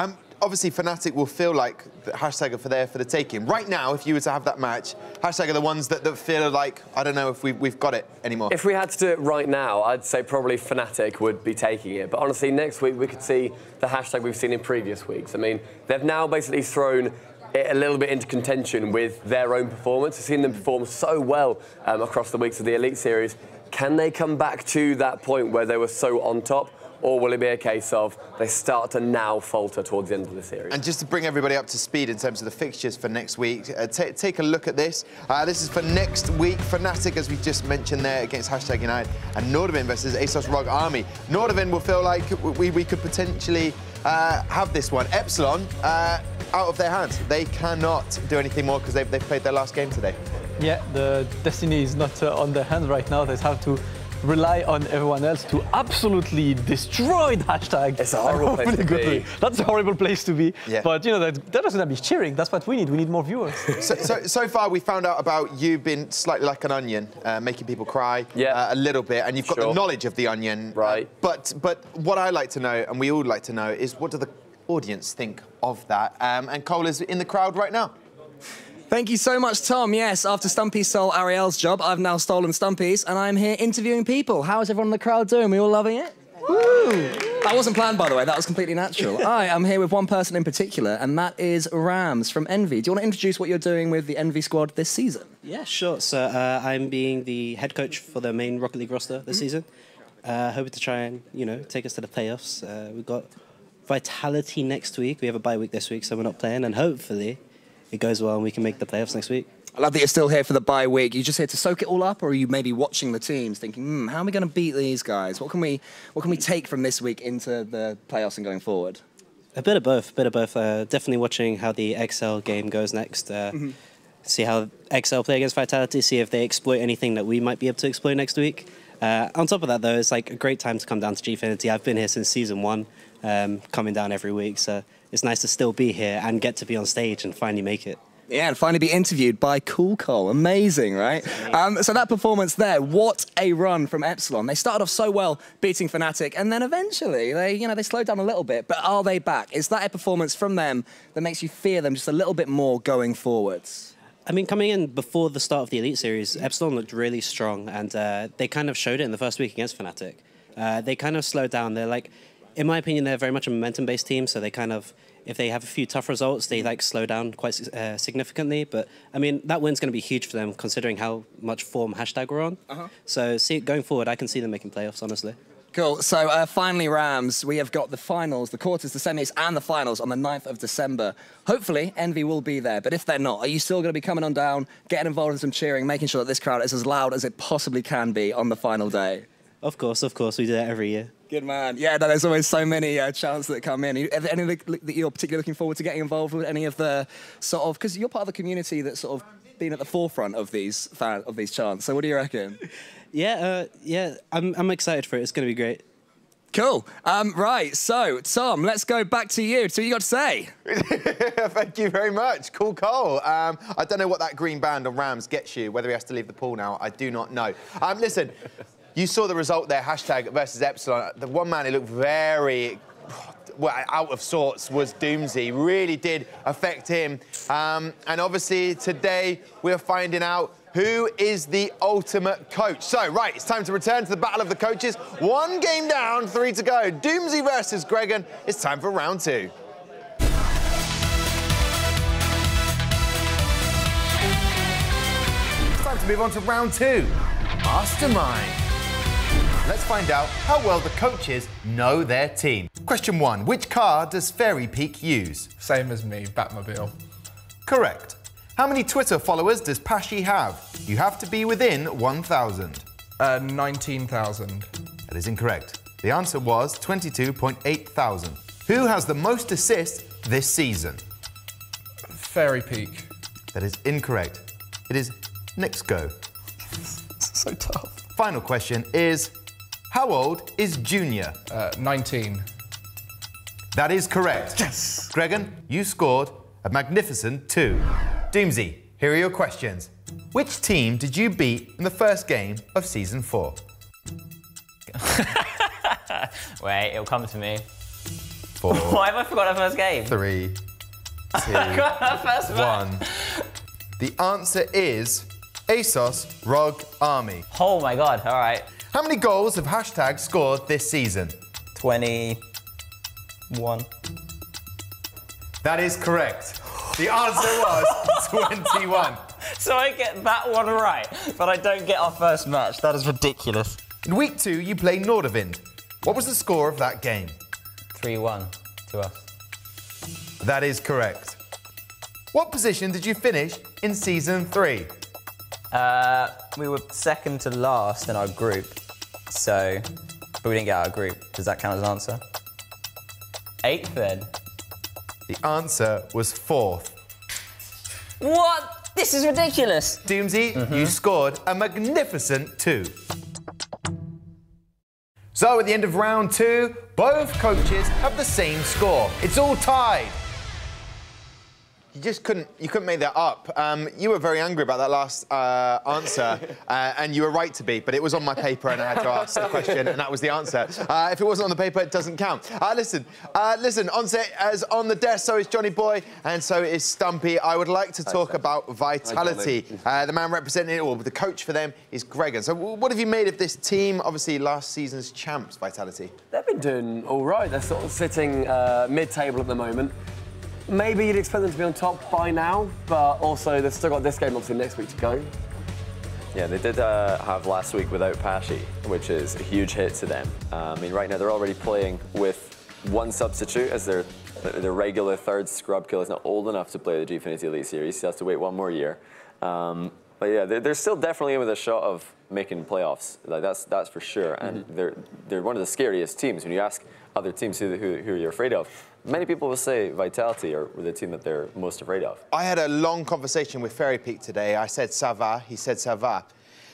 Obviously, Fnatic will feel like the # are there for the taking. Right now, if you were to have that match, # are the ones that feel like, I don't know if we've got it anymore. If we had to do it right now, I'd say probably Fnatic would be taking it. But honestly, next week we could see the # we've seen in previous weeks. I mean, they've now basically thrown it a little bit into contention with their own performance. I've seen them perform so well across the weeks of the Elite Series. Can they come back to that point where they were so on top? Or will it be a case of they start to now falter towards the end of the series? And just to bring everybody up to speed in terms of the fixtures for next week, take a look at this. This is for next week. Fnatic, as we just mentioned there, against #United, and Nordavind versus ASOS Rogue Army. Nordavind will feel like we could potentially have this one. Epsilon, out of their hands. They cannot do anything more because they've played their last game today. Yeah, the destiny is not on their hands right now. They have to rely on everyone else to absolutely destroy the #. It's a horrible place to be. That's a horrible place to be. Yeah. But, you know, that doesn't be cheering. That's what we need. We need more viewers. So far, we found out about you being slightly like an onion, making people cry a little bit, and you've got the knowledge of the onion. Right. But what I like to know, and we all like to know, is what do the audience think of that? And Cole is in the crowd right now. Thank you so much, Tom. Yes, after Stumpy stole Ariel's job, I've now stolen Stumpy's, and I'm here interviewing people. How is everyone in the crowd doing? We all loving it? Woo! That wasn't planned, by the way. That was completely natural. I am here with one person in particular, and that is Rams from Envy. Do you want to introduce what you're doing with the Envy squad this season? Yeah, sure. So I'm being the head coach for the main Rocket League roster this season. Hoping to try and, take us to the playoffs. We've got Vitality next week. We have a bye week this week, so we're not playing, and hopefully it goes well and we can make the playoffs next week. I love that you're still here for the bye week. You just here to soak it all up, or are you maybe watching the teams thinking, how are we going to beat these guys? What can we take from this week into the playoffs and going forward? A bit of both, definitely watching how the XL game goes next. See how XL play against Vitality, see if they exploit anything that we might be able to exploit next week. On top of that, though, it's like a great time to come down to Gfinity. I've been here since season 1, coming down every week, so it's nice to still be here and get to be on stage and finally make it. Yeah, and finally be interviewed by Cool Cole. Amazing, right? So that performance there, what a run from Epsilon. They started off so well, beating Fnatic, and then eventually they slowed down a little bit. But are they back? Is that a performance from them that makes you fear them just a little bit more going forwards? I mean, coming in before the start of the Elite Series, Epsilon looked really strong, and they kind of showed it in the first week against Fnatic. They kind of slowed down. They're like, in my opinion, they're very much a momentum-based team, so they kind of, if they have a few tough results, they slow down quite significantly. But I mean, that win's going to be huge for them, considering how much form #we're on. So going forward, I can see them making playoffs, honestly. Cool. So finally, Rams, we have got the finals, the quarters, the semis, and the finals on the 9th of December. Hopefully, Envy will be there. But if they're not, are you still going to be coming on down, getting involved in some cheering, making sure that this crowd is as loud as it possibly can be on the final day? Of course. We do that every year. Good man. Yeah, no, there's always so many chances that come in. Are there any that you're particularly looking forward to getting involved with? Any of the sort of, because you're part of the community that's sort of been at the forefront of these chants. So what do you reckon? Yeah, I'm excited for it. It's going to be great. Cool. Right, so, Tom, let's go back to you. So what you got to say? Thank you very much. Cool, Cole. I don't know what that green band on Rams gets you, whether he has to leave the pool now, I do not know. Listen, you saw the result there, # versus Epsilon. The one man who looked very out of sorts was Doomsy. Really did affect him. And obviously, today, we're finding out who is the ultimate coach. So, right, it's time to return to the battle of the coaches. 1 game down, 3 to go. Doomsy versus Gregan. It's time for round 2. It's time to move on to round 2. Mastermind. Let's find out how well the coaches know their team. Question 1. Which car does Fairy Peak use? Same as me, Batmobile. Correct. How many Twitter followers does Pashi have? You have to be within 1,000. 19,000. That is incorrect. The answer was 22.8 thousand. Who has the most assists this season? Fairy Peak. That is incorrect. It is Nick's go. So tough. Final question is, how old is Junior? 19. That is correct. Yes! Gregan, you scored a magnificent 2. Doomsy, here are your questions. Which team did you beat in the first game of Season 4? Wait, it'll come to me. 4. Why have I forgot our first game? 3, 2, first 1. The answer is ASOS Rogue Army. Oh my god, all right. How many goals have # scored this season? 21. That is correct. The answer was 21. So I get that one right, but I don't get our first match. That is ridiculous. In week 2, you play Nordavind. What was the score of that game? 3-1 to us. That is correct. What position did you finish in Season 3? We were second to last in our group, but we didn't get out of group. Does that count as an answer? 8th then. The answer was 4th. What? This is ridiculous. Doomsy, you scored a magnificent 2. So at the end of round 2, both coaches have the same score. It's all tied. You couldn't make that up. You were very angry about that last answer, and you were right to be, but it was on my paper and I had to ask the question, and that was the answer. If it wasn't on the paper, it doesn't count. Listen, on set as on the desk, so is Johnny Boy, and so is Stumpy. I would like to talk about Vitality. The man representing it, or the coach for them, is Gregor. So what have you made of this team? Obviously, last season's champs, Vitality. They've been doing all right. They're sort of sitting mid-table at the moment. Maybe you'd expect them to be on top by now, but also they've still got this game obviously next week to go. Yeah, they did have last week without Pashy, which is a huge hit to them. I mean, right now they're already playing with one substitute as their regular third scrub kill is not old enough to play the Gfinity Elite Series. He has to wait one more year. But yeah, they're still definitely in with a shot of making playoffs. Like that's for sure. And they're one of the scariest teams. When you ask other teams who you're afraid of, many people will say Vitality are the team that they're most afraid of. I had a long conversation with Fairy Peak today. I said ça va, he said ça va.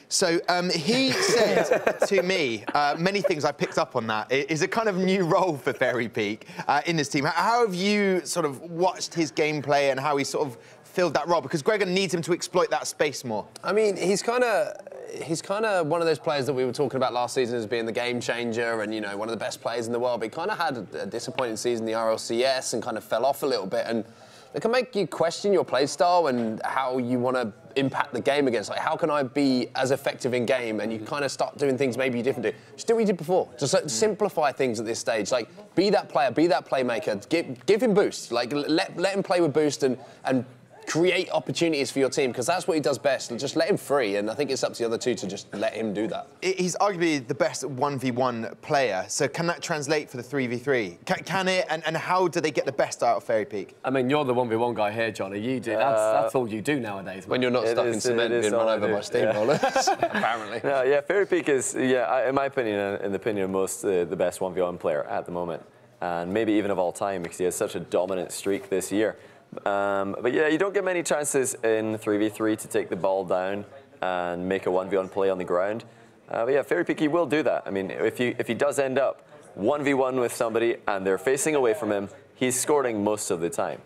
So he said to me many things. I picked up on that. It is a kind of new role for Fairy Peak in this team. How have you sort of watched his gameplay and how he sort of filled that role? Because Gregor needs him to exploit that space more. I mean, he's kind of one of those players that we were talking about last season as being the game changer and, you know, one of the best players in the world. But he kind of had a disappointing season in the RLCS and kind of fell off a little bit. And it can make you question your play style and how you want to impact the game against. Like, how can I be as effective in game? And you kind of start doing things maybe you didn't do. Just do what you did before. Just simplify things at this stage. Like, be that player, be that playmaker. Give him boost. Like, let him play with boost and create opportunities for your team, because that's what he does best. Just let him free, and I think it's up to the other two to just let him do that. He's arguably the best 1v1 player, so can that translate for the 3v3? Can it, and how do they get the best out of Fairy Peak? I mean, you're the 1v1 guy here, Johnny. You do. That's all you do nowadays. When you're not stuck in cement being run over by steamrollers, apparently. No, yeah, Fairy Peak is, in my opinion, and in the opinion of most, the best 1v1 player at the moment. And maybe even of all time, because he has such a dominant streak this year. But yeah, you don't get many chances in 3v3 to take the ball down and make a 1v1 play on the ground. But yeah, Fairy Peak, he will do that. I mean, if he does end up 1v1 with somebody and they're facing away from him, he's scoring most of the time.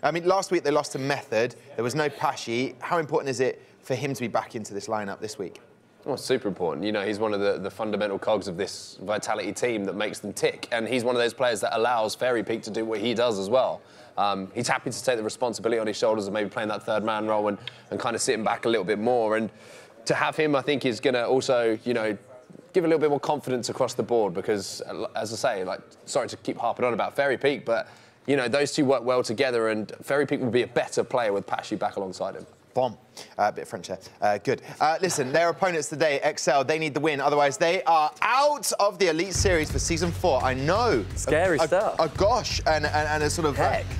I mean, last week they lost to Method. There was no Pashy. How important is it for him to be back into this lineup this week? Well, super important. You know, he's one of the fundamental cogs of this Vitality team that makes them tick, and he's one of those players that allows Fairy Peak to do what he does as well. He's happy to take the responsibility on his shoulders of maybe playing that third man role and kind of sitting back a little bit more. And to have him, I think, is going to also, you know, give a little bit more confidence across the board, because, as I say, like, sorry to keep harping on about Fairy Peak, but, you know, those two work well together, and Fairy Peak will be a better player with Pashy back alongside him. Bomb. A bit of French there. Good. Listen, their opponents today, Excel, they need the win. Otherwise, they are out of the Elite Series for Season 4. I know. Scary stuff. A gosh and a sort of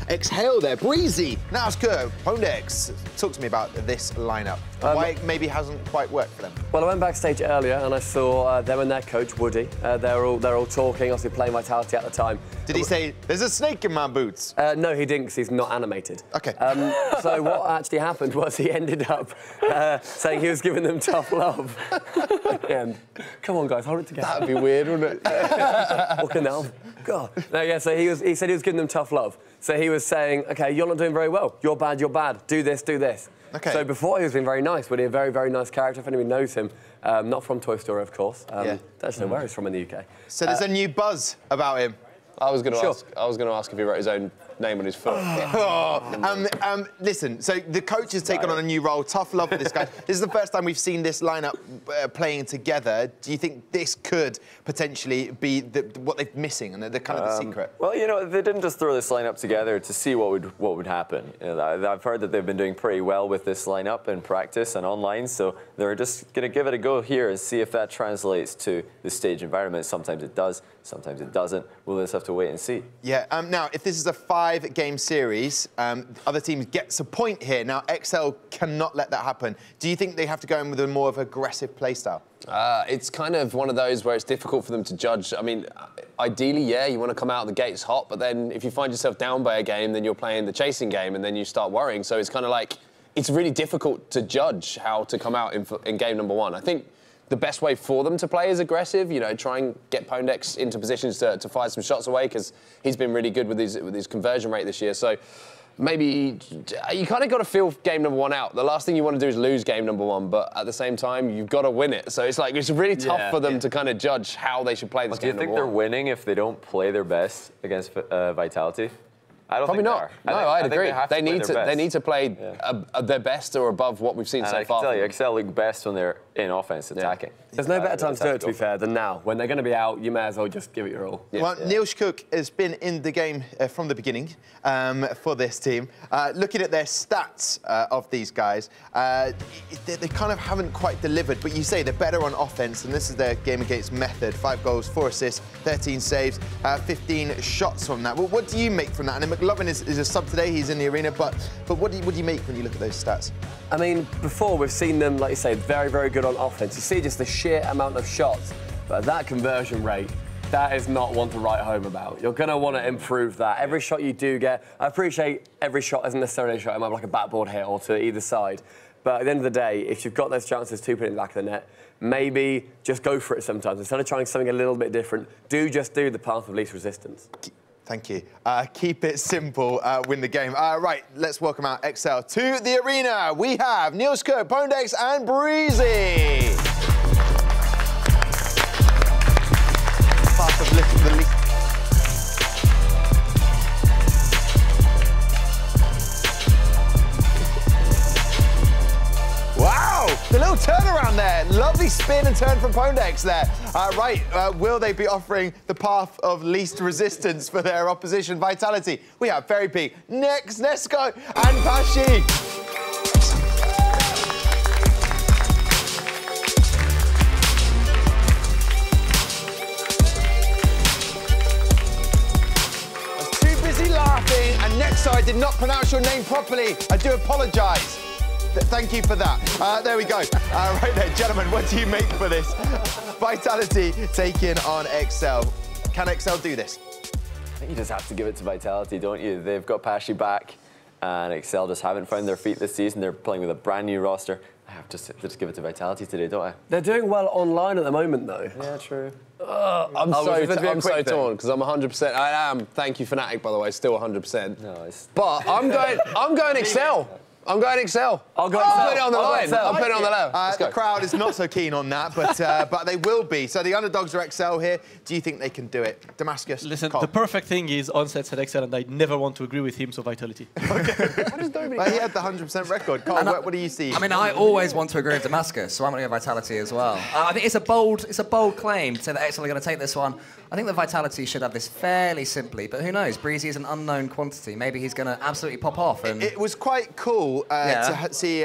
exhale there. Breezy. Now it's good. Pondex, talk to me about this lineup. Why it maybe hasn't quite worked for them. Well, I went backstage earlier and I saw them and their coach, Woody. They're all talking, obviously playing Vitality at the time. Did he say, there's a snake in my boots? No, he didn't, because he's not animated. OK. So what actually happened was he ended up saying he was giving them tough love. And, come on, guys, hold it together. That'd be weird, wouldn't it? Fucking hell. God. No, yeah, so he said he was giving them tough love. So he was saying, OK, you're not doing very well. You're bad, you're bad. Do this, do this. Okay. So before he was being very nice, Woody, a very, very nice character, if anyone knows him. Not from Toy Story, of course. Don't know where he's from in the UK. So there's a new buzz about him. I was going to ask if he wrote his own name on his foot. Listen, so the coach has taken on a new role. Tough love for this guy. This is the first time we've seen this lineup playing together. Do you think this could potentially be what they're missing and the kind of the secret? Well, you know, they didn't just throw this lineup together to see what would happen. You know, I've heard that they've been doing pretty well with this lineup in practice and online, so they're just going to give it a go here and see if that translates to the stage environment. Sometimes it does, sometimes it doesn't. We'll just have to wait and see. Yeah. Now, if this is a 5-game series, other teams gets a point here. Now, XL cannot let that happen. Do you think they have to go in with a more of aggressive play style? It's kind of one of those where it's difficult for them to judge. I mean, ideally, yeah, you want to come out of the gates hot, but then if you find yourself down by a game, then you're playing the chasing game, and then you start worrying. So it's kind of like, it's really difficult to judge how to come out in game number 1. I think the best way for them to play is aggressive, you know, try and get Pondex into positions to fire some shots away, because he's been really good with his conversion rate this year. So maybe you kind of got to feel game number 1 out. The last thing you want to do is lose game number 1, but at the same time, you've got to win it. So it's like, it's really tough for them to kind of judge how they should play this game. Do you think they're winning if they don't play their best against Vitality? I don't Probably think not. they are. No, I'd agree. They They need to play their best or above what we've seen and so I far. can tell you, XL look best when they're in offense attacking. There's no better time to do it, to be fair, than now. When they're going to be out, you may as well just give it your all. Well, Niels Cook has been in the game from the beginning for this team. Looking at their stats of these guys, they kind of haven't quite delivered, but you say they're better on offense, and this is their game against method. 5 goals, 4 assists, 13 saves, 15 shots from that. Well, what do you make from that? And McLovin is a sub today, he's in the arena, but what do you make when you look at those stats? I mean, before we've seen them, like you say, very, very good on offense. You see just the sheer amount of shots, but that conversion rate, that is not one to write home about. You're going to want to improve that. Every shot you do get, I appreciate every shot isn't necessarily a shot. It might be like a backboard hit or to either side. But at the end of the day, if you've got those chances to put it in the back of the net, maybe just go for it sometimes. Instead of trying something a little bit different, just do the path of least resistance. Thank you. Keep it simple, win the game. Right, let's welcome out XL to the arena. We have Niels Cook, Pondex, and Breezy. Part of the league. Wow, the little turnaround there. Lovely spin and turn from Pondex there. Will they be offering the path of least resistance for their opposition? Vitality. We have Fairy Peak, Nesco, and Pashi. I was too busy laughing, and next I did not pronounce your name properly. I do apologise. Thank you for that. There we go. Right there, gentlemen, what do you make for this? Vitality taking on XL. Can XL do this? I think you just have to give it to Vitality, don't you? They've got Pashi back, and XL just haven't found their feet this season. They're playing with a brand new roster. I have to just give it to Vitality today, don't I? They're doing well online at the moment, though. Yeah, true. I'm so torn because I'm 100%. I am. Thank you, Fnatic, by the way. Still 100%. No, but I'm going XL. I'm going XL. I'll go XL. I'll put it on the line. I'll put it on the line. The crowd is not so keen on that, but they will be. So the underdogs are XL here. Do you think they can do it? Damascus? Listen, the perfect thing is Onset said XL, and I never want to agree with him, so Vitality. Well, he had the 100% record. Cole, what do you see? I mean, I always want to agree with Damascus, so I'm going to go Vitality as well. I think it's a bold claim to say that XL are going to take this one. I think that Vitality should have this fairly simply, but who knows? Breezy is an unknown quantity. Maybe he's going to absolutely pop off. And it was quite cool to see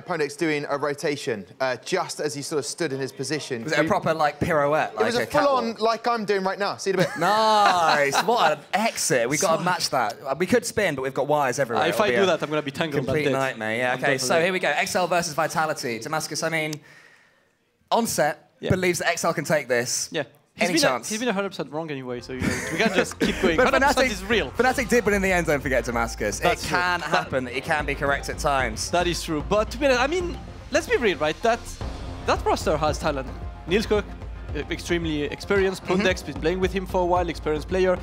Pondex doing a rotation just as he sort of stood in his position. Was it a proper, like, pirouette? It was a full-on, like I'm doing right now. See it a bit? Nice. What an exit. We've got to match that. We could spin, but we've got wires everywhere. If I do that, I'm going to be tangled. Complete nightmare, yeah. Okay, so here we go. XL versus Vitality. Damascus, I mean, Onset believes that XL can take this. Yeah. Any chance? He's been 100% wrong anyway, so we can't just keep going. But 100% is real. Fnatic did win in the end, don't forget, Damascus. It can happen. It can be correct at times. That is true. But to be honest, I mean, let's be real, right? That roster has talent. Niels Cook, extremely experienced. Pondex, been playing with him for a while, experienced player.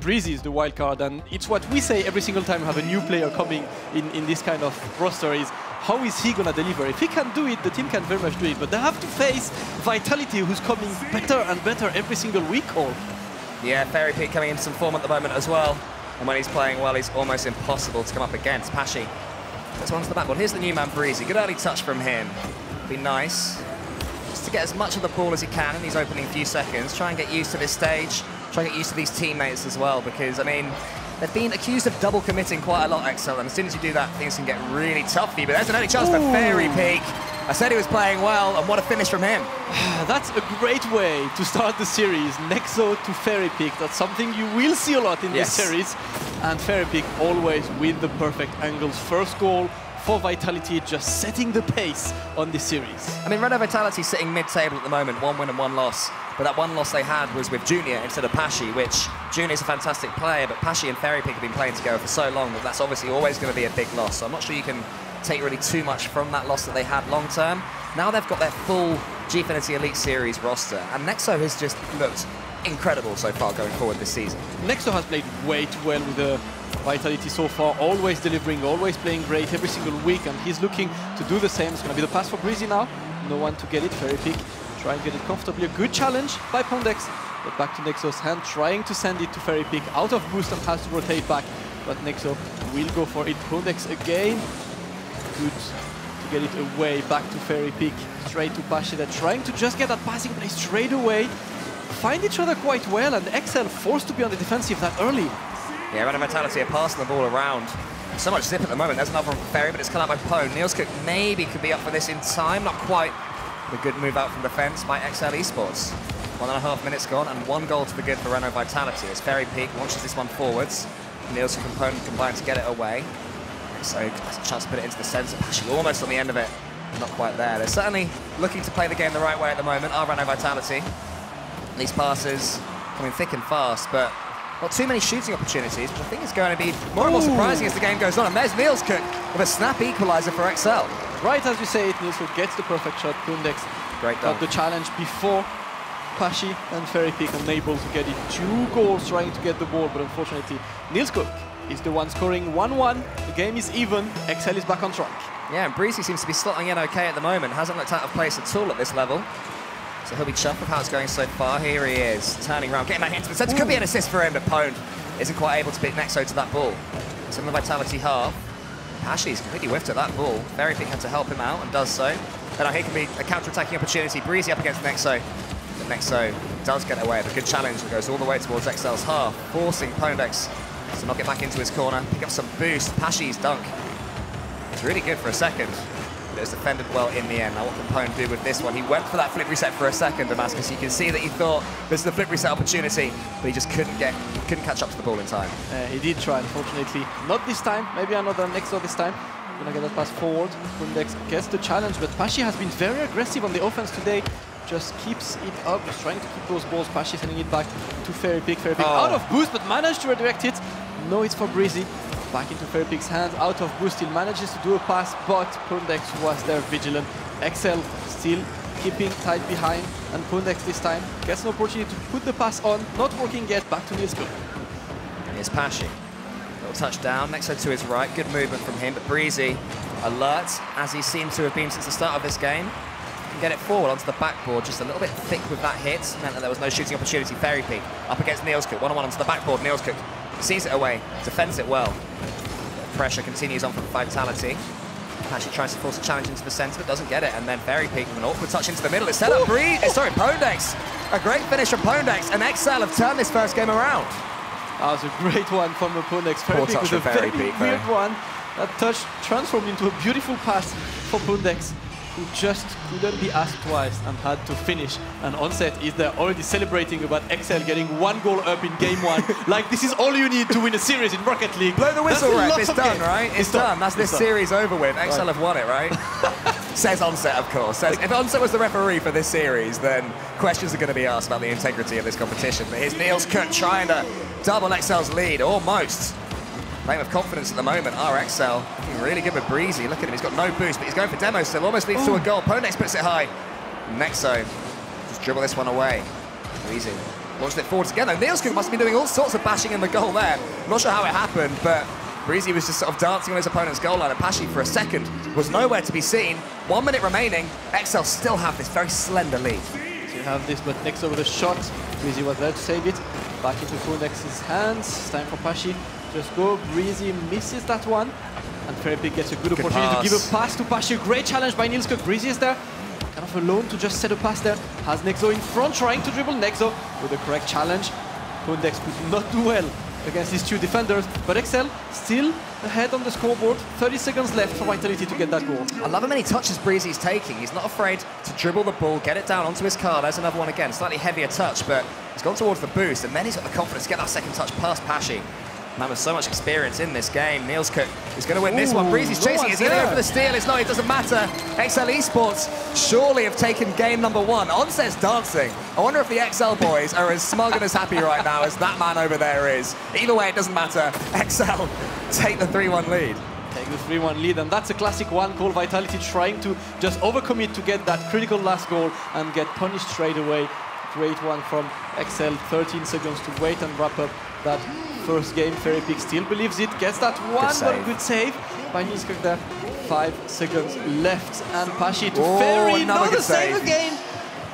Breezy is the wild card, and it's what we say every single time we have a new player coming in this kind of roster is, how is he going to deliver? If he can do it, the team can very much do it. But they have to face Vitality, who's coming better and better every single week. Yeah, Fairy Peak coming into some form at the moment as well. And when he's playing well, he's almost impossible to come up against. Pashy gets one to the backboard. Here's the new man, Breezy. Good early touch from him. Be nice. Just to get as much of the ball as he can in these opening few seconds. Try and get used to this stage. Try and get used to these teammates as well, because, I mean, they've been accused of double committing quite a lot, Excel, and as soon as you do that, things can get really tough for you. But there's an early chance for Fairy Peak. I said he was playing well, and what a finish from him. That's a great way to start the series. Nexo to Fairy Peak. That's something you will see a lot in this series. And Fairy Peak always with the perfect angles. First goal for Vitality, just setting the pace on this series. I mean, Red Vitality sitting mid-table at the moment, 1 win and 1 loss. But that 1 loss they had was with Junior instead of Pashy, which Junior's a fantastic player, but Pashy and Fairy Peak have been playing together for so long that that's obviously always going to be a big loss. So I'm not sure you can take really too much from that loss that they had long term. Now they've got their full Gfinity Elite Series roster, and Nexo has just looked incredible so far going forward this season. Nexo has played way too well with the Vitality so far, always delivering, always playing great every single week, and he's looking to do the same. It's going to be the pass for Breezy now. No one to get it. Fairy Peak try and get it comfortably. A good challenge by Pondex, but back to Nexo's hand, trying to send it to Fairy Peak. Out of boost and has to rotate back, but Nexo will go for it. Pondex again. Good to get it away, back to Fairy Peak, straight to Pashy. They're trying to just get that passing play straight away. Find each other quite well, and XL forced to be on the defensive that early. Yeah, Red Vitality are passing the ball around. So much zip at the moment. There's another one from Fairy, but it's cut out by Pone. Nielscook maybe could be up for this in time. Not quite. A good move out from defense by XL Esports. 1.5 minutes gone, and 1 goal to the good for Red Vitality as Fairy Peak launches this one forwards. Nielscook and Pone combine to get it away. So has a chance to put it into the centre. Actually, almost on the end of it. Not quite there. They're certainly looking to play the game the right way at the moment. Our Red Vitality. These passes coming thick and fast, but not too many shooting opportunities, which I think is going to be more and more surprising as the game goes on. And there's Nielscook with a snap equaliser for XL. Right as you say it, Nielscook gets the perfect shot. Pundex got the challenge before Pashy, and Fairy Peak unable to get it. 2 goals trying to get the ball, but unfortunately Nielscook is the one scoring 1-1. The game is even. XL is back on track. Yeah, and Breezy seems to be slotting in okay at the moment. Hasn't looked out of place at all at this level. So he'll be chuffed with how it's going so far. Here he is, turning around, getting back into the centre. Could be an assist for him, but Pone isn't quite able to beat Nexo to that ball. So in the Vitality half, Pashy's completely whiffed at that ball. Fairy Peak had to help him out and does so. And now here can be a counter-attacking opportunity. Breezy up against Nexo. But Nexo does get away with a good challenge that goes all the way towards XL's half, forcing Pondex to not get back into his corner, pick up some boost. Pashy's dunk. It's really good for a second. But it was defended well in the end. Now what can Pone do with this one? He went for that flip reset for a second, Damascus. You can see that he thought this is the flip reset opportunity, but he just couldn't catch up to the ball in time. He did try, unfortunately. Not this time, maybe another Nexo this time. Gonna get that pass forward. Pundex gets the challenge, but Pashy has been very aggressive on the offense today. Just keeps it up, just trying to keep those balls. Pashy sending it back to Fairy Peak. Fairy Peak out of boost, but managed to redirect it. No, it's for Breezy. Back into Fairy Peak's hands, out of boost, still manages to do a pass, but Pundex was there vigilant. XL still keeping tight behind, and Pundex this time gets an opportunity to put the pass on, not working yet, back to Nielscook. And here's Pashy. Little touchdown, Nexo to his right, good movement from him, but Breezy, alert, as he seems to have been since the start of this game. Can get it forward onto the backboard, just a little bit thick with that hit, meant that there was no shooting opportunity. Fairy Peak up against Nielscook, 1-on-1 onto the backboard, Nielscook sees it away, defends it well. Pressure continues on from Vitality. Actually tries to force a challenge into the centre, but doesn't get it. And then Fairy Peak with an awkward touch into the middle. It's set up Pondex. A great finish from Pondex, and XL have turned this first game around. That was a great one from the Pondex. Fairy Peak with a very weird one. That touch transformed into a beautiful pass for Pondex, who just couldn't be asked twice and had to finish. And Onset is there already celebrating about XL getting 1 goal up in game 1. Like, this is all you need to win a series in Rocket League. Blow the whistle, Ref. It's done, right? It's done. That's this series over with. XL have won it, right? Says Onset, of course. Says, if Onset was the referee for this series, then questions are going to be asked about the integrity of this competition. But here's Nielscook trying to double XL's lead, almost. Playing with confidence at the moment. RXL looking really good with Breezy. Look at him, he's got no boost, but he's going for demo still. Almost leads to a goal. Pondex puts it high. Nexo just dribble this one away. Breezy launched it forward together. Nielscook must have been doing all sorts of bashing in the goal there. I'm not sure how it happened, but Breezy was just sort of dancing on his opponent's goal line, and Pashy for a second was nowhere to be seen. 1 minute remaining. XL still have this very slender lead. So you have this, but Nexo with a shot. Breezy was there to save it. Back into Pondex's hands. It's time for Pashy Just go. Breezy misses that one. And Fnatic gets a good opportunity to give a pass to Pashi. Great challenge by Nilskog. Breezy is there. Kind of alone to just set a pass there. Has Nexo in front, trying to dribble. Nexo with the correct challenge. Pundex could not do well against these two defenders, but Excel still ahead on the scoreboard. 30 seconds left for Vitality to get that goal. I love how many touches Breezy's taking. He's not afraid to dribble the ball, get it down onto his car. There's another one again, slightly heavier touch, but he's gone towards the boost, and then he's got the confidence to get that second touch past Pashi. Man with so much experience in this game. Nielskog is going to win this one. Breezy's chasing it. Is he going to go for the steal? It's not. It doesn't matter. XL Esports surely have taken game number 1. Onset's dancing. I wonder if the XL boys are as smug and as happy right now as that man over there is. Either way, it doesn't matter. XL take the 3-1 lead. Take the 3-1 lead, and that's a classic one-goal Vitality trying to just overcommit to get that critical last goal and get punished straight away. Great one from XL. 13 seconds to wait and wrap up that first game. Fnatic still believes it, gets that one, but good save by Nilskog there. 5 seconds left, and Pashi to Ferry, another save again.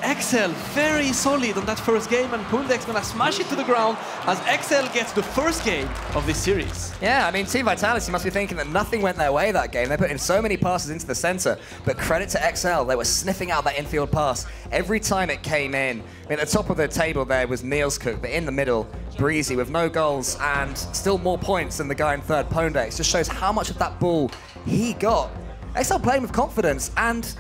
XL very solid on that first game, and Pundex gonna smash it to the ground as XL gets the first game of this series. Yeah, I mean, Team Vitality must be thinking that nothing went their way that game. They put in so many passes into the center, but credit to XL, they were sniffing out that infield pass every time it came in. I mean, at the top of the table there was Nilskog, but in the middle, Breezy with no goals and still more points than the guy in third, Pundex. Just shows how much of that ball he got. XL playing with confidence, and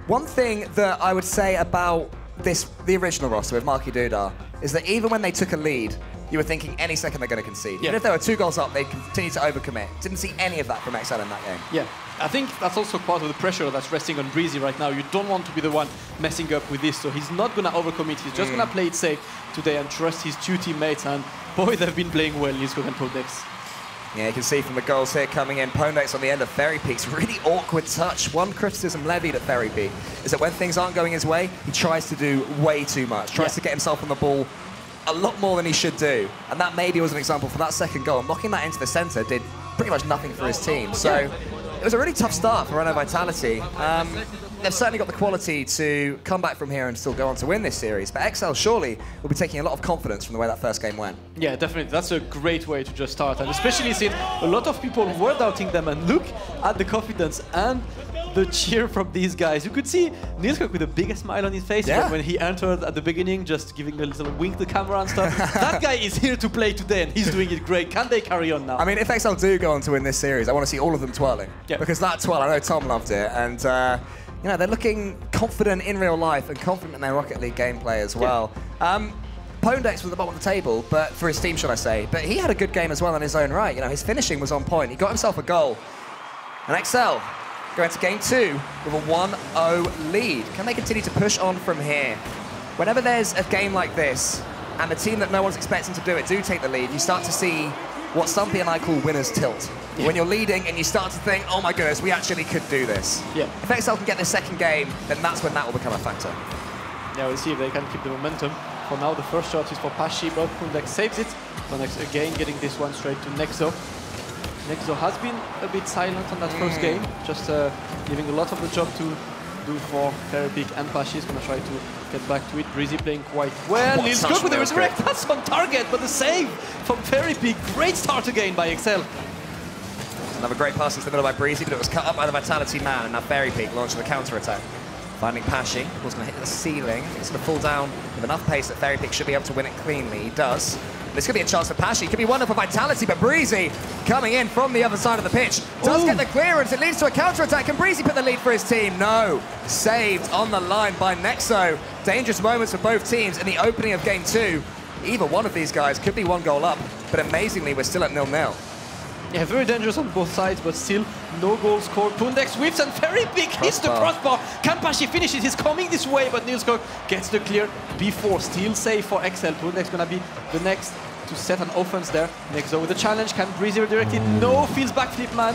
one thing that I would say about the original roster with Marky Dudar is that even when they took a lead, you were thinking any second they're going to concede. Even if they were 2 goals up, they continued to overcommit. Didn't see any of that from XL in that game. Yeah, I think that's also part of the pressure that's resting on Breezy right now. You don't want to be the one messing up with this, so he's not going to overcommit. He's just going to play it safe today and trust his 2 teammates, and boy, they've been playing well, Nilskog and Pundex. Yeah, you can see from the goals here coming in, Pundex on the end of Ferry Peak's really awkward touch. One criticism levied at Ferry Peak is that when things aren't going his way, he tries to do way too much, tries to get himself on the ball a lot more than he should do. And that maybe was an example for that second goal. Knocking that into the center did pretty much nothing for his team. So it was a really tough start for Renault Vitality. They've certainly got the quality to come back from here and still go on to win this series. But XL surely will be taking a lot of confidence from the way that first game went. Yeah, definitely. That's a great way to just start. And especially since a lot of people were doubting them, and look at the confidence and the cheer from these guys. You could see Nilskog with a big smile on his face when he entered at the beginning, just giving a little wink to the camera and stuff. That guy is here to play today, and he's doing it great. Can they carry on now? I mean, if XL do go on to win this series, I want to see all of them twirling. Because that twirl, I know Tom loved it, and you know, they're looking confident in real life and confident in their Rocket League gameplay as well. Pundex was at the bottom of the table, but for his team, should I say. But he had a good game as well in his own right. You know, his finishing was on point. He got himself a goal. And XL go into game 2 with a 1-0 lead. Can they continue to push on from here? Whenever there's a game like this, and the team that no one's expecting to do it do take the lead, you start to see what Stumpy and I call winner's tilt. When you're leading and you start to think, oh my goodness, we actually could do this. If XL can get the second game, then that's when that will become a factor. Yeah, we'll see if they can keep the momentum. For now, the first shot is for Pashi, but Pundex saves it. Pundex again getting this one straight to Nexo. Nexo has been a bit silent on that first game, just giving a lot of the job to do for Ferry and Pashi is going to try to get back to it. Breezy playing quite well. Nilskog with the resurrect. That's on target, but the save from Ferry. Great start again by XL. Another great pass into the middle by Breezy, but it was cut up by the Vitality man, and now Ferry Peak launching the counter-attack. Finding Pashi, the ball's going to hit the ceiling. It's going to fall down with enough pace that Ferry Peak should be able to win it cleanly. He does. This could be a chance for Pashi. Could be one for Vitality, but Breezy coming in from the other side of the pitch. Does get the clearance. It leads to a counter-attack. Can Breezy put the lead for his team? No. Saved on the line by Nexo. Dangerous moments for both teams in the opening of game 2. Either one of these guys could be 1 goal up, but amazingly, we're still at 0-0. Yeah, very dangerous on both sides, but still no goal scored. Pundex whips and Ferry Peak hits the crossbar. Can Pashi finish it? He's coming this way, but Nilskog gets the clear before. Still safe for XL. Pundex gonna be the next to set an offense there. Nexo with the challenge. Can Breezy redirect it? No, feels backflip man.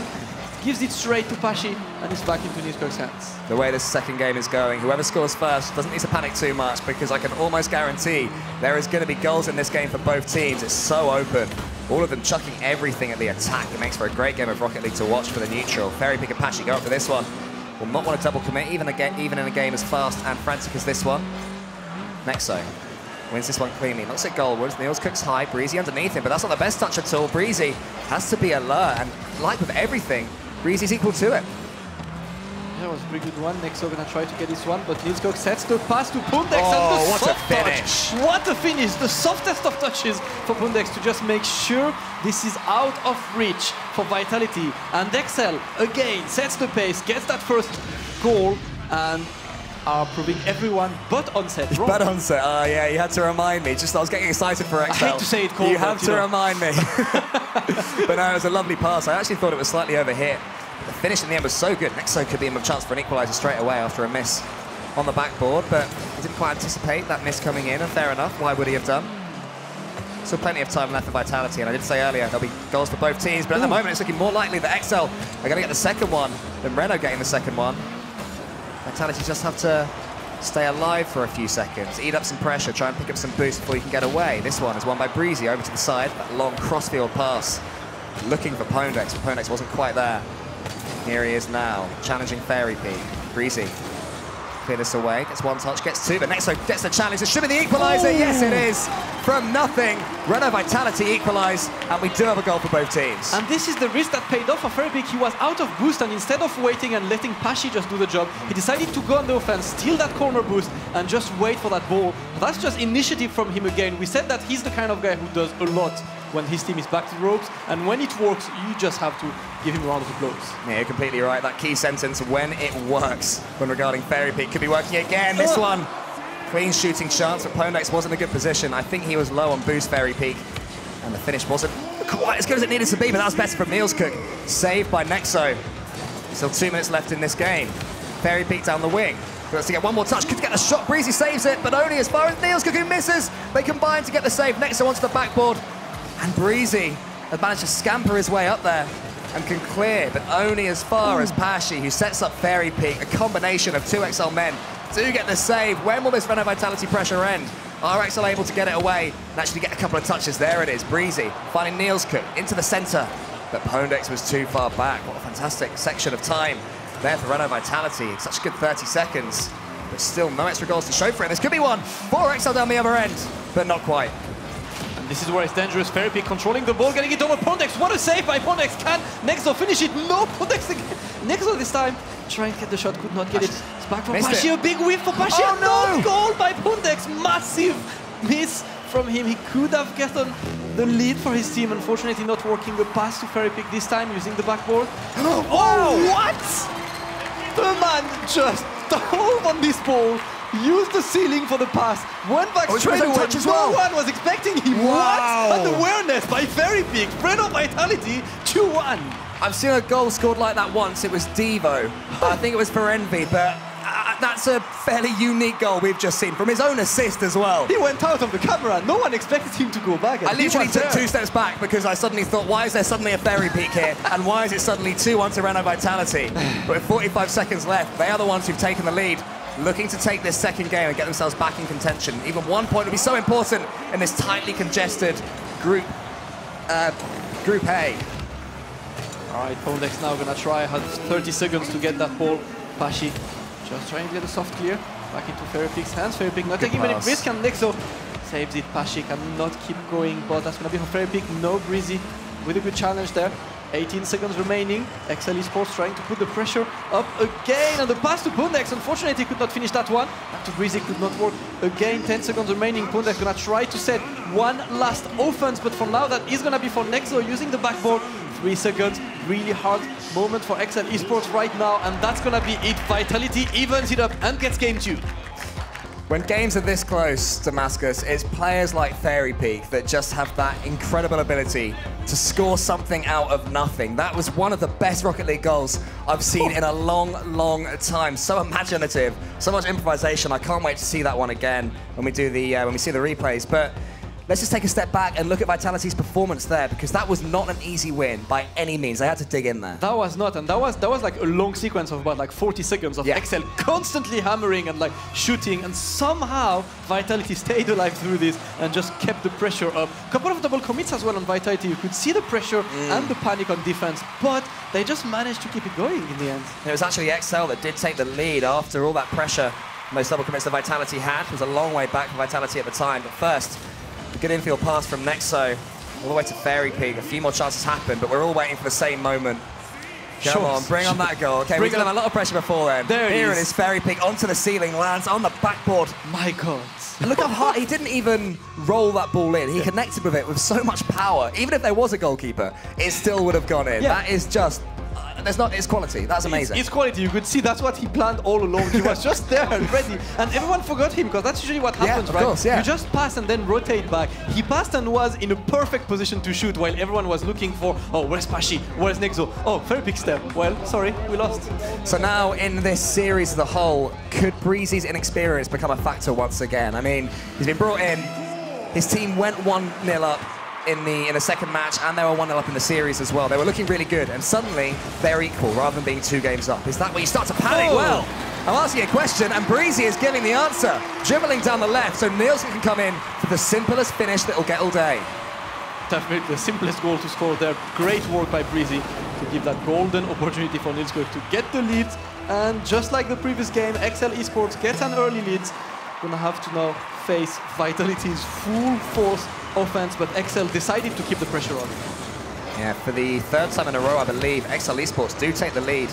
Gives it straight to Pashi, and it's back into Nilskog's hands. The way this second game is going, whoever scores first doesn't need to panic too much, because I can almost guarantee there is going to be goals in this game for both teams. It's so open. All of them chucking everything at the attack. It makes for a great game of Rocket League to watch for the neutral. Ferry Peak and Pashi go up for this one. Will not want to double commit, even in a game as fast and frantic as this one. Nexo Wins this one cleanly. Looks at Goldwood. Niels cooks high. Breezy underneath him, but that's not the best touch at all. Breezy has to be alert, and like with everything, Breezy's equal to it. Yeah, it was a pretty good one. Nexo gonna try to get this one, but Niels Cook sets the pass to Pundex, Oh, and the what a soft finish. touch. What a finish! The softest of touches for Pundex to just make sure this is out of reach for Vitality. And Excel, again, sets the pace, gets that first goal, and are proving everyone but Onset wrong. But Onset, oh yeah, you had to remind me. Just I was getting excited for Excel. I hate to say it, Cole, you but, have to remind me. But no, it was a lovely pass. I actually thought it was slightly overhit. The finish in the end was so good. Nexo could be in a chance for an equaliser straight away after a miss on the backboard, but he didn't quite anticipate that miss coming in, and fair enough. Why would he have done? Still plenty of time left for Vitality, and I did say earlier there'll be goals for both teams, but at the moment it's looking more likely that Excel are going to get the second one than Renault getting the second one. Vitality just have to stay alive for a few seconds, eat up some pressure, try and pick up some boost before you can get away. This one is won by Breezy over to the side, that long crossfield pass. Looking for Pondex, but Pondex wasn't quite there. Here he is now, challenging Fairy Peak. Breezy, clear this away, gets one touch, gets two, but Nexo gets the challenge. It should be the equaliser, yes it is! From nothing, Renault Vitality equalise, and we do have a goal for both teams. And this is the risk that paid off for Fairy Peak. He was out of boost, and instead of waiting and letting Pashi just do the job, he decided to go on the offense, steal that corner boost, and just wait for that ball. That's just initiative from him again. We said that he's the kind of guy who does a lot when his team is back to the ropes, and when it works, you just have to give him a round of applause. Yeah, you're completely right. That key sentence, when it works, when regarding Fairy Peak, could be working again. This one, clean shooting chance, but Pondex wasn't in a good position. I think he was low on boost Fairy Peak, and the finish wasn't quite as good as it needed to be, but that was better from Niels Cook. Saved by Nexo. Still 2 minutes left in this game. Fairy Peak down the wing. Wants to get one more touch, could get a shot. Breezy saves it, but only as far as Niels Cook, who misses. They combine to get the save. Nexo onto the backboard. And Breezy has managed to scamper his way up there and can clear, but only as far as Pashi, who sets up Fairy Peak. A combination of two XL men do get the save. When will this Renault Vitality pressure end? Are XL able to get it away and actually get a couple of touches? There it is, Breezy finding Niels Cook into the centre, but Pondex was too far back. What a fantastic section of time there for Renault Vitality. Such a good 30 seconds, but still no extra goals to show for it. This could be one for XL down the other end, but not quite. This is where it's dangerous. Fairy Peak controlling the ball, getting it over Pondex. What a save by Pondex. Can Nexo finish it? No, Pondex again. Nexo this time trying to get the shot, could not get it. It's back from Pashi. A big whiff for Pashi. Oh, no! Goal by Pondex. Massive miss from him. He could have gotten the lead for his team. Unfortunately, not working. The pass to Fairy Peak this time using the backboard. Oh, what? The man just dove on this ball. Used the ceiling for the pass, went back straight away. No one was expecting him. Wow. What? Unawareness by Fairy Peak. Renault Vitality 2-1. I've seen a goal scored like that once. It was Devo. I think it was for Envy, but that's a fairly unique goal we've just seen from his own assist as well. He went out of the camera. No one expected him to go back. I literally took 2 steps back because I suddenly thought, why is there suddenly a Fairy Peak here? And why is it suddenly 2-1 to Renault Vitality? But with 45 seconds left, they are the ones who've taken the lead, looking to take this second game and get themselves back in contention. Even 1 point would be so important in this tightly congested Group A. All right, Pondex now gonna try. Has 30 seconds to get that ball. Pashi just trying to get a soft clear. Back into Fairy Peak's hands. Fairy Peak not taking many risks, and Nexo saves it. Pashi cannot keep going, but that's gonna be for Fairy Peak. No Breezy with a good challenge there. 18 seconds remaining. XL Esports trying to put the pressure up again, and the pass to Pondex. Unfortunately, could not finish that one. Back to Breezy, could not work again. 10 seconds remaining. Pondex gonna try to set one last offense, but for now that is gonna be for Nexo using the backboard. 3 seconds, really hard moment for XL Esports right now, and that's gonna be it. Vitality evens it up and gets game 2. When games are this close, Damascus, it's players like Fairy Peak that just have that incredible ability to score something out of nothing. That was one of the best Rocket League goals I've seen in a long, long time. So imaginative, so much improvisation. I can't wait to see that one again when we do the when we see the replays. But let's just take a step back and look at Vitality's performance there, because that was not an easy win by any means. They had to dig in there. That was not, and that was like a long sequence of about like 40 seconds of XL constantly hammering and like shooting, and somehow Vitality stayed alive through this and just kept the pressure up. A couple of double commits as well on Vitality. You could see the pressure and the panic on defense, but they just managed to keep it going in the end. It was actually XL that did take the lead after all that pressure And those double commits that Vitality had. It was a long way back for Vitality at the time. But first, a good infield pass from Nexo all the way to Fairy Peak. A few more chances happened, but we're all waiting for the same moment. Come on, bring on that goal. Okay, we did have a lot of pressure before then. Here it is, Fairy Peak onto the ceiling, lands on the backboard. My God. And look how hard, he didn't even roll that ball in. He connected with it with so much power. Even if there was a goalkeeper, it still would have gone in. Yeah. That is just, it's quality. That's amazing. It's quality. You could see that's what he planned all along. He was just there and ready. And everyone forgot him because that's usually what happens, right? Course, yeah. You just pass and then rotate back. He passed and was in a perfect position to shoot while everyone was looking for, oh, where's Pashi? Where's Nexo? Oh, very big step. Well, sorry, we lost. So now in this series as a whole, could Breezy's inexperience become a factor once again? I mean, he's been brought in. His team went 1-0 up in the second match, and they were 1-0 up in the series as well. They were looking really good, and suddenly they're equal rather than being 2 games up. Is that where you start to panic? Oh. Well, I'm asking a question, and Breezy is giving the answer. Dribbling down the left, so Nielsen can come in for the simplest finish that will get all day. Definitely the simplest goal to score there. Great work by Breezy to give that golden opportunity for Nilskog to get the lead. And just like the previous game, XL Esports gets an early lead. Gonna have to now face Vitality's full force offense, but XL decided to keep the pressure on. Yeah, for the 3rd time in a row, I believe, XL Esports do take the lead.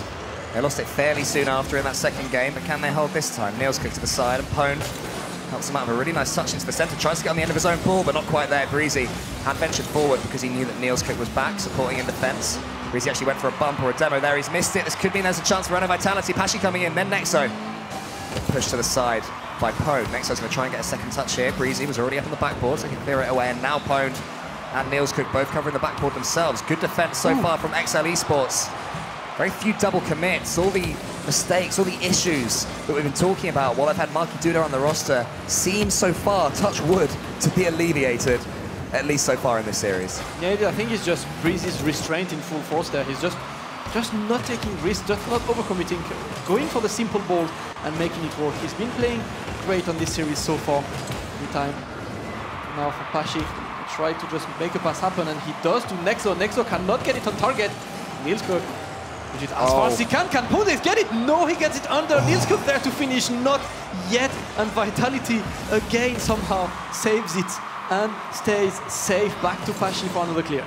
They lost it fairly soon after in that second game, but can they hold this time? Niels kick to the side, and Pone helps him out with a really nice touch into the centre. Tries to get on the end of his own ball, but not quite there. Breezy had ventured forward because he knew that Niels kick was back, supporting in defence. Breezy actually went for a bump or a demo there. He's missed it. This could mean there's a chance for Reno Vitality. Pashi coming in, then Nexo. Pushed to the side by Pone. Nexo's going to try and get a second touch here. Breezy was already up on the backboard, so he can clear it away. And now Pone and Niels Cook both covering the backboard themselves. Good defence so far from XL Esports. Very few double commits. All the mistakes, all the issues that we've been talking about while they've had Marky Duda on the roster seem so far, touch wood, to be alleviated, at least so far in this series. Yeah, I think it's just Breezy's restraint in full force there. He's just not taking risks, just not overcommitting, going for the simple ball and making it work. He's been playing great on this series so far. In time. Now for Pashi, try to just make a pass happen, and he does to Nexo. Nexo cannot get it on target. Nilskog, which is as far as he can. Can Pundex get it? No, he gets it under. Nilskog there to finish. Not yet. And Vitality again somehow saves it and stays safe. Back to Pashi for another clear.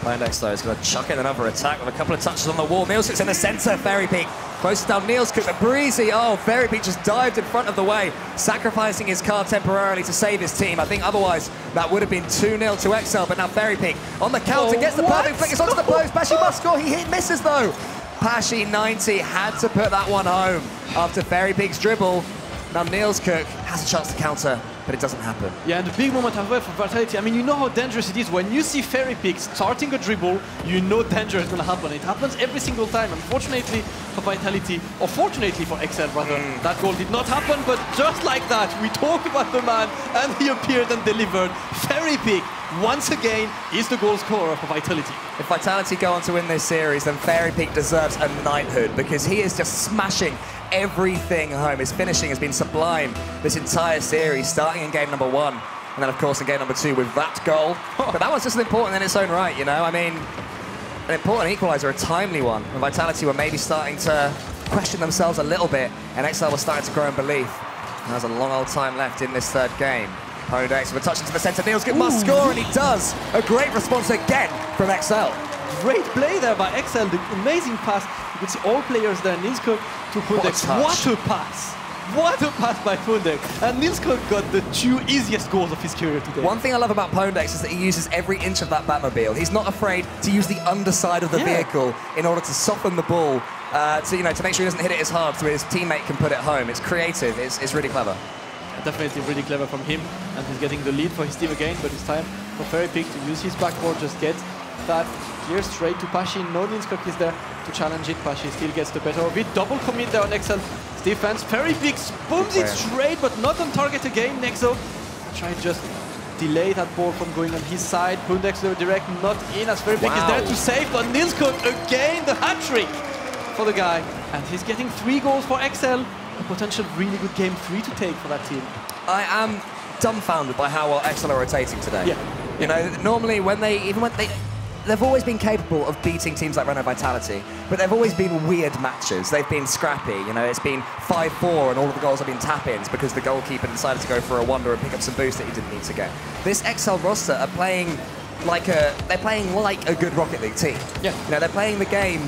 Pundex though is going to chuck in another attack with a couple of touches on the wall. Nielskog's in the centre. Fairy Peak closes down Nielskog, but Breezy, Fairy Peak just dived in front of the way, sacrificing his car temporarily to save his team. I think otherwise that would have been 2-0 to XL, but now Fairy Peak on the counter, gets the perfect flick, it's onto the post. Pashi must score, he misses though. Pashi 90 had to put that one home after Fairy Peak's dribble. Now Nielskog has a chance to counter, but it doesn't happen. Yeah, and the big moment as well for Vitality. I mean, you know how dangerous it is. When you see Fairy Peak starting a dribble, you know danger is going to happen. It happens every single time. Unfortunately for Vitality, or fortunately for XL rather, that goal did not happen, but just like that, we talk about the man, and he appeared and delivered. Fairy Peak, once again, is the goal scorer for Vitality. If Vitality go on to win this series, then Fairy Peak deserves a knighthood, because he is just smashing everything home. His finishing has been sublime this entire series, starting in game number 1, and then of course in game number 2 with that goal. But that was just important in its own right, you know. I mean, an important equaliser, a timely one. And Vitality were maybe starting to question themselves a little bit, and XL was starting to grow in belief. And there's a long old time left in this 3rd game. Pundex with a touch into the centre. Nielskog must score, and he does. A great response again from XL. Great play there by XL, the amazing pass. You can see all players there. Nilskog to Pundex. What a pass! What a pass by Pundex. And Nilskog got the 2 easiest goals of his career today. One thing I love about Pundex is that he uses every inch of that Batmobile. He's not afraid to use the underside of the vehicle in order to soften the ball, to make sure he doesn't hit it as hard so his teammate can put it home. It's creative. It's really clever. Definitely really clever from him, and he's getting the lead for his team again, but it's time for Fairy Peak to use his backboard, just get that clear straight to Pashi. No Nilskog is there to challenge it. Pashi still gets the better of it. Double commit there on XL's defense. Fairy Peak booms it straight, but not on target again. Nexo try to just delay that ball from going on his side. Pundex direct, not in, as Fairy Peak is there to save, but Nilskog again, the hat-trick for the guy. And he's getting 3 goals for XL. A potential really good game 3 to take for that team. I am dumbfounded by how well XL are rotating today. Yeah. You know, normally when they they've always been capable of beating teams like Renault Vitality, but they've always been weird matches. They've been scrappy, you know, it's been 5-4 and all of the goals have been tap-ins because the goalkeeper decided to go for a wonder and pick up some boost that he didn't need to get. This XL roster are playing like a good Rocket League team. Yeah. You know, they're playing the game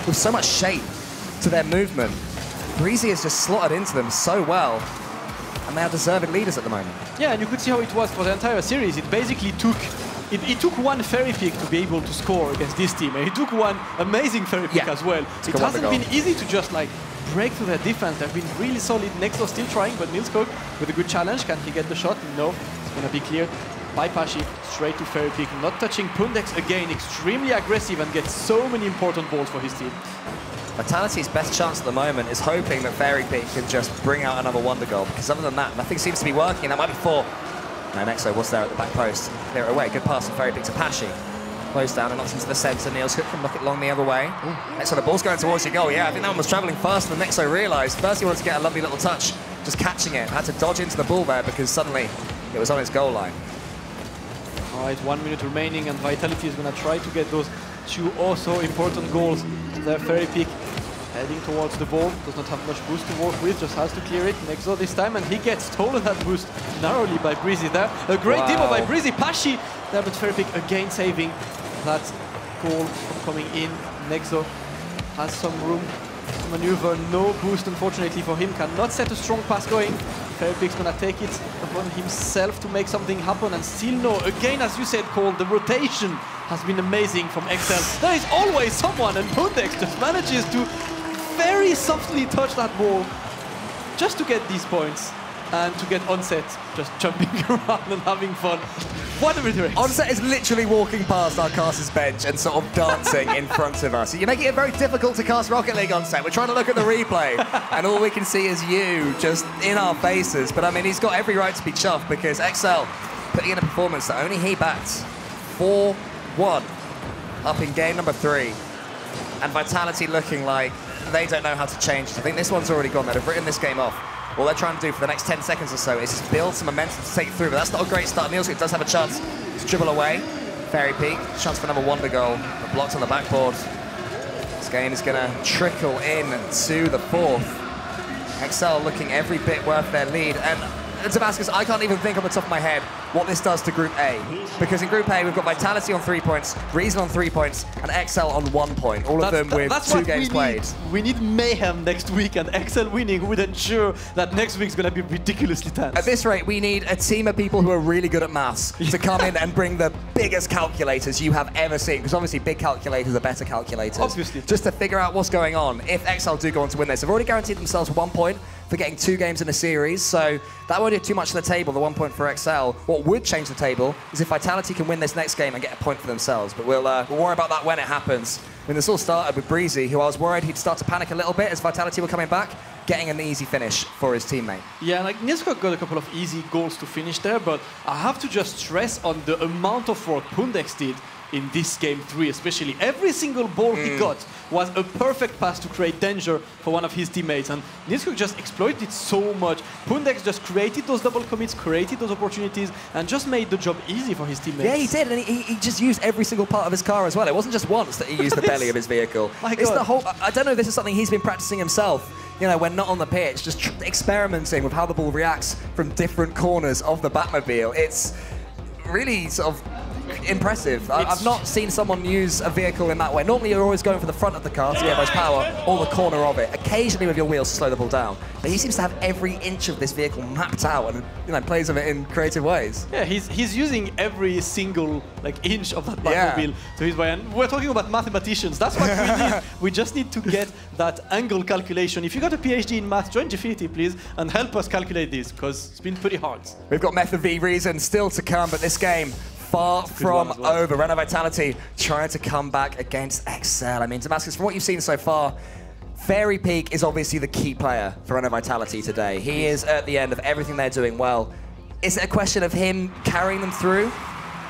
with so much shape to their movement. Breezy has just slotted into them so well, and they are deserving leaders at the moment. Yeah, and you could see how it was for the entire series. It basically took it took one fairy pick to be able to score against this team, and it took one amazing fairy pick as well. It hasn't been easy to just like break through their defense. They've been really solid. Nexo still trying, but Nilskog with a good challenge. Can he get the shot? No, it's gonna be cleared by Pashi. Straight to fairy pick, not touching Pundex again. Extremely aggressive and gets so many important balls for his team. Vitality's best chance at the moment is hoping that Fairy Peak can just bring out another wonder goal, because other than that, nothing seems to be working. That might be 4. No, Nexo was there at the back post. Clear it away. Good pass from Fairy Peak to Pashi. Close down and knocks into the centre. Niels Hook can knock it long the other way. Nexo, the ball's going towards your goal. Yeah, I think that one was travelling faster than Nexo realised. First he wanted to get a lovely little touch, just catching it. Had to dodge into the ball there because suddenly it was on its goal line. All right, 1 minute remaining, and Vitality is going to try to get those 2 also important goals. Their Fairy Peak heading towards the ball, does not have much boost to work with, just has to clear it. Nexo this time, and he gets stolen that boost narrowly by Breezy there. A great demo by Breezy. Pashi there, but Fairy Peak again saving that goal from coming in. Nexo has some room to maneuver. No boost, unfortunately, for him. Cannot set a strong pass going. Fairy Peak's gonna take it upon himself to make something happen, and still no. Again, as you said, Cole, the rotation has been amazing from XL. There is always someone, and Pundex just manages to very softly touch that ball just to get these points and to get Onset just jumping around and having fun. Whatever it is. Onset is literally walking past our caster's bench and sort of dancing in front of us. You're making it very difficult to cast Rocket League, Onset. We're trying to look at the replay and all we can see is you just in our faces. But I mean, he's got every right to be chuffed because XL putting in a performance that only he backed. 4-1 up in game number 3. And Vitality looking like they don't know how to change it. I think this one's already gone. They've written this game off. All they're trying to do for the next 10 seconds or so is just build some momentum to take through. But that's not a great start. Nielsen does have a chance to dribble away. Fairy Peak, chance for another wonder goal, but blocked on the backboard. This game is going to trickle in to the 4th. XL looking every bit worth their lead. And Damascus, I can't even think on the top of my head what this does to Group A. Because in Group A, we've got Vitality on 3 points, Reason on 3 points, and XL on 1 point. All of them with 2 games played. We need mayhem next week, and XL winning would ensure that next week's going to be ridiculously tense. At this rate, we need a team of people who are really good at maths to come in and bring the biggest calculators you have ever seen. Because obviously, big calculators are better calculators. Obviously. Just to figure out what's going on if XL do go on to win this. They've already guaranteed themselves 1 point for getting 2 games in a series, so that won't do too much to the table, the 1 point for XL. What would change the table is if Vitality can win this next game and get a point for themselves, but we'll worry about that when it happens. I mean, this all started with Breezy, who I was worried he'd start to panic a little bit as Vitality were coming back, getting an easy finish for his teammate. Yeah, like Nilskog got a couple of easy goals to finish there, but I have to just stress on the amount of work Pundex did in this game 3, especially. Every single ball he got was a perfect pass to create danger for one of his teammates, and Nilskog just exploited it so much. Pundex just created those double commits, created those opportunities, and just made the job easy for his teammates. Yeah, he did, and he just used every single part of his car as well. It wasn't just once that he used the belly of his vehicle. It's the whole. I don't know if this is something he's been practicing himself, you know, when not on the pitch, just experimenting with how the ball reacts from different corners of the Batmobile. It's really sort of impressive. I've not seen someone use a vehicle in that way. Normally you're always going for the front of the car to get most power, or the corner of it. Occasionally with your wheels to slow the ball down. But he seems to have every inch of this vehicle mapped out and, you know, plays with it in creative ways. Yeah, he's using every single inch of that Batmobile to his way. And we're talking about mathematicians. That's what we need. We just need to get that angle calculation. If you got a PhD in math, join Gfinity, please, and help us calculate this, because it's been pretty hard. We've got Method V Reason still to come, but this game far from over. Renault Vitality trying to come back against XL. I mean, Damascus, from what you've seen so far, Fairy Peak is obviously the key player for Renault Vitality today. He is at the end of everything they're doing well. Is it a question of him carrying them through?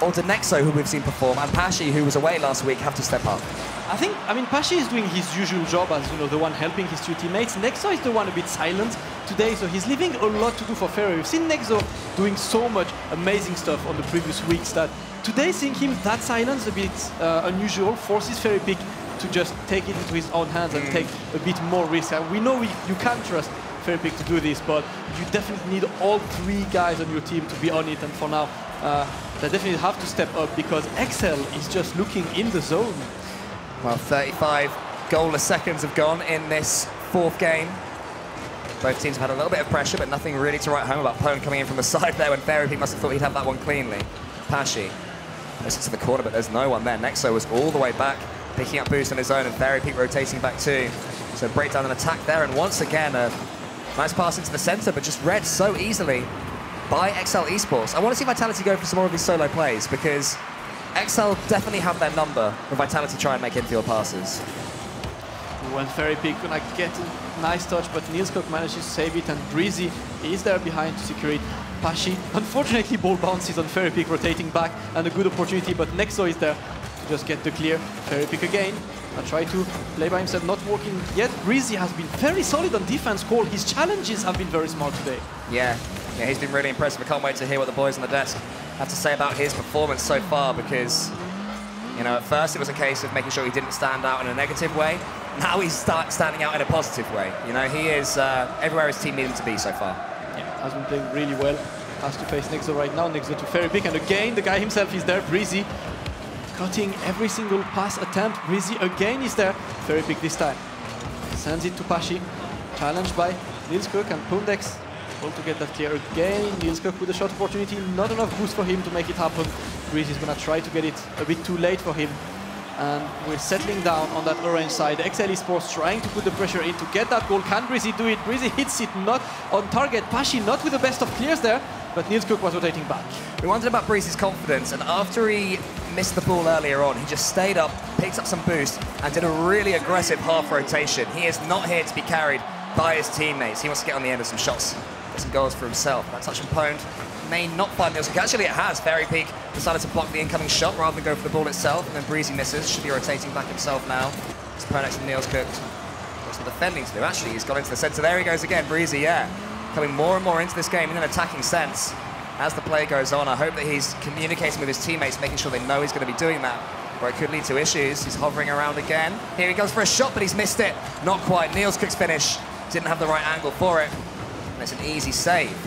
Or did Nexo, who we've seen perform, and Pashi, who was away last week, have to step up? I mean, Pashi is doing his usual job as, you know, the one helping his 2 teammates. Nexo is the one a bit silent, today, so he's leaving a lot to do for Ferry. We've seen Nexo doing so much amazing stuff on the previous weeks that today seeing him that silence a bit unusual forces Ferry Peak to just take it into his own hands and take a bit more risk. And we know you can't trust Ferry Peak to do this, but you definitely need all 3 guys on your team to be on it, and for now, they definitely have to step up because Excel is just looking in the zone. Well, 35 goalless seconds have gone in this 4th game. Both teams have had a little bit of pressure, but nothing really to write home about. Pone coming in from the side there when Ferry Peak must have thought he'd have that one cleanly. Pashi listens to the corner, but there's no one there. Nexo was all the way back, picking up boost on his own, and Ferry Peak rotating back too. So breakdown and attack there, and once again, a nice pass into the center, but just read so easily by XL Esports. I want to see Vitality go for some more of these solo plays, because XL definitely have their number when Vitality try and make infield passes. When Ferry Peak gonna get a nice touch, but Nilskog manages to save it, and Breezy is there behind to secure it. Pashi, unfortunately, ball bounces on Ferry Peak, rotating back, and a good opportunity, but Nexo is there to just get the clear. Ferry Peak again, try to play by himself, not working yet. Breezy has been very solid on defense call. His challenges have been very smart today. Yeah, he's been really impressive. I can't wait to hear what the boys on the desk have to say about his performance so far, because, you know, at first it was a case of making sure he didn't stand out in a negative way. Now he's standing out in a positive way. You know, he is everywhere his team needs him to be so far. Yeah, has been playing really well. Has to face Nexo right now. Nexo to Ferry Peak, and again the guy himself is there. Breezy cutting every single pass attempt. Breezy again is there. Ferry Peak this time sends it to Pashi, challenged by Nilskog and Pundex. Able to get that clear again. Nilskog with a shot opportunity, not enough boost for him to make it happen. Breezy is gonna try to get it a bit too late for him. And we're settling down on that orange side. XL Esports trying to put the pressure in to get that goal. Can Breezy do it? Breezy hits it, not on target. Pashi not with the best of clears there, but Nilskog was rotating back. We wondered about Breezy's confidence, and after he missed the ball earlier on, he just stayed up, picked up some boost, and did a really aggressive half rotation. He is not here to be carried by his teammates. He wants to get on the end of some shots, get some goals for himself. That touch from Pwned may not find Nilskog. Actually, it has. Ferry Peak decided to block the incoming shot rather than go for the ball itself, and then Breezy misses. Should be rotating back himself now. It's Pwned and Nilskog. Got some defending to do. Actually, he's got into the center. There he goes again. Breezy, yeah. Coming more and more into this game in an attacking sense. As the play goes on, I hope that he's communicating with his teammates, making sure they know he's going to be doing that, or it could lead to issues. He's hovering around again. Here he goes for a shot, but he's missed it. Not quite. Nilskog's finish. Didn't have the right angle for it. And it's an easy save.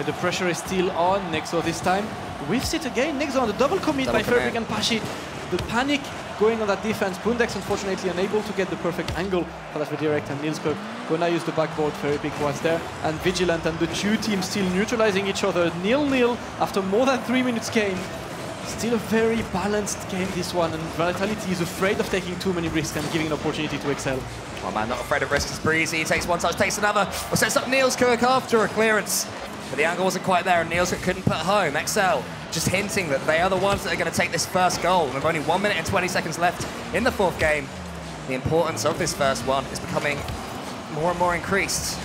The pressure is still on Nexo this time. Whiffs it again. Nexo on the double commit by Ferry Peak and Pashi. The panic going on that defense. Pundex unfortunately unable to get the perfect angle for that redirect, and Nilskog gonna use the backboard. Ferry Peak was there, and Vigilant and the two teams still neutralizing each other. 0-0 after more than 3 minutes game. Still a very balanced game, this one, and Vitality is afraid of taking too many risks and giving an opportunity to excel. Oh man, not afraid of risks. It's Breezy. He takes one touch, takes another. Well, sets up Nilskog after a clearance. But the angle wasn't quite there, and Nilskog couldn't put home. XL just hinting that they are the ones that are going to take this first goal. With only 1 minute and 20 seconds left in the 4th game, the importance of this first one is becoming more and more increased.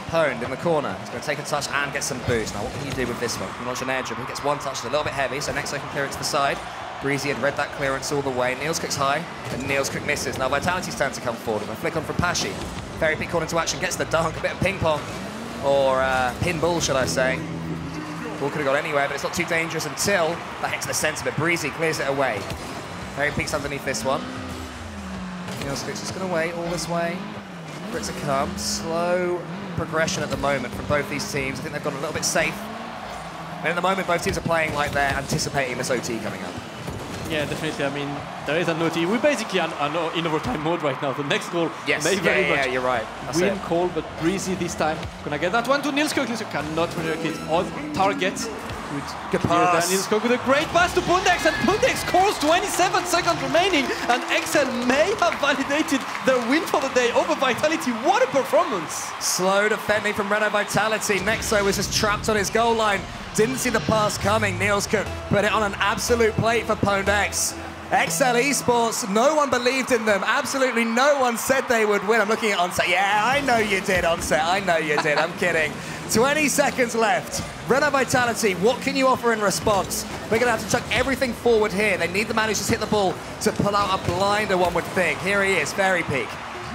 Pwned in the corner. He's going to take a touch and get some boost. Now, what can you do with this one? You can launch an air dribble. He gets one touch, it's a little bit heavy, so Nexo can clear it to the side. Breezy had read that clearance all the way. Nilskog's high, and Nilskog misses. Now Vitality's turn to come forward. A flick on from Pashi. Ferry Peak called into action, gets the dunk, a bit of ping pong, or pinball, should I say. Ball could have got anywhere, but it's not too dangerous until that hits the centre, but Breezy clears it away. Ferry Peak's underneath this one. Nilskog's just going to wait all this way for it to come. Slow progression at the moment from both these teams. I think they've got a little bit safe. And at the moment, both teams are playing like they're anticipating this OT coming up. Yeah, definitely. I mean, there is an OT. We're basically in overtime mode right now. The next goal may very much you're right. That's win it. Call, but Breezy this time gonna get that one to Nilskog. Nilskog cannot reject it on target. Good pass. Nilskog with a great pass to Pundex, and Pundex scores 27 seconds remaining, and XL may have validated their win for the day over Vitality. What a performance! Slow defending from Renault Vitality. Nexo was just trapped on his goal line. Didn't see the pass coming. Nilskog put it on an absolute plate for Pundex. XL Esports, no one believed in them. Absolutely no one said they would win. I'm looking at Onset. Yeah, I know you did, Onset. I know you did. I'm kidding. 20 seconds left. Renault Vitality, what can you offer in response? We're going to have to chuck everything forward here. They need the man who's just hit the ball to pull out a blinder, one would think. Here he is, Ferry Peak.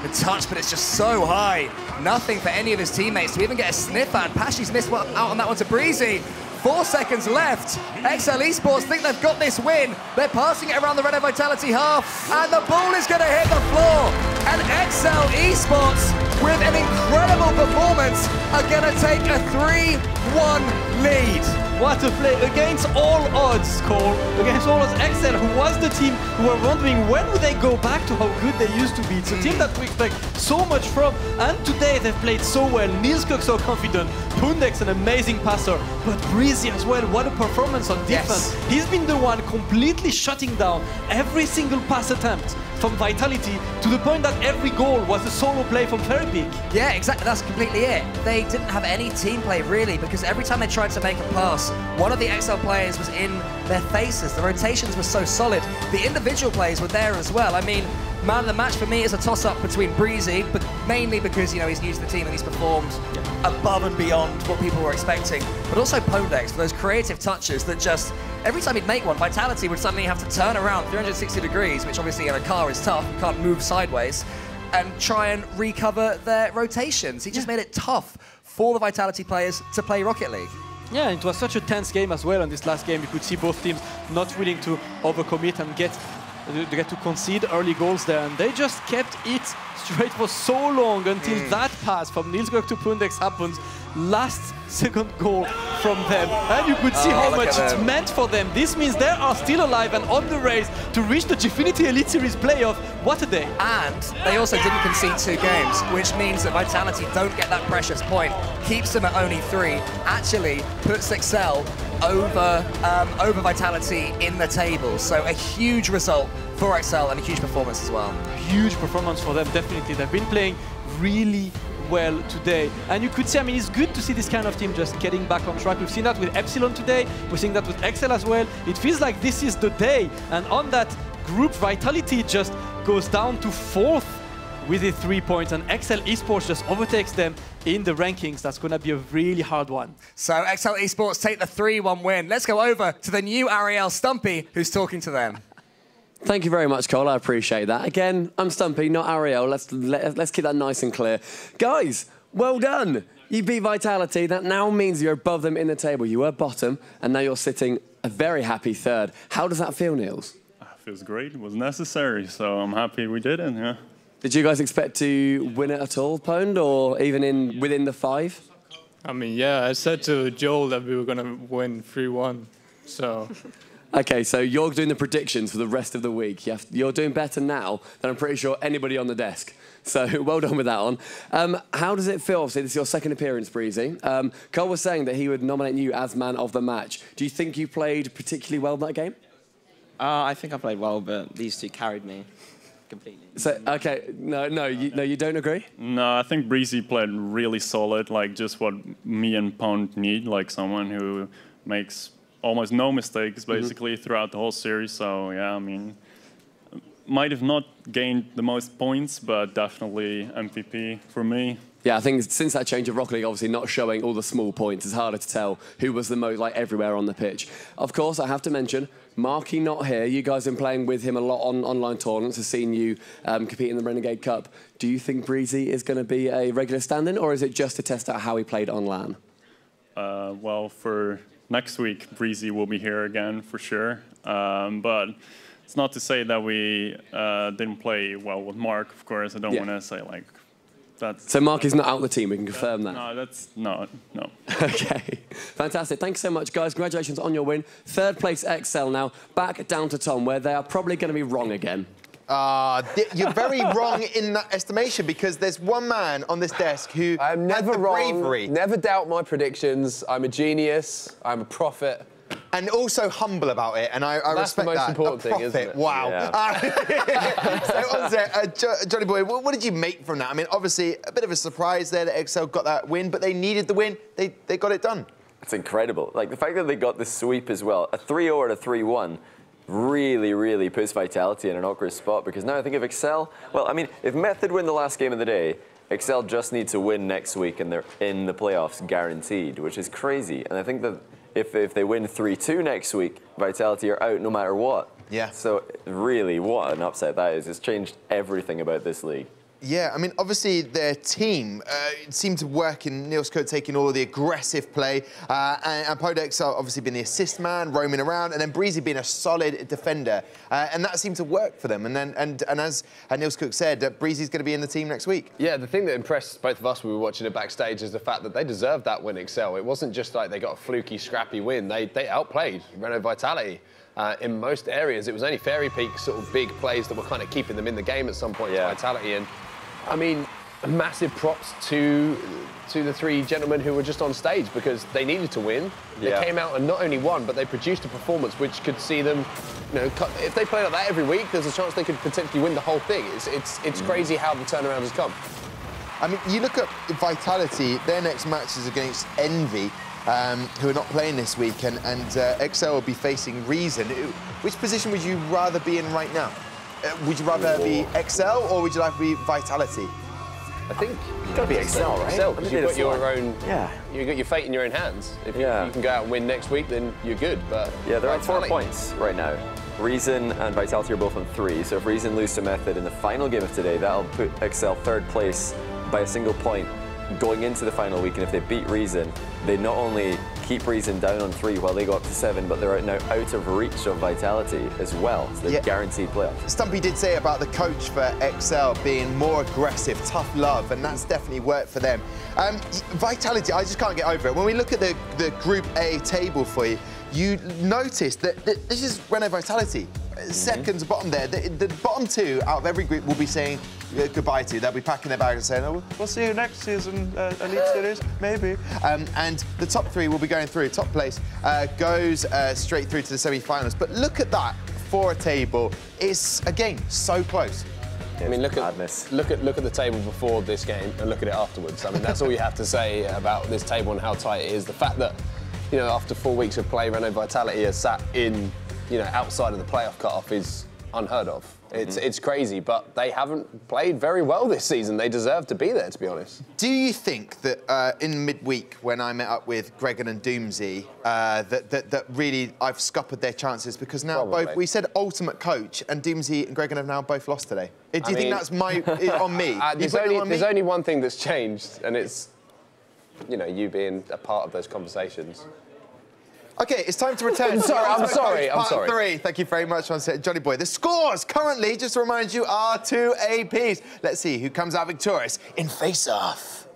The touch, but it's just so high. Nothing for any of his teammates to even get a sniff at. Pashy's missed out on that one to Breezy. 4 seconds left. XL Esports think they've got this win. They're passing it around the Red Vitality half, and the ball is going to hit the floor. And XL Esports, with an incredible performance, are going to take a 3-1 lead. What a play against all odds, Cole. Against all odds, XL, who was the team who were wondering when would they go back to how good they used to be. It's a team that we expect so much from, and today they've played so well. Nilskog so confident, Pundex an amazing passer, but Breezy as well. What a performance on defense. Yes. He's been the one completely shutting down every single pass attempt from Vitality, to the point that every goal was a solo play from Ferribig. Yeah, exactly, that's completely it. They didn't have any team play really, because every time they tried to make a pass, one of the XL players was in their faces. The rotations were so solid. The individual plays were there as well. I mean, man of the match for me is a toss-up between Breezy, but mainly because, you know, he's new to the team and he's performed above and beyond what people were expecting. But also Pondex for those creative touches that just, every time he'd make one, Vitality would suddenly have to turn around 360 degrees, which obviously in a car is tough, you can't move sideways, and try and recover their rotations. He just made it tough for the Vitality players to play Rocket League. Yeah, it was such a tense game as well in this last game. You could see both teams not willing to overcommit and get to concede early goals there, and they just kept it straight for so long until that pass from Nilskog to Pundex happens. Last second goal from them, and you could see how much it meant for them. This means they are still alive and on the race to reach the Gfinity Elite Series playoff. What a day. And they also didn't concede 2 games, which means that Vitality don't get that precious point, keeps them at only 3, actually puts XL over Vitality in the table. So a huge result for XL and a huge performance as well. Huge performance for them, definitely. They've been playing really well today, and you could see, I mean, it's good to see this kind of team just getting back on track. We've seen that with Epsilon today, we're seeing that with XL as well. It feels like this is the day, and on that group, Vitality just goes down to 4th with the 3 points, and XL Esports just overtakes them in the rankings. That's going to be a really hard one. So XL Esports take the 3-1 win. Let's go over to the new Ariel Stumpy, who's talking to them. Thank you very much, Cole. I appreciate that. Again, I'm Stumpy, not Ariel. Let's keep that nice and clear. Guys, well done. You beat Vitality. That now means you're above them in the table. You were bottom, and now you're sitting a very happy 3rd. How does that feel, Niels? It feels great. It was necessary, so I'm happy we did it, yeah. Did you guys expect to win it at all, Pwned, or even within the 5? I mean, yeah, I said to Joel that we were going to win 3-1, so... Okay, so you're doing the predictions for the rest of the week. You're doing better now than I'm pretty sure anybody on the desk. So well done with that one. How does it feel? Obviously, this is your 2nd appearance, Breezy. Cole was saying that he would nominate you as man of the match. Do you think you played particularly well that game? I think I played well, but these 2 carried me completely. So, okay, no, you don't agree? No, I think Breezy played really solid, like just what me and Pwned need, like someone who makes almost no mistakes, basically, throughout the whole series. So, yeah, I mean, might have not gained the most points, but definitely MVP for me. Yeah, I think since that change of Rocket League, obviously not showing all the small points, it's harder to tell who was the most, like, everywhere on the pitch. Of course, I have to mention, Marky not here. You guys have been playing with him a lot on online tournaments. I've seen you compete in the Renegade Cup. Do you think Breezy is going to be a regular stand-in, or is it just to test out how he played on LAN? Well, for next week, Breezy will be here again for sure. But it's not to say that we didn't play well with Mark, of course. I don't want to say like that. So Mark is not out the team, we can confirm that? No, that's not, no. Okay, fantastic. Thanks so much, guys. Congratulations on your win. 3rd place XL now, back down to Tom, where they are probably going to be wrong again. You're very wrong in that estimation, because there's one man on this desk who I'm never had the wrong. bravery. Never doubt my predictions. I'm a genius. I'm a prophet. And also humble about it, and I That's respect that. the most important thing, isn't it? Wow. Yeah. So on to Johnny Boy, what did you make from that? I mean, obviously, a bit of a surprise there that XL got that win, but they needed the win. They got it done. It's incredible. Like, the fact that they got the sweep as well, a 3-0 and a 3-1, really, really puts Vitality in an awkward spot, because now I think if XL, well, I mean, if Method win the last game of the day, XL just need to win next week and they're in the playoffs guaranteed, which is crazy. And I think that if they win 3-2 next week, Vitality are out no matter what. Yeah. So really, what an upset that is. It's changed everything about this league. Yeah, I mean, obviously their team seemed to work in Neil's code, taking all the aggressive play, and Podex obviously being the assist man, roaming around, and then Breezy being a solid defender, and that seemed to work for them. And as Neil's Cook said, Breezy's going to be in the team next week. Yeah, the thing that impressed both of us when we were watching it backstage is the fact that they deserved that win, Excel. It wasn't just like they got a fluky, scrappy win. They outplayed Renault Vitality. In most areas, it was only Fairy Peak sort of big plays that were kind of keeping them in the game at some point to Vitality. And I mean, massive props to the three gentlemen who were just on stage because they needed to win. They came out and not only won, but they produced a performance which could see them, you know, if they play like that every week, there's a chance they could potentially win the whole thing. It's crazy how the turnaround has come. I mean, you look at Vitality, their next match is against Envy, who are not playing this week, and Excel will be facing Reason. Which position would you rather be in right now? Would you rather be Excel or would you like to be Vitality? I think you've got to be Excel, right? Excel, because you've got your own. Yeah. You've got your fate in your own hands. If you can go out and win next week, then you're good. But yeah, they're on 4 points right now. Reason and Vitality are both on 3. So if Reason lose to Method in the final game of today, that'll put Excel 3rd place by a single point going into the final week. And if they beat Reason, they not only keep Reason down on 3 while they go up to 7, but they're now out of reach of Vitality as well. So they're guaranteed playoffs. Stumpy did say about the coach for Excel being more aggressive, tough love, and that's definitely worked for them. Vitality, I just can't get over it. When we look at the Group A table for you, you notice that this is Renault Vitality. Seconds bottom there. The bottom 2 out of every group will be saying goodbye to. They'll be packing their bags and saying, oh, we'll see you next season, Elite Series, maybe. And the top 3 will be going through. Top place goes straight through to the semi-finals. But look at that for a table. It's, again, so close. I mean, look at the table before this game and look at it afterwards. I mean, that's all you have to say about this table and how tight it is. The fact that, you know, after 4 weeks of play, Renault Vitality has sat in, you know, outside of the playoff cutoff is unheard of. It's crazy, but they haven't played very well this season. They deserve to be there, to be honest. Do you think that in midweek, when I met up with Gregan and Doomsy, that really I've scuppered their chances because now both we said ultimate coach and Doomsy and Gregan have now both lost today. Do you think that's on me? There's only one thing that's changed, and it's, you know, you being a part of those conversations. Okay, it's time to return. I'm sorry. Part 3. Thank you very much, Johnny Boy. The scores currently, just to remind you, are 2 APs. Let's see who comes out victorious in face-off.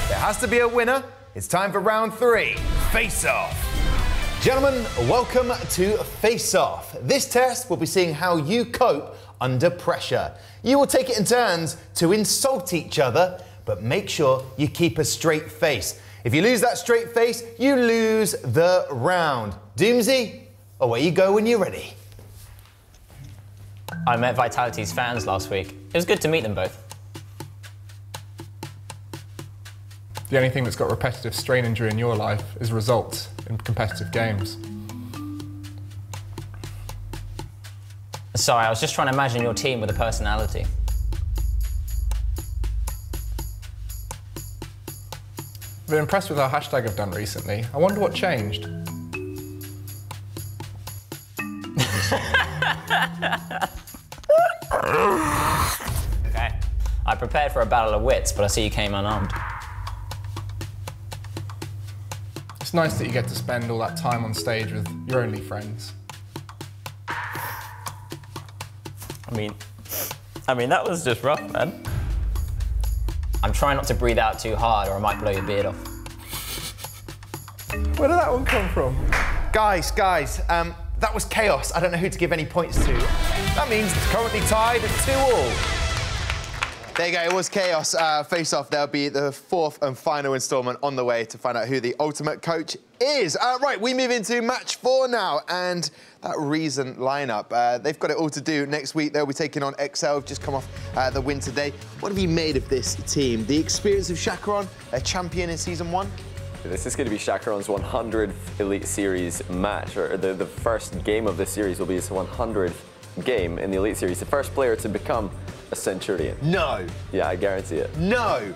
There has to be a winner. It's time for round 3, face-off. Gentlemen, welcome to face-off. This test will be seeing how you cope under pressure. You will take it in turns to insult each other, but make sure you keep a straight face. If you lose that straight face, you lose the round. Doomsy, away you go when you're ready. I met Vitality's fans last week. It was good to meet them both. The only thing that's got repetitive strain injury in your life is results in competitive games. Sorry, I was just trying to imagine your team with a personality. I've been impressed with our hashtag I've done recently. I wonder what changed. Okay. I prepared for a battle of wits, but I see you came unarmed. It's nice that you get to spend all that time on stage with your only friends. I mean, that was just rough, man. I'm trying not to breathe out too hard or I might blow your beard off. Where did that one come from? Guys, that was chaos. I don't know who to give any points to. That means it's currently tied at 2-2. There you go, it was chaos. Face-off, there'll be the 4th and final instalment on the way to find out who the ultimate coach is. Right, we move into match 4 now, and that Reason lineup. They've got it all to do. Next week, they'll be taking on XL, who've just come off the win today. What have you made of this team? The experience of Chacaron, a champion in Season 1? This is going to be Chacaron's 100th Elite Series match, or the first game of this series will be his 100th game in the Elite Series. The first player to become a Centurion. No. Yeah, I guarantee it. No.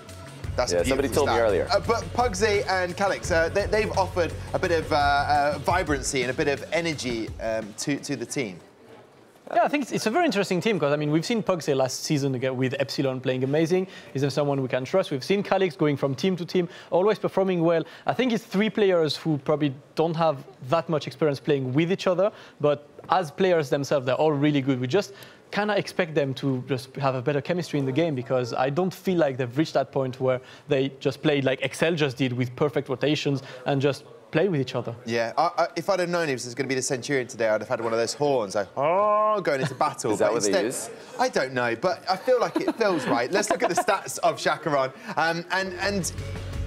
That's yeah, somebody told me earlier. But Pugsy and Calix, they've offered a bit of vibrancy and a bit of energy to the team. Yeah, I think it's a very interesting team because, I mean, we've seen Pugsy last season with Epsilon playing amazing. He's someone we can trust. We've seen Calix going from team to team, always performing well. I think it's 3 players who probably don't have that much experience playing with each other, but as players themselves, they're all really good. We just kind of expect them to just have a better chemistry in the game because I don't feel like they've reached that point where they just played like Excel just did with perfect rotations and just play with each other. Yeah, if I'd have known he was going to be the Centurion today, I'd have had one of those horns, like, oh, going into battle. Is that what they use? I don't know, but I feel like it feels right. Let's look at the stats of Chacaron. And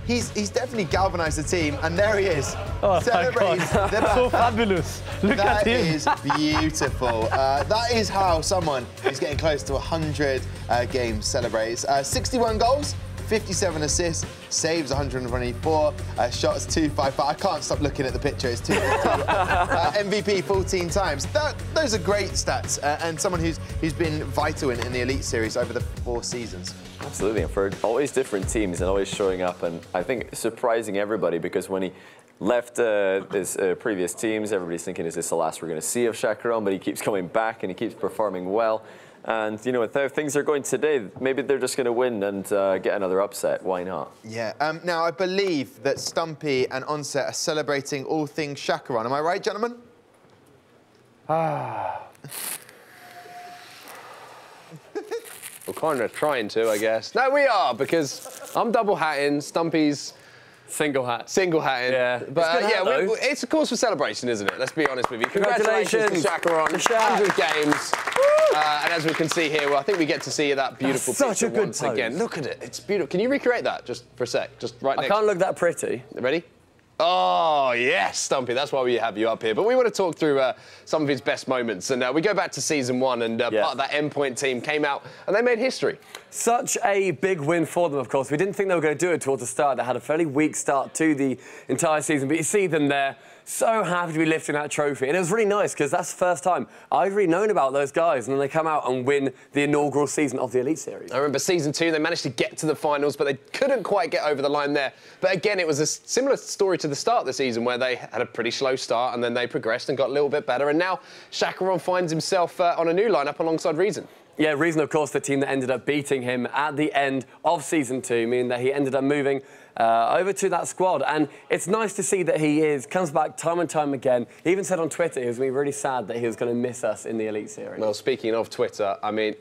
he's definitely galvanised the team, and there he is. Oh, celebrating. So fabulous. Look at him. That is beautiful. That is how someone who's getting close to 100 games celebrates. 61 goals. 57 assists, saves 124, shots 255. I can't stop looking at the picture. It's 252. MVP 14 times. Those are great stats, and someone who's been vital in the Elite Series over the 4 seasons. Absolutely, and for always different teams and always showing up, and I think surprising everybody because when he left his previous teams, everybody's thinking, is this the last we're going to see of Chacaron? But he keeps coming back and he keeps performing well. And, you know, with how things are going today, maybe they're just going to win and get another upset. Why not? Yeah. Now, I believe that Stumpy and Onset are celebrating all things Chacaron. Am I right, gentlemen? We're kind of trying to, I guess. No, we are, because I'm double-hatting, Stumpy's single-hat. Single-hatting. Yeah. But it's a cause for celebration, isn't it? Let's be honest with you. Congratulations to Chacaron. 100 games. And as we can see here, well, I think we get to see that beautiful picture once again. Look at it. It's beautiful. Can you recreate that just for a sec? Just right next. I can't look that pretty. Ready? Oh, yes, Stumpy. That's why we have you up here. But we want to talk through some of his best moments. And we go back to Season 1, and part of that endpoint team came out, and they made history. Such a big win for them, of course. We didn't think they were going to do it towards the start. They had a fairly weak start to the entire season. But you see them there, so happy to be lifting that trophy. And it was really nice, because that's the first time I'd really known about those guys. And then they come out and win the inaugural season of the Elite Series. I remember Season 2, they managed to get to the finals, but they couldn't quite get over the line there. But again, it was a similar story to the start of the season, where they had a pretty slow start, and then they progressed and got a little bit better. And now Chacaron finds himself on a new lineup alongside Reason. Yeah, Reason, of course, the team that ended up beating him at the end of Season 2, meaning that he ended up moving over to that squad. And it's nice to see that he comes back time and time again. He even said on Twitter he was going to be really sad that he was going to miss us in the Elite Series. Well, speaking of Twitter, I mean,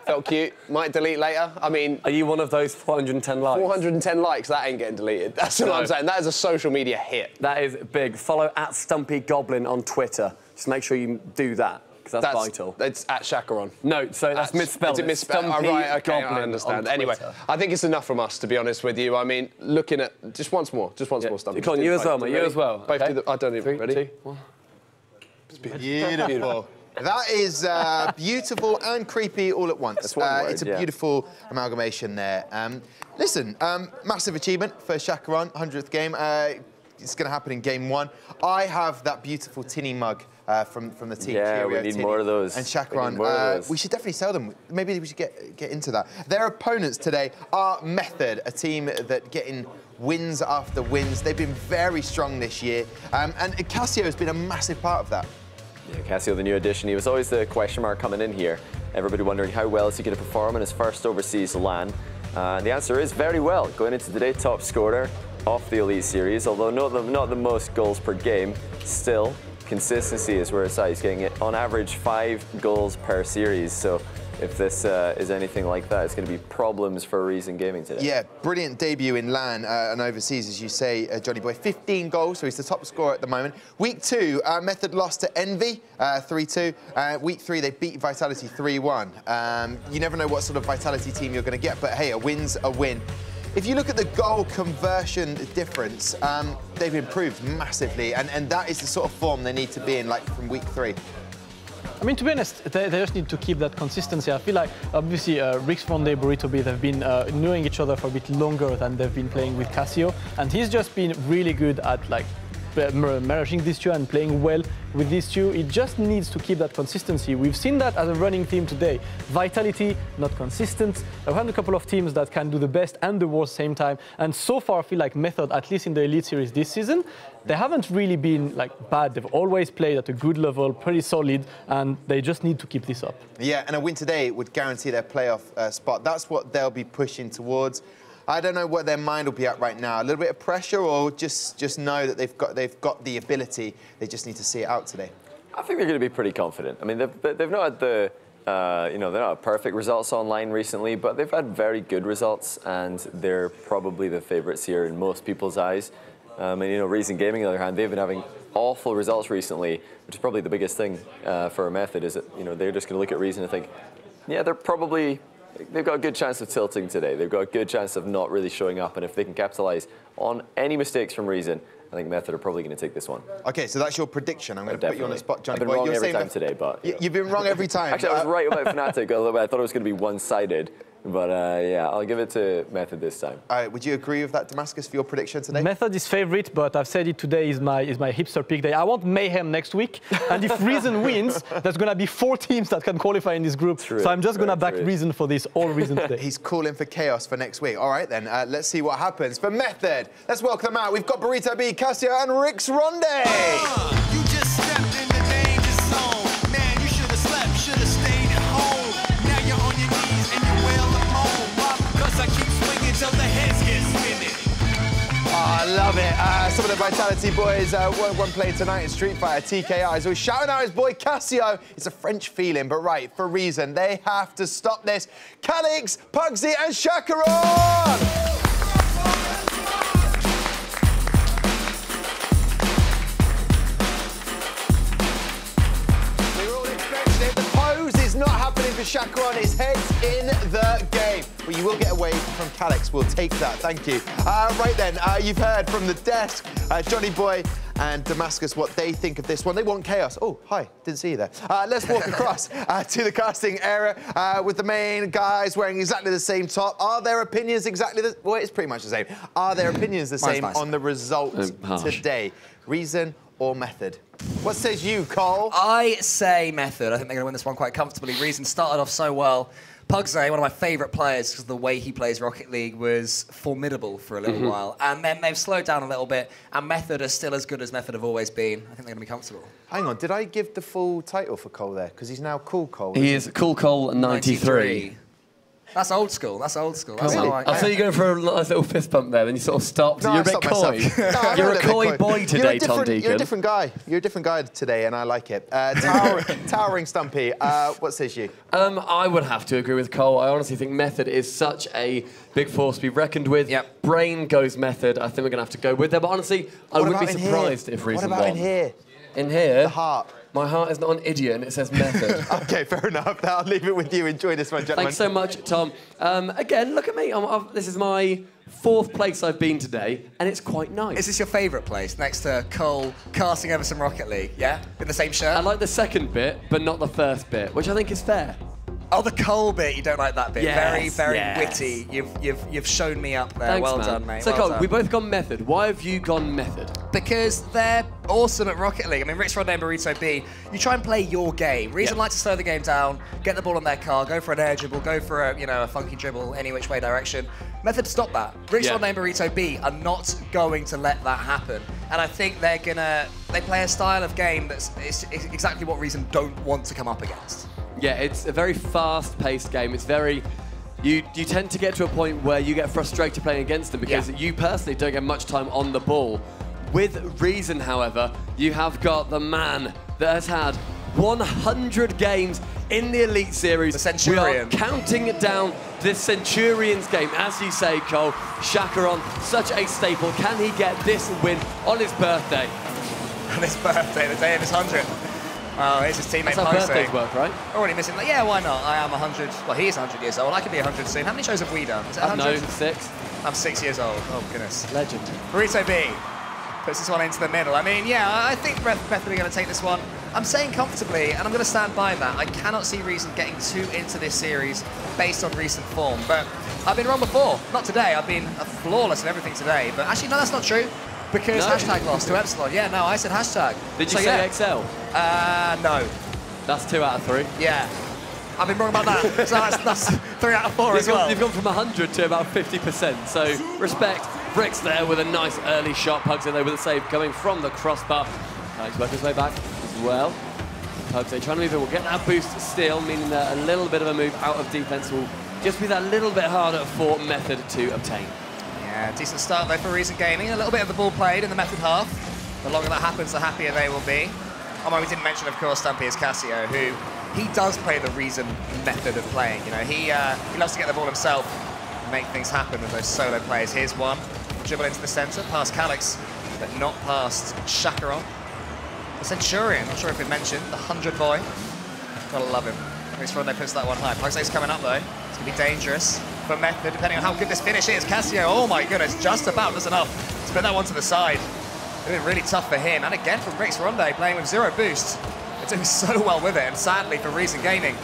felt cute. Might delete later. I mean... Are you one of those 410 likes? 410 likes, that ain't getting deleted. That's what I'm saying. That is a social media hit. That is big. Follow @StumpyGoblin on Twitter. Just make sure you do that, because that's vital. It's @Chacaron. No, so that's misspelled. Is it misspelled? Oh, right, OK, I understand. Anyway, I think it's enough from us, to be honest with you. I mean, looking at... Just once more, Stumpy. Come on, you as well, mate. You as well. Both do the... I don't even... Ready? 3, 2, 1. It's beautiful. That is beautiful and creepy all at once. That's one word, it's a beautiful amalgamation there. Listen, massive achievement for Chacaron, 100th game. It's going to happen in Game 1. I have that beautiful tinny mug from the team. Yeah, Cheerio, we need tinny. more of those. And Chacaron, we should definitely sell them. Maybe we should get into that. Their opponents today are Method, a team that getting wins after wins. They've been very strong this year. And Cassio has been a massive part of that. Yeah, Cassio, the new addition, he was always the question mark coming in here. Everybody wondering how well is he going to perform in his first overseas LAN. And the answer is very well. Going into today, top scorer of the Elite Series, although not the most goals per game, still consistency is where it's at. He's getting it on average 5 goals per series. So if this is anything like that, it's going to be problems for Reason Gaming today. Yeah, brilliant debut in LAN and overseas, as you say, Johnny Boy. 15 goals, so he's the top scorer at the moment. Week 2, Method lost to Envy, 3-2. Week 3, they beat Vitality 3-1. You never know what sort of Vitality team you're going to get, but hey, a win's a win. If you look at the goal conversion difference, they've improved massively, and that is the sort of form they need to be in, like from week 3. I mean, to be honest, they just need to keep that consistency. I feel like, obviously, Rix Fonde, Burrito B, they've been knowing each other for a bit longer than they've been playing with Cassio, and he's just been really good at, like, managing these two and playing well with these two. It just needs to keep that consistency. We've seen that as a running team today. Vitality, not consistent. I've had a couple of teams that can do the best and the worst same time. And so far, I feel like Method, at least in the Elite Series this season, they haven't really been like bad. They've always played at a good level, pretty solid, and they just need to keep this up. Yeah, and a win today would guarantee their playoff spot. That's what they'll be pushing towards. I don't know what their mind will be at right now. A little bit of pressure, or just know that they've got the ability. They just need to see it out today. I think they're going to be pretty confident. I mean, they've not had the they're not had perfect results online recently, but they've had very good results, and they're probably the favourites here in most people's eyes. And Reason Gaming, on the other hand, they've been having awful results recently, which is probably the biggest thing for a Method. Is that they're just going to look at Reason and think, yeah, they've got a good chance of tilting today. They've got a good chance of not really showing up, and if they can capitalise on any mistakes from Reason, I think Method are probably going to take this one. Okay, so that's your prediction. I'm going to put you on the spot, Johnny. I've been wrong every time today, but you've been wrong every time. Actually, I was right about Fnatic, although I thought it was going to be one-sided. But yeah, I'll give it to Method this time. All right, would you agree with that, Damascus, for your prediction today? Method is favourite, but I've said it today is my hipster pick day. I want mayhem next week, and if Reason wins, there's going to be 4 teams that can qualify in this group. So I'm just going to back Reason for this, all Reason today. He's calling for chaos for next week. All right, then, let's see what happens. For Method, let's welcome them out. We've got Burrito B, Cassio, and Rix Ronde. You just stepped in the danger zone. Man, you should have slept, should have stayed at home. Now you're on your knees and you're well alone. Cause I keep swinging till the heads get spinning. Oh, I love it. Some of the Vitality boys one play tonight in Street Fighter, TKI. So he's shouting out his boy Cassio. It's a French feeling, but right, for Reason, they have to stop this. Calix, Pugsy, and Chacaron! Not happening for Chacaron. His head's in the game. But you will get away from Calix. We'll take that. Thank you. Right then, you've heard from the desk, Johnny Boy and Damascus, what they think of this one. They want chaos. Oh, hi. Didn't see you there. Let's walk across to the casting area with the main guys wearing exactly the same top. Are their opinions exactly the... Well, it's pretty much the same. Are their opinions the same on the result today? Reason or Method? What says you, Cole? I say Method. I think they're going to win this one quite comfortably. Reason started off so well. Pugsy, one of my favourite players, because the way he plays Rocket League was formidable for a little while. And then they've slowed down a little bit, and Method are still as good as Method have always been. I think they're going to be comfortable. Hang on, did I give the full title for Cole there? Because he's now Cool Cole. He is Cool Cole 93. That's old school. That's old school. That's how I saw you going for a nice little fist bump there, then you sort of stopped. No, You're a bit coy. No, you're a coy boy today, Tom Deacon. You're a different guy. You're a different guy today, and I like it. Towering Stumpy, what says you? I would have to agree with Cole. I honestly think Method is such a big force to be reckoned with. Yep. Brain goes Method. I think we're going to have to go with them. But honestly, I would be surprised if Reason won. What about in here? In here? The heart. My heart is not an idiot, and it says Method. OK, fair enough. I'll leave it with you. Enjoy this one, gentlemen. Thanks so much, Tom. Again, look at me. This is my 4th place I've been today, and it's quite nice. Is this your favourite place, next to Cole casting over some Rocket League, yeah? In the same shirt? I like the second bit, but not the first bit, which I think is fair. Oh, the Cole bit, you don't like that bit. Yes, very witty. You've shown me up there. Thanks, well man. done, mate. So, well Cole, done. we both gone Method. Why have you gone Method? Because they're awesome at Rocket League. I mean, Rix Ronde and Burrito B, you try and play your game. Reason like to slow the game down, get the ball on their car, go for an air dribble, go for a funky dribble, any which way direction. Method stop that. Rix Ronde and Burrito B are not going to let that happen. And I think they play a style of game that's exactly what Reason don't want to come up against. Yeah, it's a very fast-paced game. It's very... You tend to get to a point where you get frustrated playing against them because you personally don't get much time on the ball. With Reason, however, you have got the man that has had 100 games in the Elite Series. The Centurion. We are counting down this Centurions game. As you say, Cole, Chacaron, such a staple. Can he get this win on his birthday? On his birthday, the day of his 100th. Oh, here's his teammate That's how posting. birthdays work, right? Already missing. Yeah, why not? I am 100. Well, he is 100 years old. I could be 100 soon. How many shows have we done? Is it 100? No, 6. I'm 6 years old. Oh, goodness. Legend. Burrito B puts this one into the middle. I mean, yeah, I think Method are going to take this one. I'm saying comfortably, and I'm going to stand by that. I cannot see Reason getting too into this series based on recent form. But I've been wrong before. Not today. I've been flawless in everything today. But actually, no, that's not true. Because No. hashtag lost to Epsilon. Yeah, no, I said hashtag. Did you So, say yeah. XL? No. That's 2 out of 3. Yeah. I've been wrong about that. So that's 3 out of 4 as well. You've gone from 100 to about 50%. So respect. Bricks there with a nice early shot. Pugsy there with a save coming from the crossbar. He's working his way back as well. Pugsy trying to move in. We'll get that boost still, meaning that a little bit of a move out of defense will just be that little bit harder for Method to obtain. Yeah, decent start though for Reason Gaming. A little bit of the ball played in the Method half. The longer that happens, the happier they will be. Although we didn't mention, of course, Stumpy is Casio, who he does play the Reason method of playing. You know, he loves to get the ball himself and make things happen with those solo plays. Here's one, dribble into the center, past Calyx, but not past Chacaron. The Centurion, not sure if we mentioned, the 100 boy. Gotta love him. Next run, they puts that one high. Pugsy's coming up though. It's gonna be dangerous for Method, depending on how good this finish is. Casio, oh my goodness, just about does enough to put that one to the side. It's been really tough for him. And again from Rix Ronde, playing with 0 boost. They're doing so well with it, and sadly for Reason Gaming,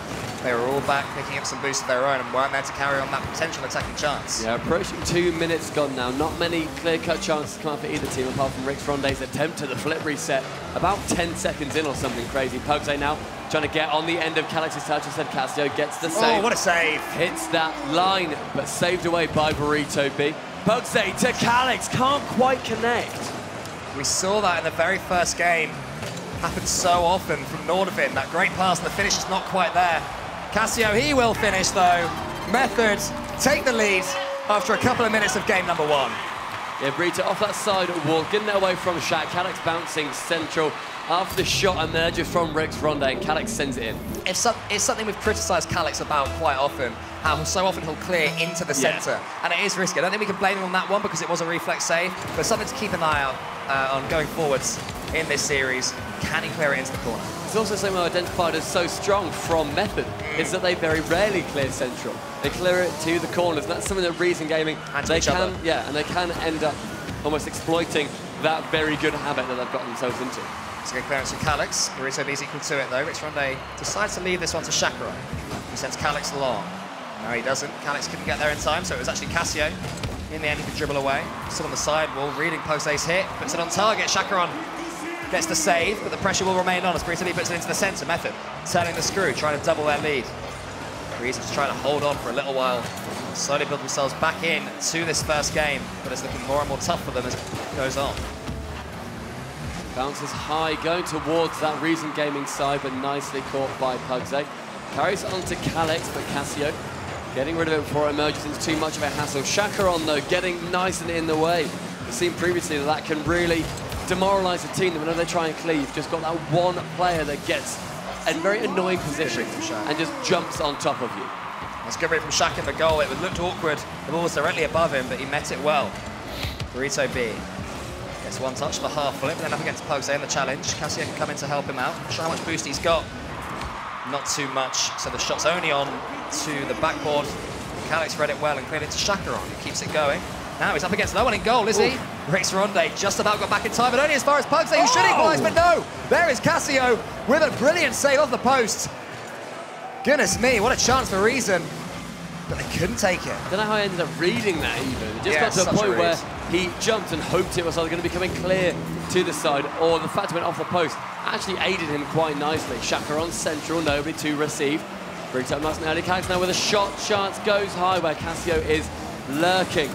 they were all back picking up some boosts of their own and weren't there to carry on that potential attacking chance. Yeah, approaching 2 minutes gone now. Not many clear-cut chances come up for either team, apart from Rix Ronde's attempt at the flip reset. About 10 seconds in or something crazy. Pugsy now trying to get on the end of Calyx's touch. I said Casio gets the save. Oh, what a save. Hits that line, but saved away by Burrito B. Pugsy to Calyx, can't quite connect. We saw that in the very first game. Happens so often from Nordavind. That great pass and the finish is not quite there. Casio, he will finish though. Method take the lead after a couple of minutes of game number 1. Yeah, Burrito off that side wall, getting it away from Shaq. Calyx bouncing central after the shot emerges from Rix Ronde, and Calyx sends it in. It's something we've criticised Calyx about quite often, how so often he'll clear into the centre. And it is risky. I don't think we can blame him on that one because it was a reflex save, but something to keep an eye out on going forwards in this series. Can he clear it into the corner? It's also something identified as so strong from Method, is that they very rarely clear central. They clear it to the corners, and that's something that Reason Gaming, they can end up almost exploiting that very good habit that they've got themselves into. It's a good clearance from Calyx. Burrito B's equal to it though. Rix Ronde decides to leave this one to Chacaron. He sends Calyx long. No, he doesn't. Calyx couldn't get there in time, so it was actually Casio. In the end, he could dribble away. Still on the sidewall, reading post-ace hit, puts it on target. Chacaron gets the save, but the pressure will remain on as Burrito B puts it into the centre. Method turning the screw, trying to double their lead. Reason just trying to hold on for a little while, slowly build themselves back in to this first game, but it's looking more and more tough for them as it goes on. Bounces high, going towards that Reason Gaming side, but nicely caught by Pugsy. Carries on to Calyx, but Casio getting rid of it before it emerges into too much of a hassle. Chacaron, though, getting nice and in the way. We've seen previously that can really demoralise a team. Whenever they try and clear, you've just got that one player that gets a very annoying position and just jumps on top of you. That's good read from Shaq in the goal. It looked awkward. The ball was directly above him, but he met it well. Burrito B gets one touch for half flip, and then up against Pugsy in the challenge. Casio can come in to help him out. Not sure how much boost he's got. Not too much, so the shot's only on to the backboard. Calyx read it well and cleared it to Chacaron, who keeps it going. Now he's up against no one in goal, is he? Rix Ronde just about got back in time, but only as far as Pugsy, who should equalise, but no! There is Casio with a brilliant save off the post. Goodness me, what a chance for Reason. But they couldn't take it. I don't know how I ended up reading that even. It just got to a point where he jumped and hoped it was either going to be coming clear to the side, or the fact it went off the post actually aided him quite nicely. Chacaron central, nobody to receive. Brings up nice and early. Calyx now with a shot chance, goes high where Casio is lurking.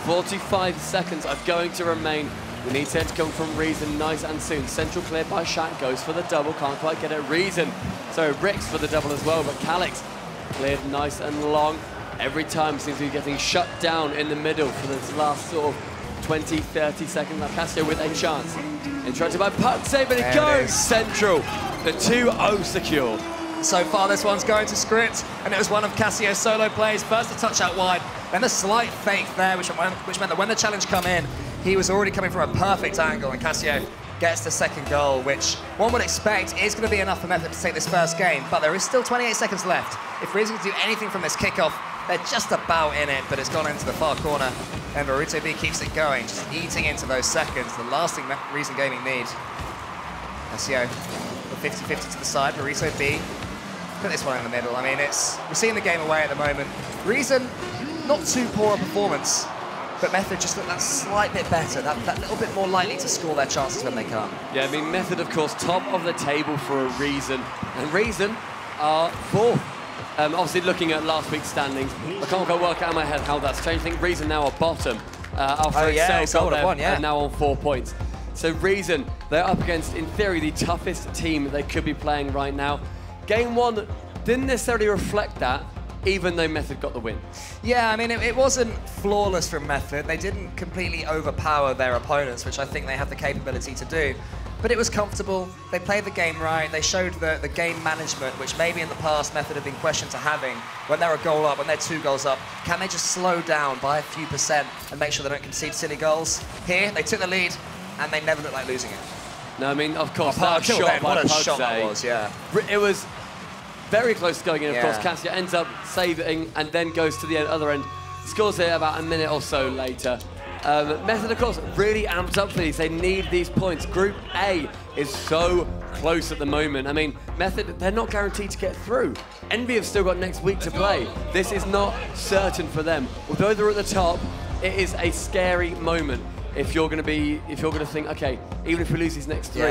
45 seconds are going to remain. We need to come from Reason nice and soon. Central cleared by Shaq, goes for the double, can't quite get it. Reason, so Rix for the double as well, but Calyx cleared nice and long. Every time seems to be getting shut down in the middle for this last sort of 20, 30 seconds. Now Casio with a chance. Interrupted by Pugsy, but it goes central. The 2-0 secure. So far this one's going to script, and it was one of Casio's solo plays. First a touch out wide, then a slight fake there, which meant that when the challenge come in, he was already coming from a perfect angle, and Casio gets the second goal, which one would expect is going to be enough for Method to take this first game, but there is still 28 seconds left. If Reason can do anything from this kickoff, they're just about in it, but it's gone into the far corner, and Burrito B keeps it going, just eating into those seconds, the last thing Reason Gaming need. Casio, 50-50 to the side, Burrito B put this one in the middle. I mean, we're seeing the game away at the moment. Reason, not too poor a performance. but Method just looked that slight bit better, that little bit more likely to score their chances when they come. Yeah, I mean, Method, of course, top of the table for a reason. And reason are fourth. Obviously, looking at last week's standings, I can't go work out in my head how that's changed. I think Reason now are bottom. After Excel got there, and now on 4 points. So Reason, they're up against, in theory, the toughest team they could be playing right now. Game 1 didn't necessarily reflect that, even though Method got the win. Yeah, I mean, it wasn't flawless from Method. They didn't completely overpower their opponents, which I think they have the capability to do. But it was comfortable. They played the game right. They showed the game management, which maybe in the past Method have been questioned to having. When they're a goal up, when they're 2 goals up, can they just slow down by a few percent and make sure they don't concede silly goals? Here, they took the lead, and they never looked like losing it. No, I mean, of course, that shot by what a shot that was, yeah. It was very close to going in, of course. Cassia ends up saving and then goes to the other end. Scores it about a minute or so later. Method, of course, really amped up for these. They need these points. Group A is so close at the moment. I mean, Method, they're not guaranteed to get through. Envy have still got next week to play. This is not certain for them. Although they're at the top, it is a scary moment. If you're going to think, okay, even if we lose these next 3,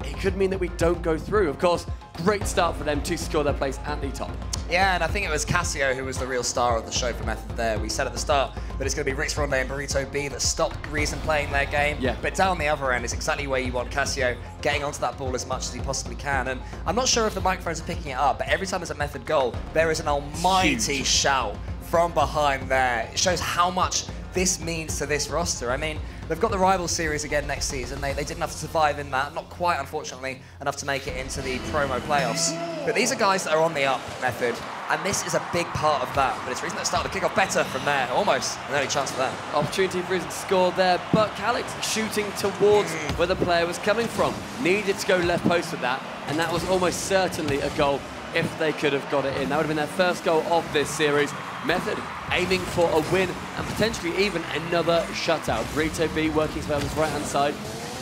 it could mean that we don't go through. Of course, great start for them to secure their place at the top. Yeah, and I think it was Cassio who was the real star of the show for Method there. We said at the start that it's going to be Rix Ronde and Burrito B that stopped Reason playing their game. Yeah. But down the other end is exactly where you want Cassio getting onto that ball as much as he possibly can. And I'm not sure if the microphones are picking it up, but every time there's a Method goal, there is an almighty shout from behind there. It shows how much this means to this roster. I mean, they've got the rival series again next season. They didn't have to survive in that, not quite, unfortunately, enough to make it into the promo playoffs. But these are guys that are on the up, Method, and this is a big part of that. But it's Reason that started to kick off better from there, almost an early chance for that. Opportunity for Reason to score there, but Calix shooting towards where the player was coming from. Needed to go left post with that, and that was almost certainly a goal if they could have got it in. That would have been their first goal of this series. Method aiming for a win and potentially even another shutout. Burrito B working his way on his right-hand side.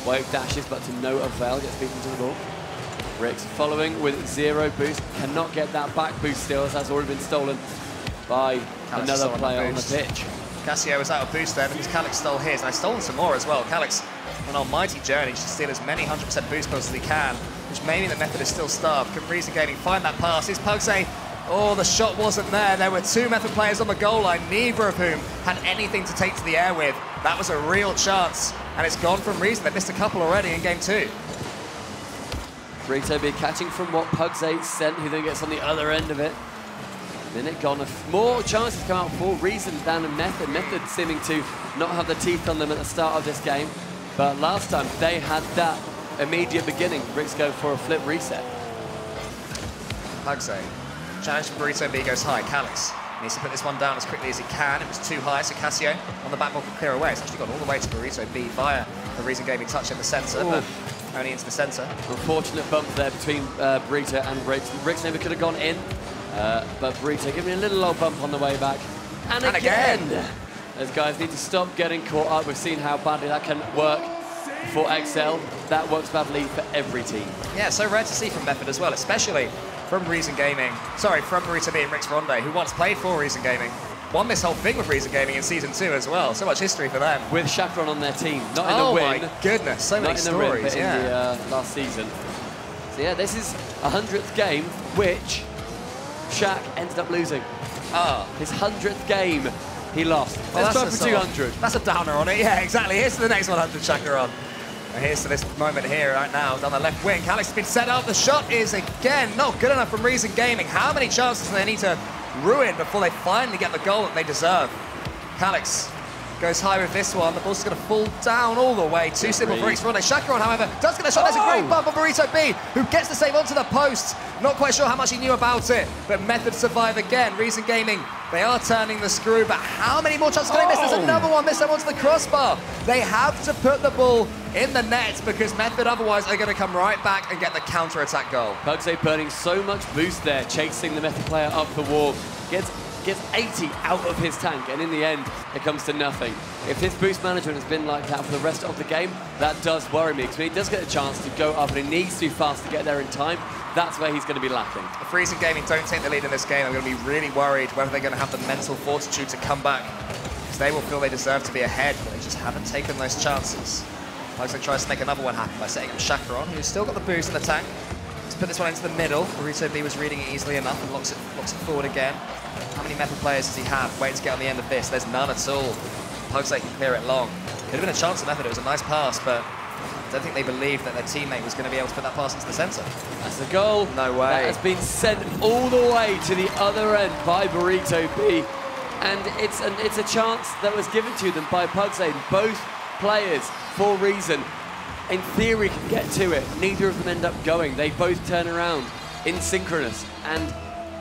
Wave dashes, but to no avail, gets beaten to the ball. Rix following with 0 boost, cannot get that back boost still, as that's already been stolen by another player on the pitch. Cassio was out of boost there, because Calix stole his, and I've stolen some more as well. Calix on an almighty journey to steal as many 100% boost points as he can, which maybe the Method is still starved. Can Reason Gaming find that pass? Is Pugsay? Oh, the shot wasn't there. There were 2 Method players on the goal line, neither of whom had anything to take to the air with. That was a real chance, and it's gone from Reason. They missed a couple already in game 2. Burrito B catching from what Pugsay sent, who then gets on the other end of it. Minute gone, more chances come out for Reason than Method. Method seeming to not have the teeth on them at the start of this game, but last time they had that immediate beginning. Rix go for a flip reset. Pugsay. Challenge for Burrito B goes high. Calix needs to put this one down as quickly as he can. It was too high, so Cassio on the back ball can clear away. It's actually gone all the way to Burrito B via the Reason Gaming touch in the centre, but only into the centre. Unfortunate bump there between Burrito and Rix. Rix maybe could have gone in, but Burrito giving a little old bump on the way back. And again! Those guys need to stop getting caught up. We've seen how badly that can work for Excel. That works badly for every team. Yeah, so rare to see from Method as well, especially from Reason Gaming. Sorry, from Burrito B and Rix Ronde, who once played for Reason Gaming. Won this whole thing with Reason Gaming in Season 2 as well. So much history for them. With Chakron on their team. Not in the win. Oh my goodness, so many stories. Not in the win, but in the last season. So yeah, this is a 100th game, which Shaq ended up losing. His 100th game, he lost. Well, let's go for 200. That's a downer on it, yeah, exactly. Here's to the next 100, Chakron. And here's to this moment here right now down the left wing. Calix has been set up. The shot is again not good enough from Reason Gaming. How many chances do they need to ruin before they finally get the goal that they deserve? Calix goes high with this one. The ball's going to fall down all the way. Too simple for Rix Ronde. Chakron, however, does get a shot. There's a great bump on Burrito B, who gets the save onto the post. Not quite sure how much he knew about it, but Method survive again. Reason Gaming, they are turning the screw, but how many more chances can they miss? There's another one, this time onto the crossbar. They have to put the ball in the net because Method otherwise are going to come right back and get the counter-attack goal. Pugsay burning so much boost there, chasing the Method player up the wall. Gets 80 out of his tank, and in the end, it comes to nothing. If his boost management has been like that for the rest of the game, that does worry me, because when he does get a chance to go up and he needs to be fast to get there in time, that's where he's going to be lacking. If Reason Gaming don't take the lead in this game, I'm going to be really worried whether they're going to have the mental fortitude to come back. because they will feel they deserve to be ahead, but they just haven't taken those chances. Pugsley tries to make another one happen by setting up Chacaron, who's still got the boost in the tank. Let's put this one into the middle. Burrito B was reading it easily enough and locks it forward again. How many Method players does he have waiting to get on the end of this? There's none at all. Pugsley can clear it long. Could have been a chance of Method. It was a nice pass, but I don't think they believed that their teammate was going to be able to put that pass into the centre. That's the goal. No way. That has been sent all the way to the other end by Burrito B. And it's a chance that was given to them by Pugsley. Both players, for reason, in theory, can get to it. Neither of them end up going. They both turn around in synchronous. And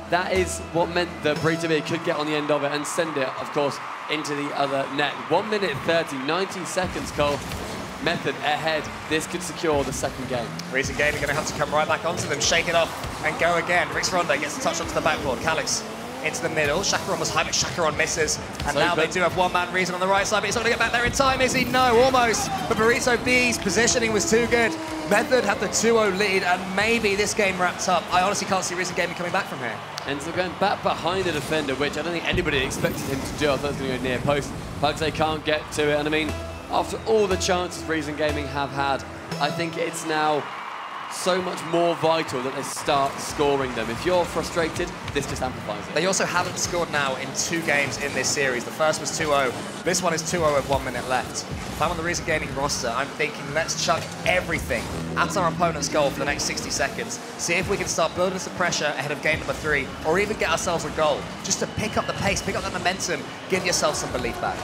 that is what meant that Burrito B could get on the end of it and send it, of course, into the other net. 1 minute 30, 90 seconds, Cole. Method ahead. This could secure the second game. Reason Gaming going to have to come right back onto them, shake it off, and go again. Rix Ronda gets a touch onto the backboard. Calix into the middle. Chacaron was high, but Chacaron misses. And now they do have one-man Reason on the right side, but he's not going to get back there in time, is he? No, almost. But Burrito B's positioning was too good. Method had the 2-0 lead, and maybe this game wraps up. I honestly can't see Reason Gaming coming back from here. Ends up going back behind the defender, which I don't think anybody expected him to do. I thought he was going to go near post. Pugsley can't get to it, and I mean, after all the chances Reason Gaming have had, I think it's now so much more vital that they start scoring them. If you're frustrated, this just amplifies it. They also haven't scored now in 2 games in this series. The first was 2-0. This one is 2-0 with 1 minute left. If I'm on the Reason Gaming roster, I'm thinking let's chuck everything at our opponent's goal for the next 60 seconds. See if we can start building some pressure ahead of game number 3, or even get ourselves a goal. Just to pick up the pace, pick up the momentum, give yourself some belief back.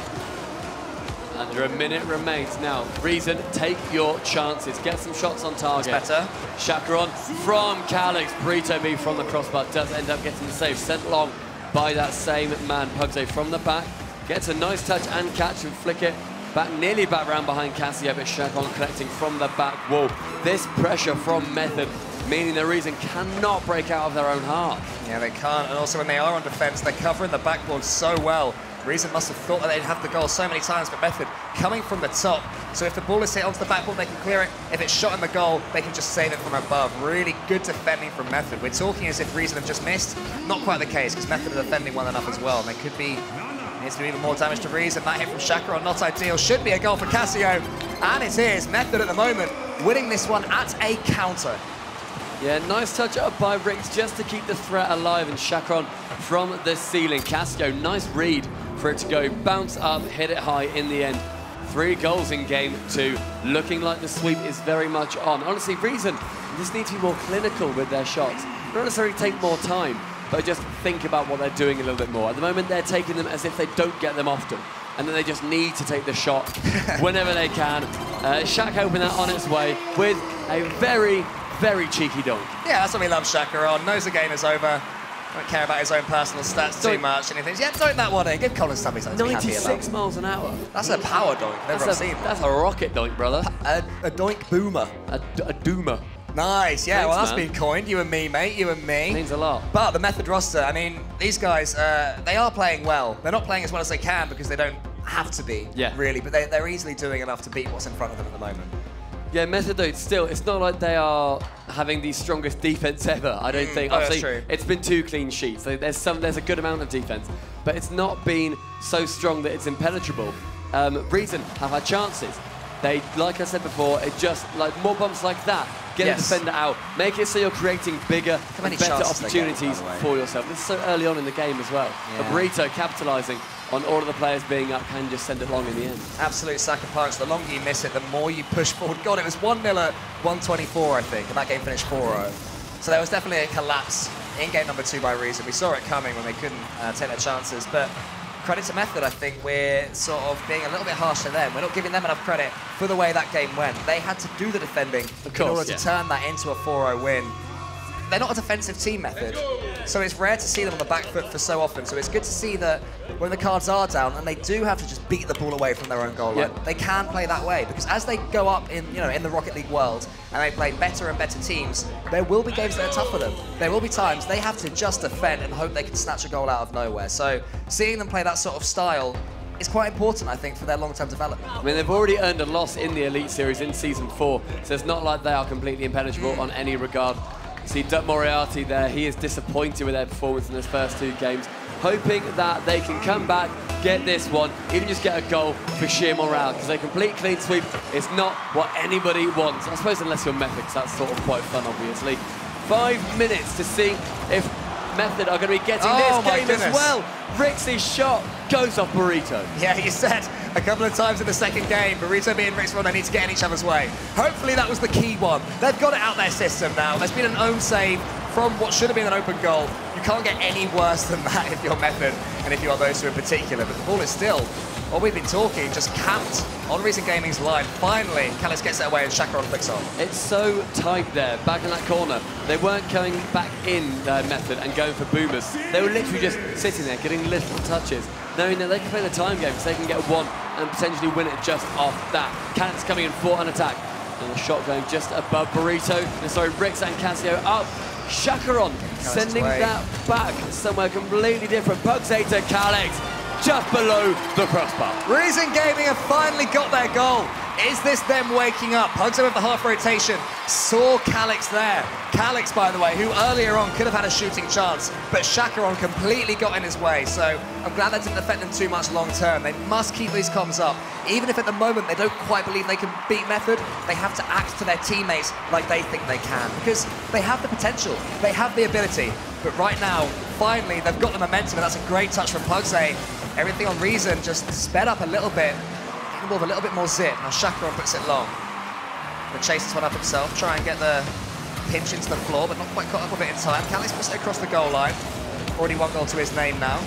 Under a minute remains now. Reason, take your chances. Get some shots on target. That's better. Chacaron from Calix. Burrito B from the crossbar does end up getting the save. Sent long by that same man. Pugsley from the back. Gets a nice touch and catch and flick it back, nearly back round behind Cassio, but Chacaron collecting from the back wall. This pressure from Method, meaning the Reason cannot break out of their own half. Yeah, they can't. And also when they are on defence, they're covering the backboard so well. Reason must have thought that they'd have the goal so many times, but Method coming from the top. So if the ball is hit onto the backboard, they can clear it. If it's shot in the goal, they can just save it from above. Really good defending from Method. We're talking as if Reason have just missed. Not quite the case, because Method are defending well enough as well. And they could be, needs to do even more damage to Reason. That hit from Chacaron, not ideal. Should be a goal for Cassio. And it is. Method at the moment winning this one at a counter. Yeah, nice touch up by Rix just to keep the threat alive, and Chacaron from the ceiling. Cassio, nice read for it to go, bounce up, hit it high in the end. 3 goals in game 2, looking like the sweep is very much on. Honestly, Reason just need to be more clinical with their shots. Not necessarily take more time, but just think about what they're doing a little bit more. At the moment, they're taking them as if they don't get them often, and then they just need to take the shot whenever they can. Shaq hoping that on its way with a very, very cheeky dunk. Yeah, that's what we love, Chacaron. Knows the game is over. Don't care about his own personal stats too much, and he thinks, yeah, doink that one in. Give Colin Stumpy something to be happy about. 96 miles an hour. That's a power doink. Never seen that. That's a rocket doink, brother. A doink boomer. A doomer. Nice, yeah, Thanks, well, that's man. been coined. You and me, mate, you and me. Means a lot. But the Method roster, I mean, these guys, they are playing well. They're not playing as well as they can because they don't have to be, really, but they're easily doing enough to beat what's in front of them at the moment. Yeah, Method, though, still, it's not like they are having the strongest defense ever, I don't think. Oh, that's Obviously, true. it's been 2 clean sheets, so there's a good amount of defense, but it's not been so strong that it's impenetrable. Reason have had chances. They, like I said before, it just, like, more bumps like that, get a defender out, make it so you're creating bigger and better opportunities for yourself. This is so early on in the game as well. But Burrito capitalising on all of the players being up can just send it long in the end. Absolute sack of punch. The longer you miss it, the more you push forward. God, it was 1-0 at 1:24, I think, and that game finished 4-0. So there was definitely a collapse in game number 2 by Reason. We saw it coming when they couldn't take their chances, but credit to Method, I think we're sort of being a little bit harsh to them. We're not giving them enough credit for the way that game went. They had to do the defending in order to turn that into a 4-0 win. They're not a defensive team, Method, so it's rare to see them on the back foot for so often. So it's good to see that when the cards are down and they do have to just beat the ball away from their own goal line, they can play that way, because as they go up in, in the Rocket League world and they play better and better teams, there will be games that are tough for them. There will be times they have to just defend and hope they can snatch a goal out of nowhere. So seeing them play that sort of style is quite important, I think, for their long-term development. I mean, they've already earned a loss in the Elite Series in Season 4, so it's not like they are completely impenetrable on any regard. See Duck Moriarty there, he is disappointed with their performance in his first 2 games, hoping that they can come back get this one, even just get a goal for sheer morale, because a complete clean sweep is not what anybody wants. I suppose unless you're Method, that's sort of quite fun, obviously. 5 minutes to see if Method are going to be getting this game as well. Rix's shot goes off Burrito. Yeah, you said a couple of times in the second game, Burrito being Rix, they need to get in each other's way. Hopefully that was the key one. They've got it out their system now. There's been an own save from what should have been an open goal. You can't get any worse than that if you're Method and if you are those two in particular. But the ball is still, what we've been talking, just camped on Reason Gaming's line. Finally, Callis gets it away and Shakeron flicks on. It's so tight there, back in that corner. They weren't going back in Method and going for boomers. They were literally just sitting there, getting little touches, knowing that they can play the time game because they can get one and potentially win it just off that. Callis coming in for an attack. And a shot going just above Burrito. Sorry, Rix and Casio up. Shakeron sending that back somewhere completely different. Pugsay to Calix, just below the crossbar. Reason Gaming have finally got their goal. Is this them waking up? Pugsay with the half rotation, saw Calix there. Calix, by the way, who earlier on could have had a shooting chance, but Shakeron completely got in his way, so I'm glad that didn't affect them too much long term. They must keep these comms up. Even if at the moment they don't quite believe they can beat Method, they have to act to their teammates like they think they can, because they have the potential, they have the ability. But right now, finally, they've got the momentum, and that's a great touch from Pugsay. Everything on Reason just sped up a little bit, with a little bit more zip. Now Shakeron puts it long. Gonna chase this one up himself, try and get the pinch into the floor, but not quite caught up with it in time. Calix puts it across the goal line. Already 1 goal to his name now.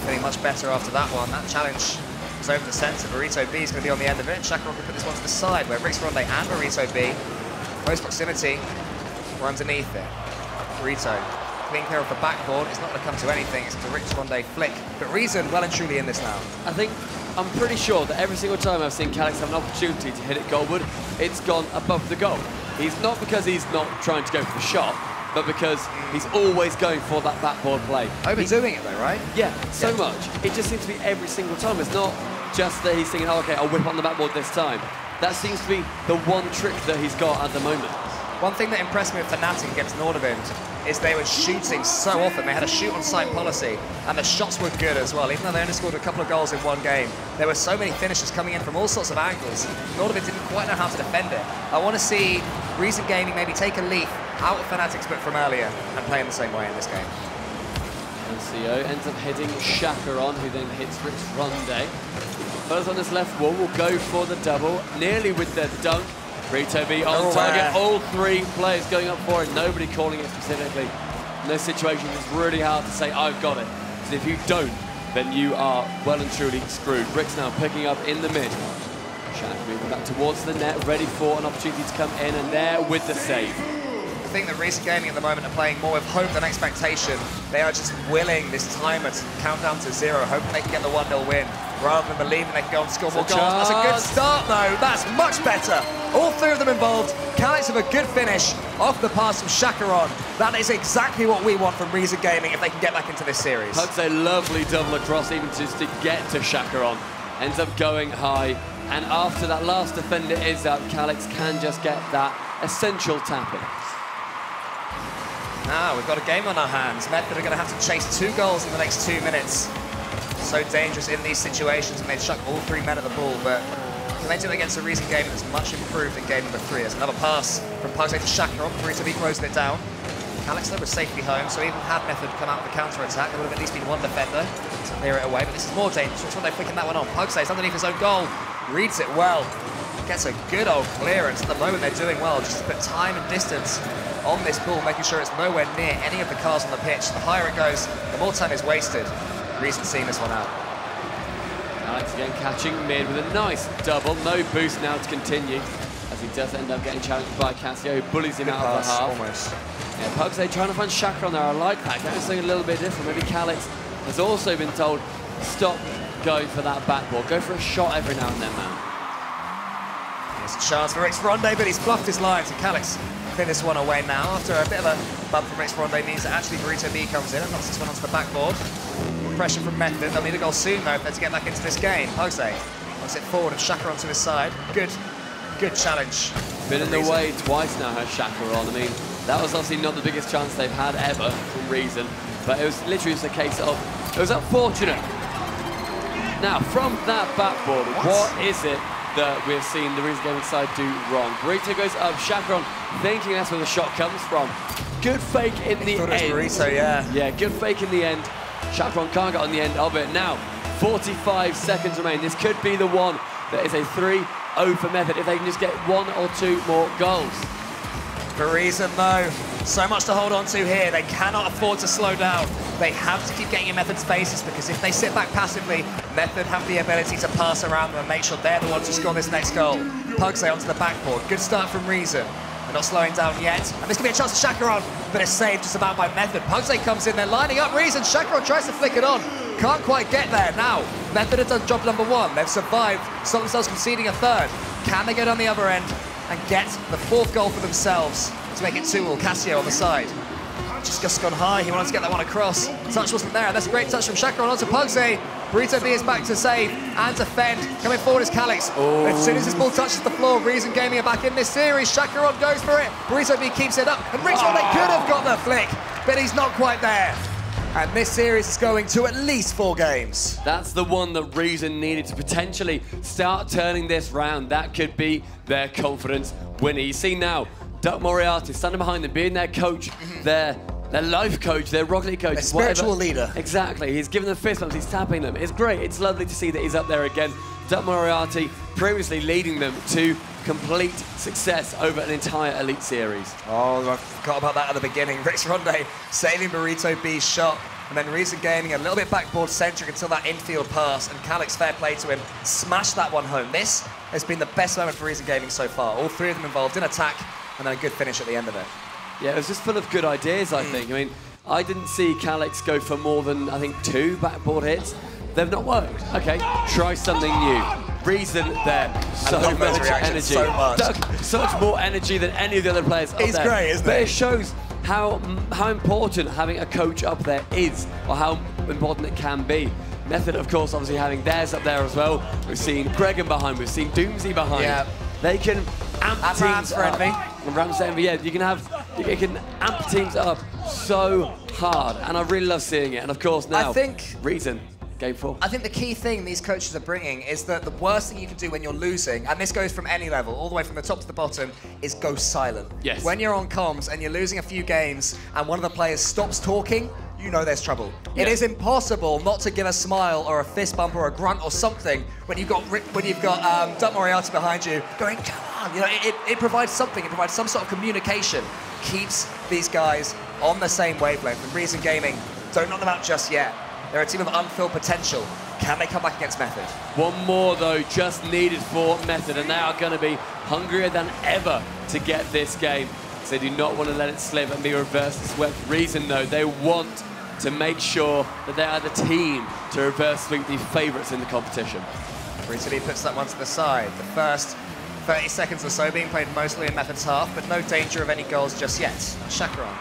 Feeling much better after that one. That challenge was over the centre. Burrito B is going to be on the end of it. Shakeron can put this one to the side, where Rix Ronde and Burrito B, close proximity, we're underneath it. Burrito clean clear of the backboard. It's not going to come to anything. It's a Rix Ronde flick. But Reason well and truly in this now. I'm pretty sure that every single time I've seen Calix have an opportunity to hit it goalward, it's gone above the goal. He's not because he's not trying to go for the shot, but because he's always going for that backboard play. Overdoing it though, right? Yeah, so much. It just seems to be every single time. It's not just that he's thinking, oh, okay, I'll whip on the backboard this time. That seems to be the one trick that he's got at the moment. One thing that impressed me with Fnatic against Nordavind is they were shooting so often. They had a shoot-on-sight policy, and the shots were good as well. Even though they only scored a couple of goals in one game, there were so many finishes coming in from all sorts of angles. Nordavind didn't quite know how to defend it. I want to see Reason Gaming maybe take a leaf out of Fnatic's book from earlier and play in the same way in this game. And CO ends up hitting Shakeron, who then hits Rix Ronde. First on this left wall will go for the double, nearly with the dunk. Burrito B on target, all 3 players going up for it, nobody calling it specifically. In those situations, it's really hard to say, I've got it. Because if you don't, then you are well and truly screwed. Rix now picking up in the mid. Shaq moving back towards the net, ready for an opportunity to come in, and there with the save. I think that Reason Gaming at the moment are playing more with hope than expectation. They are just willing this timer to count down to 0, hoping they can get the 1-0 win, rather than believing they can go and score more goals. That's a good start though, that's much better. All 3 of them involved. Calix with a good finish off the pass from Shakeron. That is exactly what we want from Reason Gaming if they can get back into this series. Hugs a lovely double across even just to get to Shakeron. Ends up going high, and after that last defender is out, Calix can just get that essential tap-in. Now we've got a game on our hands. Method are going to have to chase 2 goals in the next 2 minutes. So dangerous in these situations, and they've chuck all 3 men at the ball, but can they do it against a Reason Gaming that's much improved in game number 3? There's another pass from Pugsay to Shakeron. Burrito B closing it down. Calix though was safely home, so even had Method come out with a counter-attack, there would have at least been 1 defender to clear it away, but this is more dangerous. Which one they're flicking that one on? Pugsay's underneath his own goal. Reads it well. Gets a good old clearance. At the moment they're doing well, just to put time and distance on this ball, making sure it's nowhere near any of the cars on the pitch. The higher it goes, the more time is wasted. Reason seeing this one out. Alex again catching mid with a nice double. No boost now to continue, as he does end up getting challenged by Casio, who bullies him out of the half. Almost. Yeah, Pugsay trying to find Shakeron there. I like that. Getting something a little bit different. Maybe Calix has also been told, stop going for that backboard. Go for a shot every now and then, man. There's a chance for Rix Ronde, but he's bluffed his lines, and Calix clear this one away now. After a bit of a bump from Rix Ronde means that actually Burrito B comes in and knocks this one onto the backboard. Pressure from Method. They'll need a goal soon though if they're to get back into this game. Pugsay knocks it forward and Shakeron to his side. Good challenge. Been in the way twice now, has Shakeron. I mean, that was obviously not the biggest chance they've had ever from Reason, but it was literally just a case of, it was unfortunate. Now, from that backboard, what is it that we've seen the Reason Gaming side do wrong? Burrito goes up, Chakron thinking that's where the shot comes from. Good fake in the end. Burrito, yeah. Yeah, good fake in the end. Chakron can't get on the end of it. Now, 45 seconds remain. This could be the one that is a 3-0 for Method if they can just get 1 or 2 more goals. For reason though, so much to hold on to here. They cannot afford to slow down. They have to keep getting in Method's faces because if they sit back passively, Method have the ability to pass around them and make sure they're the ones who score this next goal. Pugsay onto the backboard. Good start from Reason. They're not slowing down yet. And this could be a chance for Chakaron, but it's saved just about by Method. Pugsay comes in, they're lining up Reason. Chakaron tries to flick it on. Can't quite get there. Now, Method have done job number 1. They've survived, stopped themselves conceding a 3rd. Can they go down the other end and get the 4th goal for themselves to make it 2-all? Cassio on the side. Just gone high, he wanted to get that one across. Touch wasn't there, that's a great touch from Chakron onto Pugsay. Burrito B is back to save and defend. Coming forward is Calix. As soon as this ball touches the floor, Reason Gaming are back in this series. Chakron goes for it, Burrito B keeps it up, and Richmond, they could have got the flick, but he's not quite there. And this series is going to at least 4 games. That's the one that Reason needed to potentially start turning this round. That could be their confidence winner. You see now, Duck Moriarty standing behind them, being their coach, their life coach, their Rocket League coach. Their spiritual leader. Exactly. He's giving them fist bumps, he's tapping them. It's great. It's lovely to see that he's up there again. Duck Moriarty previously leading them to complete success over an entire Elite Series. Oh, I forgot about that at the beginning. Rix Ronde saving Burrito B's shot, and then Reason Gaming a little bit backboard centric until that infield pass, and Calix, fair play to him, smashed that one home. This has been the best moment for Reason Gaming so far. All 3 of them involved in attack, and then a good finish at the end of it. Yeah, it was just full of good ideas, I think. I mean, I didn't see Calix go for more than, I think, 2 backboard hits. They've not worked. Okay, try something new. Reason there. So much energy. So much more energy than any of the other players up there. He's great, isn't he? But it shows how important having a coach up there is, or how important it can be. Method, of course, obviously having theirs up there as well. We've seen Gregan behind, we've seen Doomsy behind. Yeah. They can amp teams up. And Rams for Envy, yeah, you can amp teams up so hard, and I really love seeing it. And of course now, I think Reason, game 4. I think the key thing these coaches are bringing is that the worst thing you can do when you're losing, and this goes from any level, all the way from the top to the bottom, is go silent. Yes. When you're on comms and you're losing a few games, and one of the players stops talking, you know there's trouble. Yeah. It is impossible not to give a smile or a fist bump or a grunt or something when you've got Duck Moriarty behind you going, come on. You know, it provides something. It provides some sort of communication. Keeps these guys on the same wavelength. And Reason Gaming, don't knock them out just yet. They're a team of unfilled potential. Can they come back against Method? One more though, just needed for Method, and they are going to be hungrier than ever to get this game. So they do not want to let it slip and be reverse swept. Reason though, they want to make sure that they are the team to reverse sweep the favourites in the competition. Brutally puts that one to the side. The first 30 seconds or so being played mostly in Method's half, but no danger of any goals just yet. Chakaron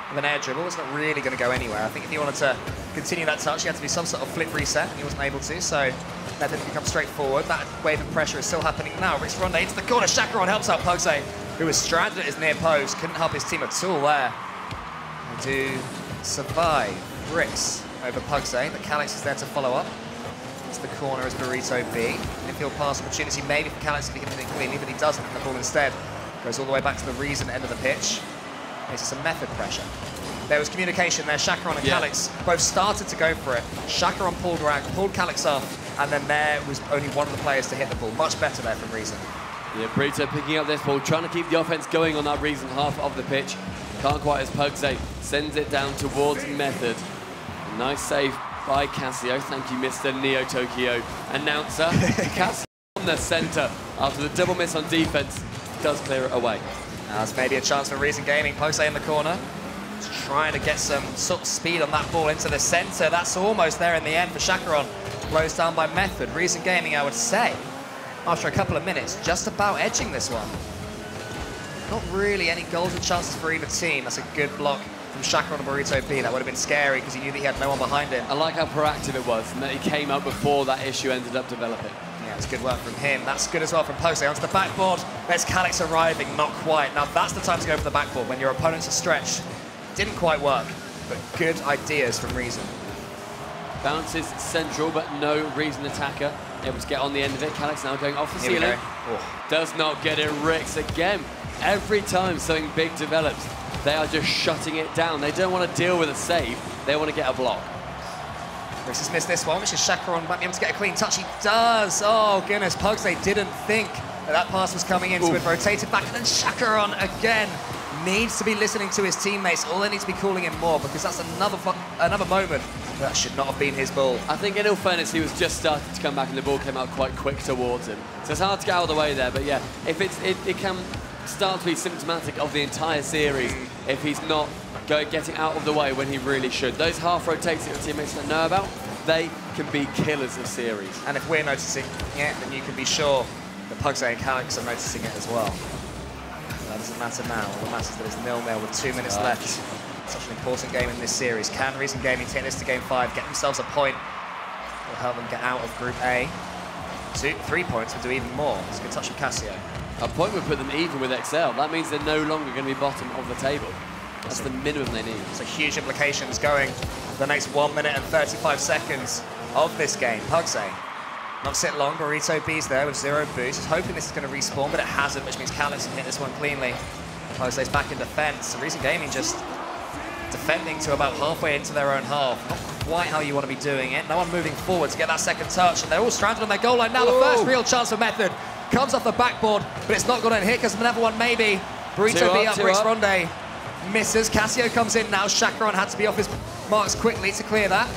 with an air dribble. It's not really going to go anywhere. I think if he wanted to continue that touch, he had to be some sort of flip reset, and he wasn't able to, so Method can come straight forward. That wave of pressure is still happening now. Rix Ronde into the corner. Chakaron helps out Pugsay, who was stranded at his near post. Couldn't help his team at all there. They do survive. Rix over Pugsay, but Calix is there to follow up. It's the corner as Burrito B. Midfield pass opportunity maybe for Calix if he can hit it cleanly, but he doesn't, and the ball instead goes all the way back to the Reason end of the pitch. Faces some Method pressure. There was communication there. Chakaron and Calix both started to go for it. Chakaron pulled Calix off, and then there was only one of the players to hit the ball. Much better there from Reason. Yeah, Burrito picking up this ball, trying to keep the offense going on that Reason half of the pitch. Can't quite as Pugsay sends it down towards Method. A nice save by Cassio. Thank you, Mr. Neo Tokyo announcer. Cassio on the centre after the double miss on defense does clear it away. Now that's maybe a chance for Reason Gaming. Pugsay in the corner. Just trying to get some sort of speed on that ball into the centre. That's almost there in the end for Chakaron. Closed down by Method. Reason Gaming, I would say, after a couple of minutes, just about edging this one. Not really any golden chances for either team. That's a good block from Chakaron and Burrito B. That would have been scary because he knew that he had no one behind him. I like how proactive it was and that he came up before that issue ended up developing. Yeah, it's good work from him. That's good as well from Pugsay. Onto the backboard. There's Calix arriving, not quite. Now that's the time to go for the backboard when your opponents are stretched. Didn't quite work, but good ideas from Reason. Bounces central, but no Reason attacker. Able to get on the end of it. Calyx now going off the ceiling. Does not get it. Rix again. Every time something big develops, they are just shutting it down. They don't want to deal with a save. They want to get a block. Rix has missed this one, which is Chacaron might be able to get a clean touch. He does. Oh, goodness. Pugs, they didn't think that pass was coming into it. Rotated back, and then Chacaron again needs to be listening to his teammates. All they need to be calling him more, because that's another moment that should not have been his ball. I think in all fairness, he was just starting to come back and the ball came out quite quick towards him. So it's hard to get out of the way there, but yeah, if it can start to be symptomatic of the entire series if he's not getting out of the way when he really should. Those half rotates that your teammates don't know about, they can be killers of series. And if we're noticing it, then you can be sure that Pugsay and Calyx are noticing it as well. That doesn't matter now. All that matters is that it's 0-0 with 2 minutes left. Such an important game in this series. Can Reason Gaming take this to game 5, get themselves a point? Will help them get out of Group A. 3 points would do even more. It's a good touch from Cassio. A point would put them even with Excel. That means they're no longer going to be bottom of the table. That's the minimum they need. So huge implications going for the next 1 minute and 35 seconds of this game. Pugsay not sit long. Burrito B's there with 0 boost. He's hoping this is going to respawn, but it hasn't, which means Calyx can hit this one cleanly. Pugsay's back in defense. So Reason Gaming just defending to about halfway into their own half. Not quite how you want to be doing it. No one moving forward to get that second touch, and they're all stranded on their goal line now. The first real chance for Method comes off the backboard, but it's not going in here because another one maybe. Burrito B up, Rix Ronde misses. Cassio comes in now. Chacaron had to be off his marks quickly to clear that.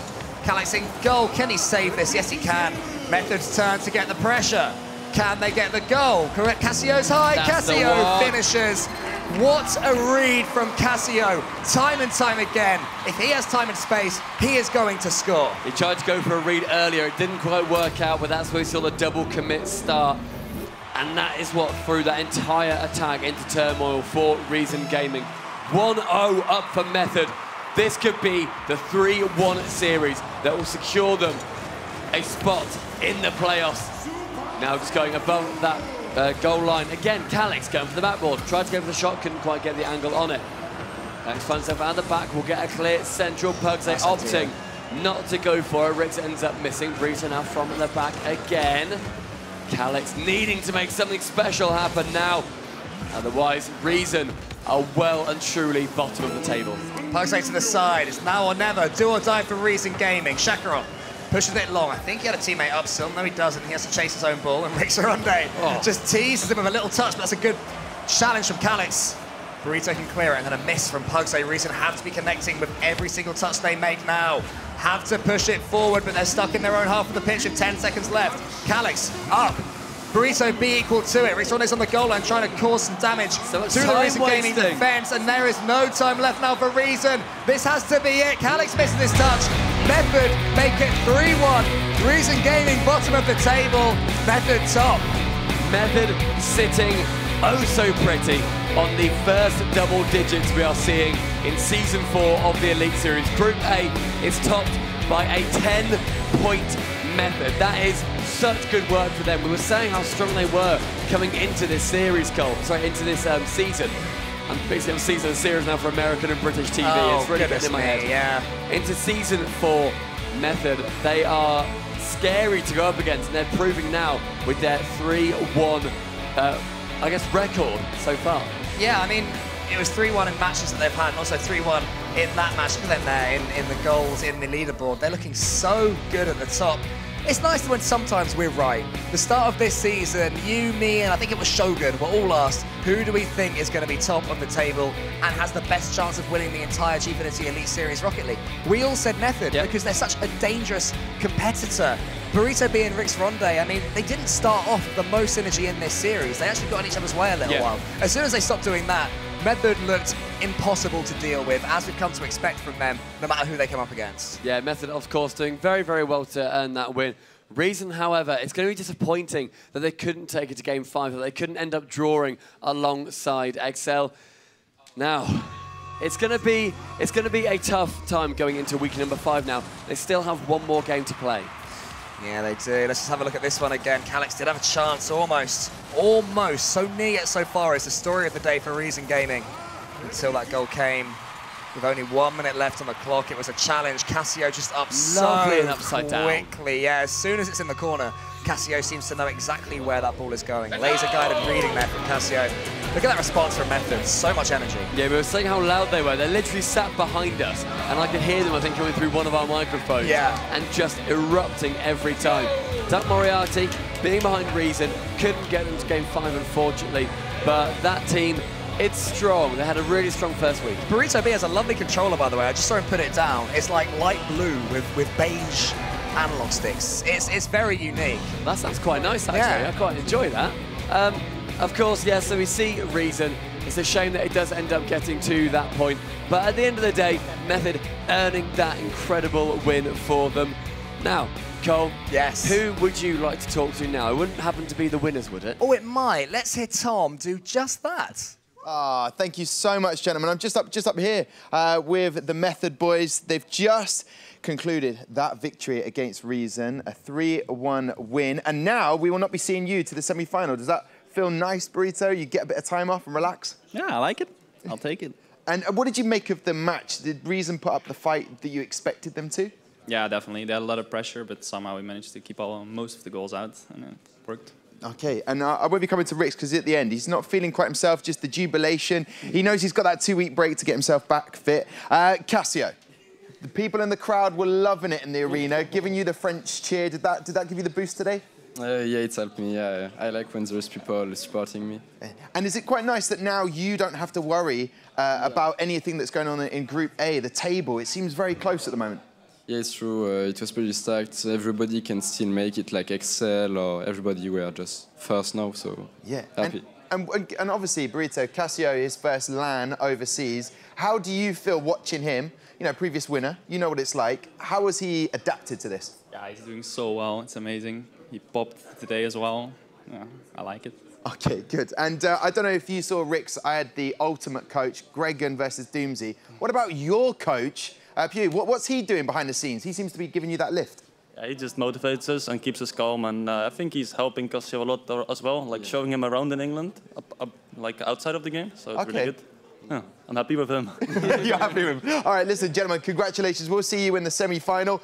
Calyx in goal. Can he save this? Yes, he can. Method's turn to get the pressure. Can they get the goal? Correct. Cassio's high. That's Cassio finishes. What a read from Cassio. Time and time again. If he has time and space, he is going to score. He tried to go for a read earlier. It didn't quite work out, but that's where we saw the double commit start. And that is what threw that entire attack into turmoil for Reason Gaming. 1-0 up for Method. This could be the 3-1 series that will secure them a spot in the playoffs. Now just going above that goal line. Again, Calyx going for the backboard. Tried to go for the shot, couldn't quite get the angle on it. Calyx finds himself out the back, will get a clear central. Pugsay opting not to go for it. Rix ends up missing. Burrito now from the back again. Calyx needing to make something special happen now. Otherwise, Reason are well and truly bottom of the table. Pugsay to the side. It's now or never. Do or die for Reason Gaming. Chacaron pushes it long. I think he had a teammate up still. No, he doesn't. He has to chase his own ball. And Rix Ronde just teases him with a little touch, but that's a good challenge from Calyx. Burrito can clear it, and then a miss from Pugsay. Reason have to be connecting with every single touch they make now. Have to push it forward, but they're stuck in their own half of the pitch with 10 seconds left. Calyx up. Burrito B equal to it. Rix Ronde's on the goal line trying to cause some damage to the Reason Gaming defense, and there is no time left now for Reason. This has to be it. Calyx missing this touch. Method make it 3-1. Reason Gaming bottom of the table. Method top. Method sitting oh so pretty on the first double digits we are seeing in Season 4 of the Elite Series. Group A is topped by a 10-point Method. That is such good work for them. We were saying how strong they were coming into this series, into this season. And basically I'm season of series now for American and British TV. It's really getting in my head. Yeah. Into Season 4 Method, they are scary to go up against, and they're proving now with their 3-1, I guess, record so far. Yeah, I mean, it was 3-1 in matches that they've had, and also 3-1 in that match. Look at them there in the goals, in the leaderboard. They're looking so good at the top. It's nice when sometimes we're right. The start of this season, you, me, and I think it was Shogun were all asked, who do we think is going to be top of the table and has the best chance of winning the entire Gfinity Elite Series Rocket League? We all said Method because they're such a dangerous competitor. Burrito B and Rix Ronde, I mean, they didn't start off the most synergy in this series. They actually got in each other's way a little while. As soon as they stopped doing that, Method looked impossible to deal with, as we've come to expect from them, no matter who they come up against. Yeah, Method, of course, doing very, very well to earn that win. Reason, however, it's going to be disappointing that they couldn't take it to Game 5, that they couldn't end up drawing alongside Excel. Now, it's going to be a tough time going into week number 5 now. They still have one more game to play. Yeah, they do. Let's just have a look at this one again. Calyx did have a chance, almost. Almost. So near yet so far is the story of the day for Reason Gaming. Until that goal came. with only 1 minute left on the clock. It was a challenge. Cassio just up Lovely so and upside down. quickly. Yeah, as soon as it's in the corner, Cassio seems to know exactly where that ball is going. Laser-guided reading there from Cassio. Look at that response from Method. So much energy. Yeah, we were saying how loud they were. They literally sat behind us, and I could hear them, I think, coming through one of our microphones. Yeah. And just erupting every time. Duck Moriarty, being behind Reason, couldn't get them to game 5, unfortunately. But that team, it's strong. They had a really strong first week. Burrito B has a lovely controller, by the way. I just saw him put it down. It's like light blue with beige analog sticks. It's very unique. That sounds quite nice, actually. Yeah. I quite enjoy that. Of course, yeah, so we see Reason. It's a shame that it does end up getting to that point. But at the end of the day, Method earning that incredible win for them. Now, Cole, yes. Who would you like to talk to now? It wouldn't happen to be the winners, would it? Oh, it might. Let's hear Tom do just that. Ah, thank you so much, gentlemen. I'm just up here with the Method boys. They've just concluded that victory against Reason, a 3-1 win. And now we will not be seeing you to the semi-final. Does that feel nice, Burrito? You get a bit of time off and relax? Yeah, I like it. I'll take it. And what did you make of the match? Did Reason put up the fight that you expected them to? Yeah, definitely. They had a lot of pressure, but somehow we managed to keep most of the goals out, and it worked. Okay, and I won't be coming to Rix because at the end, he's not feeling quite himself, just the jubilation. He knows he's got that 2-week break to get himself back fit. Cassio, the people in the crowd were loving it in the arena, giving you the French cheer. Did that give you the boost today? Yeah, it's helped me. Yeah, I like when there's people supporting me. And is it quite nice that now you don't have to worry about anything that's going on in Group A, the table? It seems very close at the moment. Yeah, it's true. It was pretty stacked. Everybody can still make it, like Excel or everybody were just first now, so yeah, happy. And obviously, Burrito, Cassio, his first LAN overseas. How do you feel watching him? You know, previous winner, you know what it's like. How has he adapted to this? Yeah, he's doing so well. It's amazing. He popped today as well. Yeah, I like it. Okay, good. And I don't know if you saw Rix, I had the ultimate coach, Gregan versus Doomsy. What about your coach, Pew? What's he doing behind the scenes? He seems to be giving you that lift. Yeah, he just motivates us and keeps us calm, and I think he's helping Cassio a lot as well, like showing him around in England, like outside of the game, so it's really good. Yeah, I'm happy with him. You're happy with him. All right, listen, gentlemen, congratulations. We'll see you in the semi-final.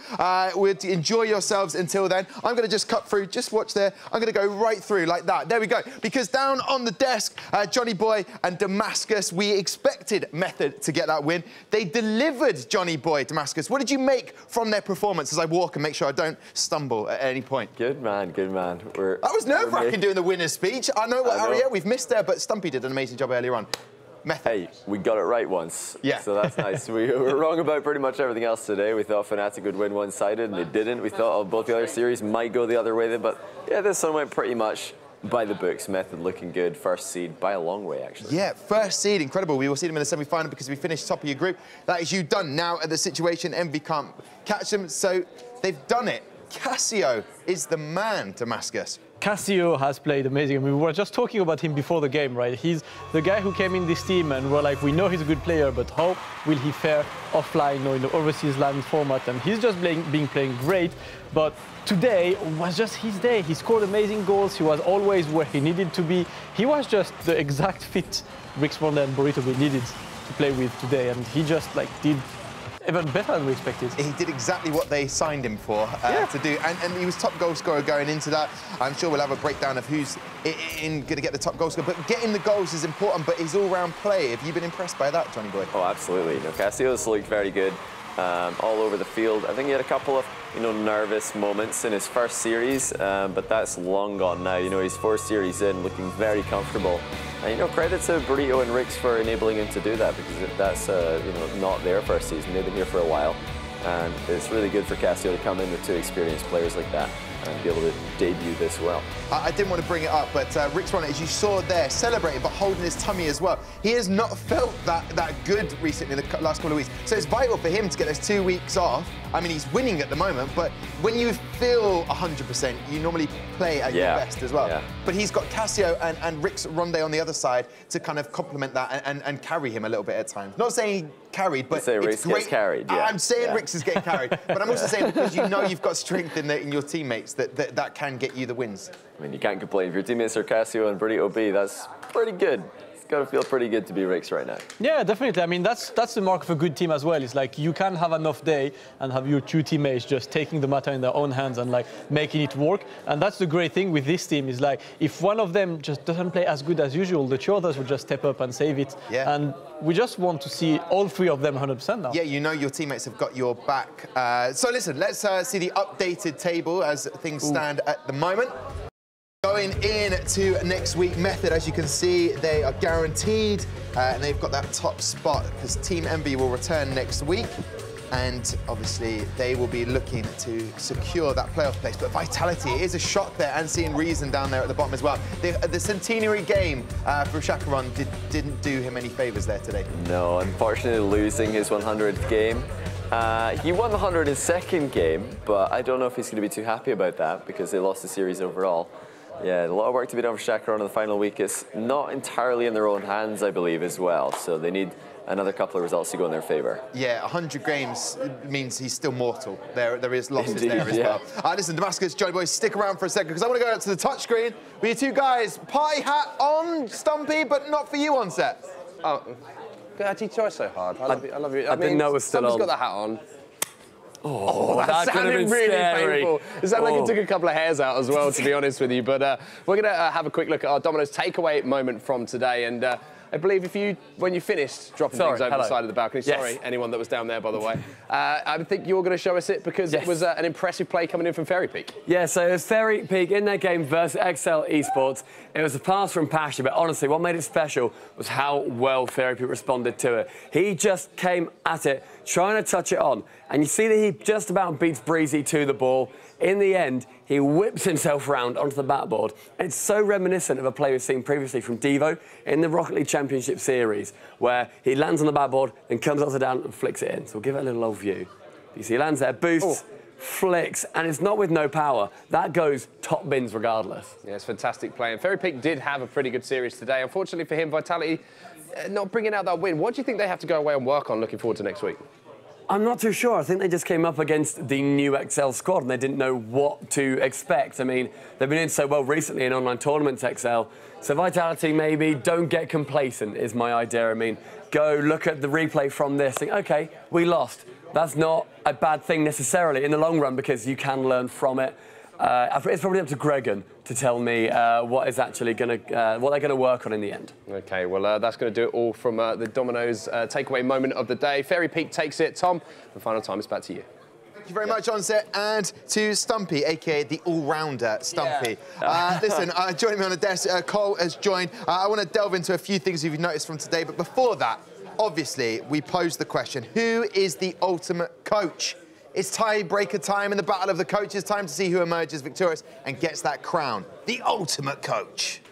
Enjoy yourselves until then. I'm going to just cut through, just watch there. I'm going to go right through like that. There we go. Because down on the desk, Johnny Boy and Damascus, we expected Method to get that win. They delivered Johnny Boy, Damascus. What did you make from their performance as I walk and make sure I don't stumble at any point? Good man, good man. That was nerve-wracking doing the winner's speech. I know what Ariel we've missed there, but Stumpy did an amazing job earlier on. Method. Hey, we got it right once. Yeah. So that's nice. We were wrong about pretty much everything else today. We thought Fnatic would win one-sided, and they didn't. We thought both the other series might go the other way, but yeah, this one went pretty much by the books. Method looking good. First seed by a long way, actually. Yeah, first seed, incredible. We will see them in the semi-final because we finished top of your group. That is you done. Now at the situation, Envy can't catch them, so they've done it. Cassio is the man, Damascus. Cassio has played amazing. I mean, we were just talking about him before the game, right? He's the guy who came in this team and we're like, we know he's a good player, but how will he fare offline or in the overseas LAN format? And he's just playing great. But today was just his day. He scored amazing goals. He was always where he needed to be. He was just the exact fit Rix Ronda and Burrito we needed to play with today. And he just did even better than we expected. He did exactly what they signed him for to do, and he was top goal scorer going into that. I'm sure we'll have a breakdown of who's going to get the top goal scorer, but getting the goals is important, but his all-round play, have you been impressed by that, Johnny Boy? Oh, absolutely. No, Cassio's looked very good all over the field. I think he had a couple of nervous moments in his first series, but that's long gone now. He's 4 series in, looking very comfortable. And credit to Burrito and Rix for enabling him to do that, because that's not their first season. They've been here for a while, and it's really good for Cassio to come in with 2 experienced players like that and be able to debut this well. I didn't want to bring it up, but Rix Ronda, as you saw there, celebrating but holding his tummy as well. He has not felt that good recently in the last couple of weeks, so it's vital for him to get those 2 weeks off. I mean, he's winning at the moment, but when you feel 100%, you normally play at your best as well. Yeah. But he's got Cassio and Rix Ronda on the other side to kind of complement that and carry him a little bit at times. Not saying he carried, but say Rix gets carried. Yeah. I'm saying Rix is getting carried, but I'm also saying because you've got strength in your teammates that can get you the wins. I mean, you can't complain. If your teammates are Cassio and Burrito B, that's pretty good. got to feel pretty good to be Rix right now. Yeah, definitely. I mean, that's the mark of a good team as well. It's like you can have an off day and have your two teammates just taking the matter in their own hands and like making it work. And that's the great thing with this team is like if one of them just doesn't play as good as usual, the two others will just step up and save it. Yeah. And we just want to see all three of them 100% now. Yeah, you know your teammates have got your back. So listen, let's see the updated table as things stand at the moment. Going into next week, Method, as you can see, they are guaranteed, and they've got that top spot because Team Envy will return next week, and obviously they will be looking to secure that playoff place. But Vitality, it is a shock there, and seeing Reason down there at the bottom as well. The centenary game for Chacaron didn't do him any favours there today. No, unfortunately losing his 100th game. He won the 102nd game, but I don't know if he's going to be too happy about that because they lost the series overall. Yeah, a lot of work to be done for Chacaron in the final week. It's not entirely in their own hands, I believe, as well. So they need another couple of results to go in their favour. Yeah, 100 games means he's still mortal. There is losses Indeed, there as yeah. well. Listen, Damascus, Johnny Boys, stick around for a second because I want to go out to the touchscreen with you two guys. Party hat on, Stumpy, but not for you on set. Oh, God, you try so hard. I love you. I didn't know it was still on. Stumpy's got the hat on. Oh, that sounded really painful. It sounded like it took a couple of hairs out as well, to be honest with you. But we're going to have a quick look at our Domino's takeaway moment from today. And I believe when you finished dropping things over the side of the balcony, sorry, anyone that was down there, by the way, I think you're going to show us it because it was an impressive play coming in from Fairy Peak. Yeah, so it was Fairy Peak in their game versus Excel Esports. It was a pass from Pasha, but honestly, what made it special was how well Fairy Peak responded to it. He just came at it, trying to touch it on. And you see that he just about beats Breezy to the ball. In the end, he whips himself round onto the backboard. It's so reminiscent of a play we've seen previously from Devo in the Rocket League Championship Series, where he lands on the backboard and comes upside down and flicks it in. So we'll give it a little old view. You see he lands there, boosts, flicks, and it's not with no power. That goes top bins regardless. Yeah, it's fantastic play. And Fairy Peak did have a pretty good series today. Unfortunately for him, Vitality not bringing out that win. What do you think they have to go away and work on looking forward to next week? I'm not too sure. I think they just came up against the new XL squad and they didn't know what to expect. I mean, they've been doing so well recently in online tournaments, XL. So Vitality, maybe don't get complacent is my idea. I mean, go look at the replay from this, think, OK, we lost. That's not a bad thing necessarily in the long run because you can learn from it. It's probably up to Gregan to tell me what is actually going to, what they're going to work on in the end. OK, well, that's going to do it all from the Domino's takeaway moment of the day. Fairy Peak takes it. Tom, the final time, it's back to you. Thank you very much, Onset, and to Stumpy, a.k.a. the all-rounder Stumpy. Yeah. Listen, joining me on the desk, Cole has joined. I want to delve into a few things you've noticed from today, but before that, obviously, we posed the question, who is the ultimate coach? It's tiebreaker time in the battle of the coaches. Time to see who emerges victorious and gets that crown. The ultimate coach.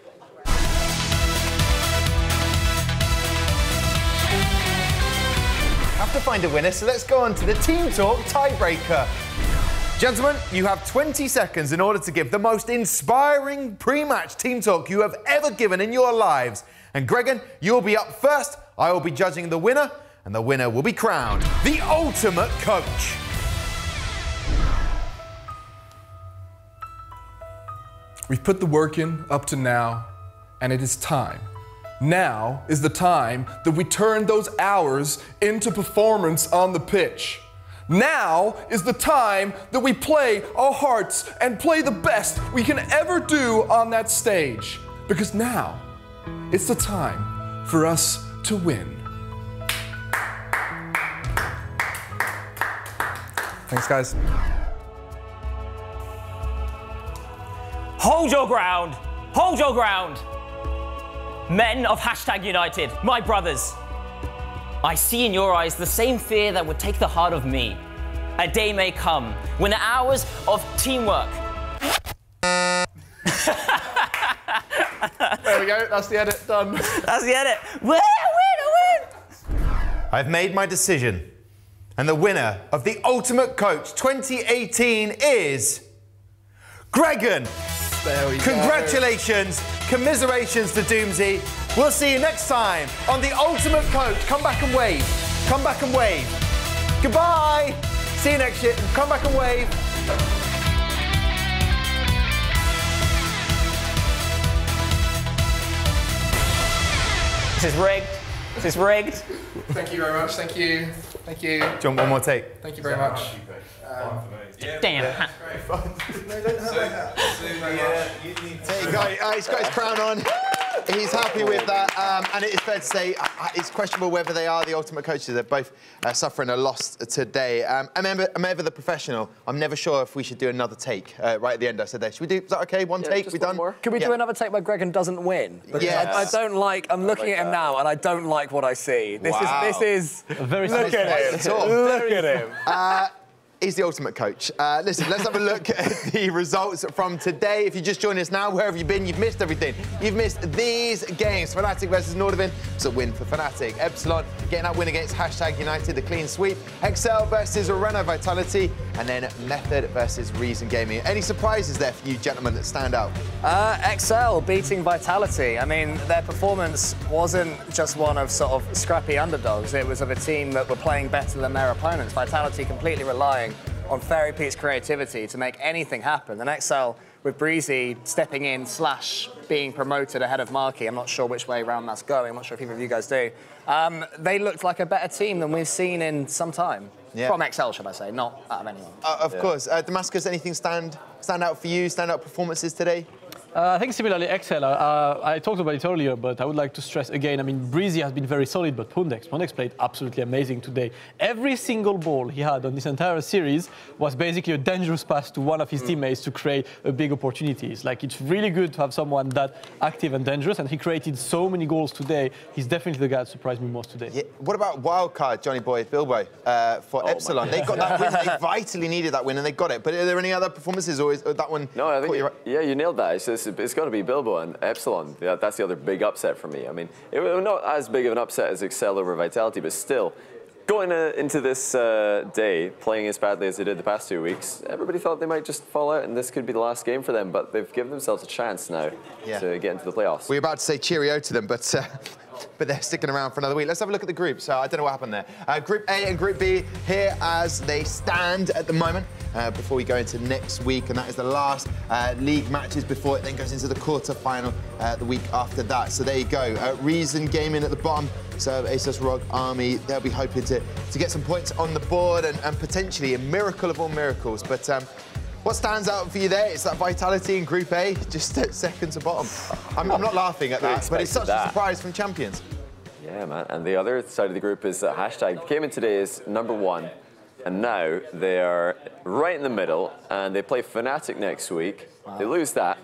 Have to find a winner, so let's go on to the Team Talk tiebreaker. Gentlemen, you have 20 seconds in order to give the most inspiring pre-match Team Talk you have ever given in your lives. And Gregan, you'll be up first. I will be judging the winner, and the winner will be crowned the ultimate coach. We've put the work in up to now, and it is time. Now is the time that we turn those hours into performance on the pitch. Now is the time that we play our hearts and play the best we can ever do on that stage. Because now, it's the time for us to win. Thanks, guys. Hold your ground! Hold your ground! Men of #United, my brothers. I see in your eyes the same fear that would take the heart of me. A day may come when the hours of teamwork. There we go, that's the edit, done. That's the edit. Win! I've made my decision. And the winner of the Ultimate Coach 2018 is Gregan. There we go. Congratulations, commiserations to Doomsy. We'll see you next time on the Ultimate Coach. Come back and wave. Come back and wave. Goodbye. See you next year. Come back and wave. This is rigged. This is rigged. Thank you very much. Thank you. Thank you. Do you want one more take? Thank you very much. Damn. No, don't have my hat. There you go. He's got his crown on. He's happy with that, and it is fair to say it's questionable whether they are the ultimate coaches. They're both suffering a loss today. I'm ever the professional. I'm never sure if we should do another take right at the end. I said there. Should we do? Is that okay? One take? We done? Could we do another take where Gregan doesn't win? Because I don't like. I'm looking at him now, and I don't like what I see. This is. Very look at him. Look at him. He's the ultimate coach. Listen, let's have a look at the results from today. If you just joined us now, where have you been? You've missed everything. You've missed these games. Fnatic versus Nordavind. It's a win for Fnatic. Epsilon getting that win against #United, the clean sweep. Excel versus Arena Vitality. And then Method versus Reason Gaming. Any surprises there for you gentlemen that stand out? Excel beating Vitality. I mean, their performance wasn't just one of sort of scrappy underdogs. It was of a team that were playing better than their opponents. Vitality completely relying on Fairy Pete's creativity to make anything happen. And Excel, with Breezy stepping in / being promoted ahead of Marky, I'm not sure which way round that's going. I'm not sure if either of you guys do. They looked like a better team than we've seen in some time. Yeah. From Excel, should I say, not out of anyone. Of course. Damascus, anything stand out for you? Stand out performances today? I think similarly, Excel, I talked about it earlier, but I would like to stress again, I mean, Breezy has been very solid, but Pundex played absolutely amazing today. Every single ball he had on this entire series was basically a dangerous pass to one of his teammates to create a big opportunities. Like, it's really good to have someone that active and dangerous, and he created so many goals today. He's definitely the guy that surprised me most today. Yeah. What about wildcard, Johnny Boy, Bilbo, for Epsilon? They got that win. They vitally needed that win, and they got it. But are there any other performances, or is that one? No, I think you nailed that. It's got to be Bilbo and Epsilon. Yeah, that's the other big upset for me. I mean, it was not as big of an upset as Excel over Vitality, but still, going into this day, playing as badly as they did the past 2 weeks, everybody thought they might just fall out and this could be the last game for them, but they've given themselves a chance now to get into the playoffs. We were about to say cheerio to them, but they're sticking around for another week. Let's have a look at the group. So I don't know what happened there. Group A and Group B here as they stand at the moment before we go into next week, and that is the last league matches before it then goes into the quarter-final the week after that. So there you go. Reason Gaming at the bottom. So ASUS ROG Army, they'll be hoping to get some points on the board and potentially a miracle of all miracles. But what stands out for you there? It's that Vitality in Group A, just at second to bottom. I'm not laughing at that, but it's such a surprise from champions. Yeah, man. And the other side of the group is #. Came in today as #1, and now they are right in the middle, and they play Fnatic next week. Wow. They lose that,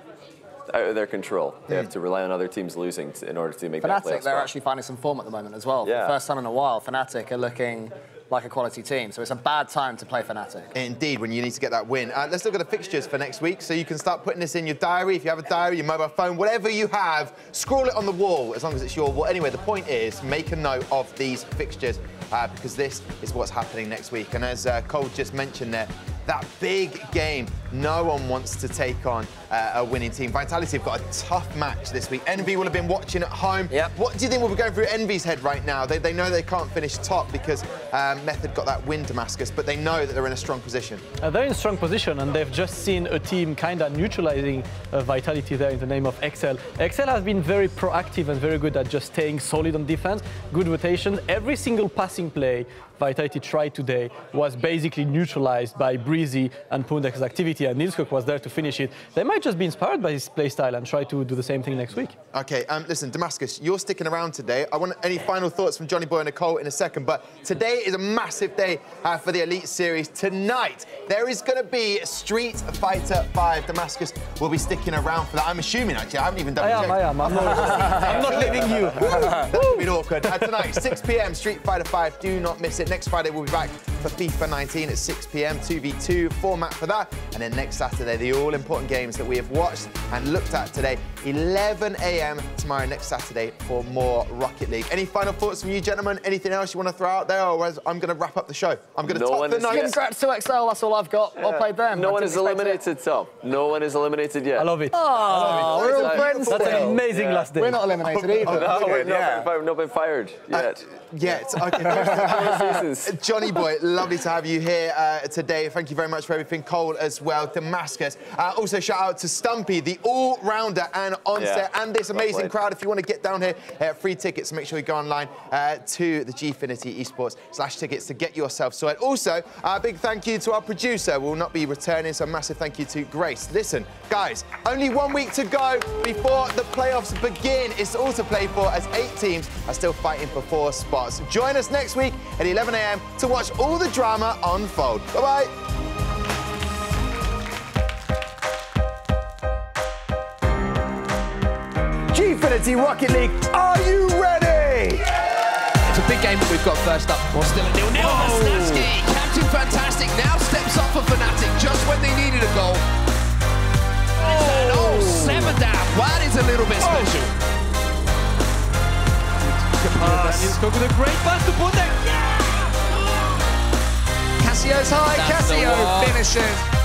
out of their control. They have to rely on other teams losing in order to make that playoff. Fnatic, they're actually finding some form at the moment as well. For the first time in a while, Fnatic are looking like a quality team, so it's a bad time to play Fnatic. Indeed, when you need to get that win. Let's look at the fixtures for next week, so you can start putting this in your diary. If you have a diary, your mobile phone, whatever you have, scroll it on the wall, as long as it's your wall. Anyway, the point is, make a note of these fixtures, because this is what's happening next week. And as Cole just mentioned there, that big game, no one wants to take on a winning team. Vitality have got a tough match this week. Envy will have been watching at home. Yep. What do you think will be going through Envy's head right now? They know they can't finish top because Method got that win, Damascus, but they know that they're in a strong position. They're in a strong position, and they've just seen a team kind of neutralizing Vitality there in the name of Excel. Excel has been very proactive and very good at just staying solid on defense, good rotation. Every single passing play Vitality tried today was basically neutralized by Breezy and Pundex's activity, and Nilskog was there to finish it. They might just be inspired by his playstyle and try to do the same thing next week. Okay, listen, Damascus, you're sticking around today. I want any final thoughts from Johnny Boy and Nicole in a second, but today is a massive day for the Elite Series. Tonight, there is going to be Street Fighter 5. Damascus will be sticking around for that. I'm assuming, actually. I haven't even done I am. I'm not leaving you. That's been awkward. Tonight, 6 p.m, Street Fighter 5. Do not miss it. Next Friday, we'll be back for FIFA 19 at 6 p.m, 2v2 format for that. And then next Saturday, the all-important games that we have watched and looked at today, 11 a.m. tomorrow, next Saturday, for more Rocket League. Any final thoughts from you, gentlemen? Anything else you want to throw out there, or I'm going to wrap up the show? I'm going to top the night. Congrats to Excel, that's all I've got. Yeah. I'll play them. No one is eliminated, Tom. No one is eliminated yet. I love it. Oh, we're all friends. That's an amazing last day. We're not eliminated either. No, we've not been fired yet. Okay. Johnny Boy, lovely to have you here today. Thank you very much for everything. Cole as well, Damascus. Also, shout out to Stumpy, the all-rounder and onset, and this amazing crowd. If you want to get down here, free tickets, make sure you go online to the Gfinity esports /tickets to get yourself sorted. Also, a big thank you to our producer. We'll not be returning, so a massive thank you to Grace. Listen, guys, only 1 week to go before the playoffs begin. It's all to play for as 8 teams are still fighting for 4 spots. Join us next week at 11 a.m. to watch all the drama unfold. Bye-bye. Gfinity Rocket League, are you ready? It's a big game that we've got first up. Well, still a 0-0. Snapsky, Captain Fantastic now steps up for Fnatic just when they needed a goal. Oh, 7 down. That is a little bit special. He's got a great pass to put there. Cassio's high. Cassio finishes.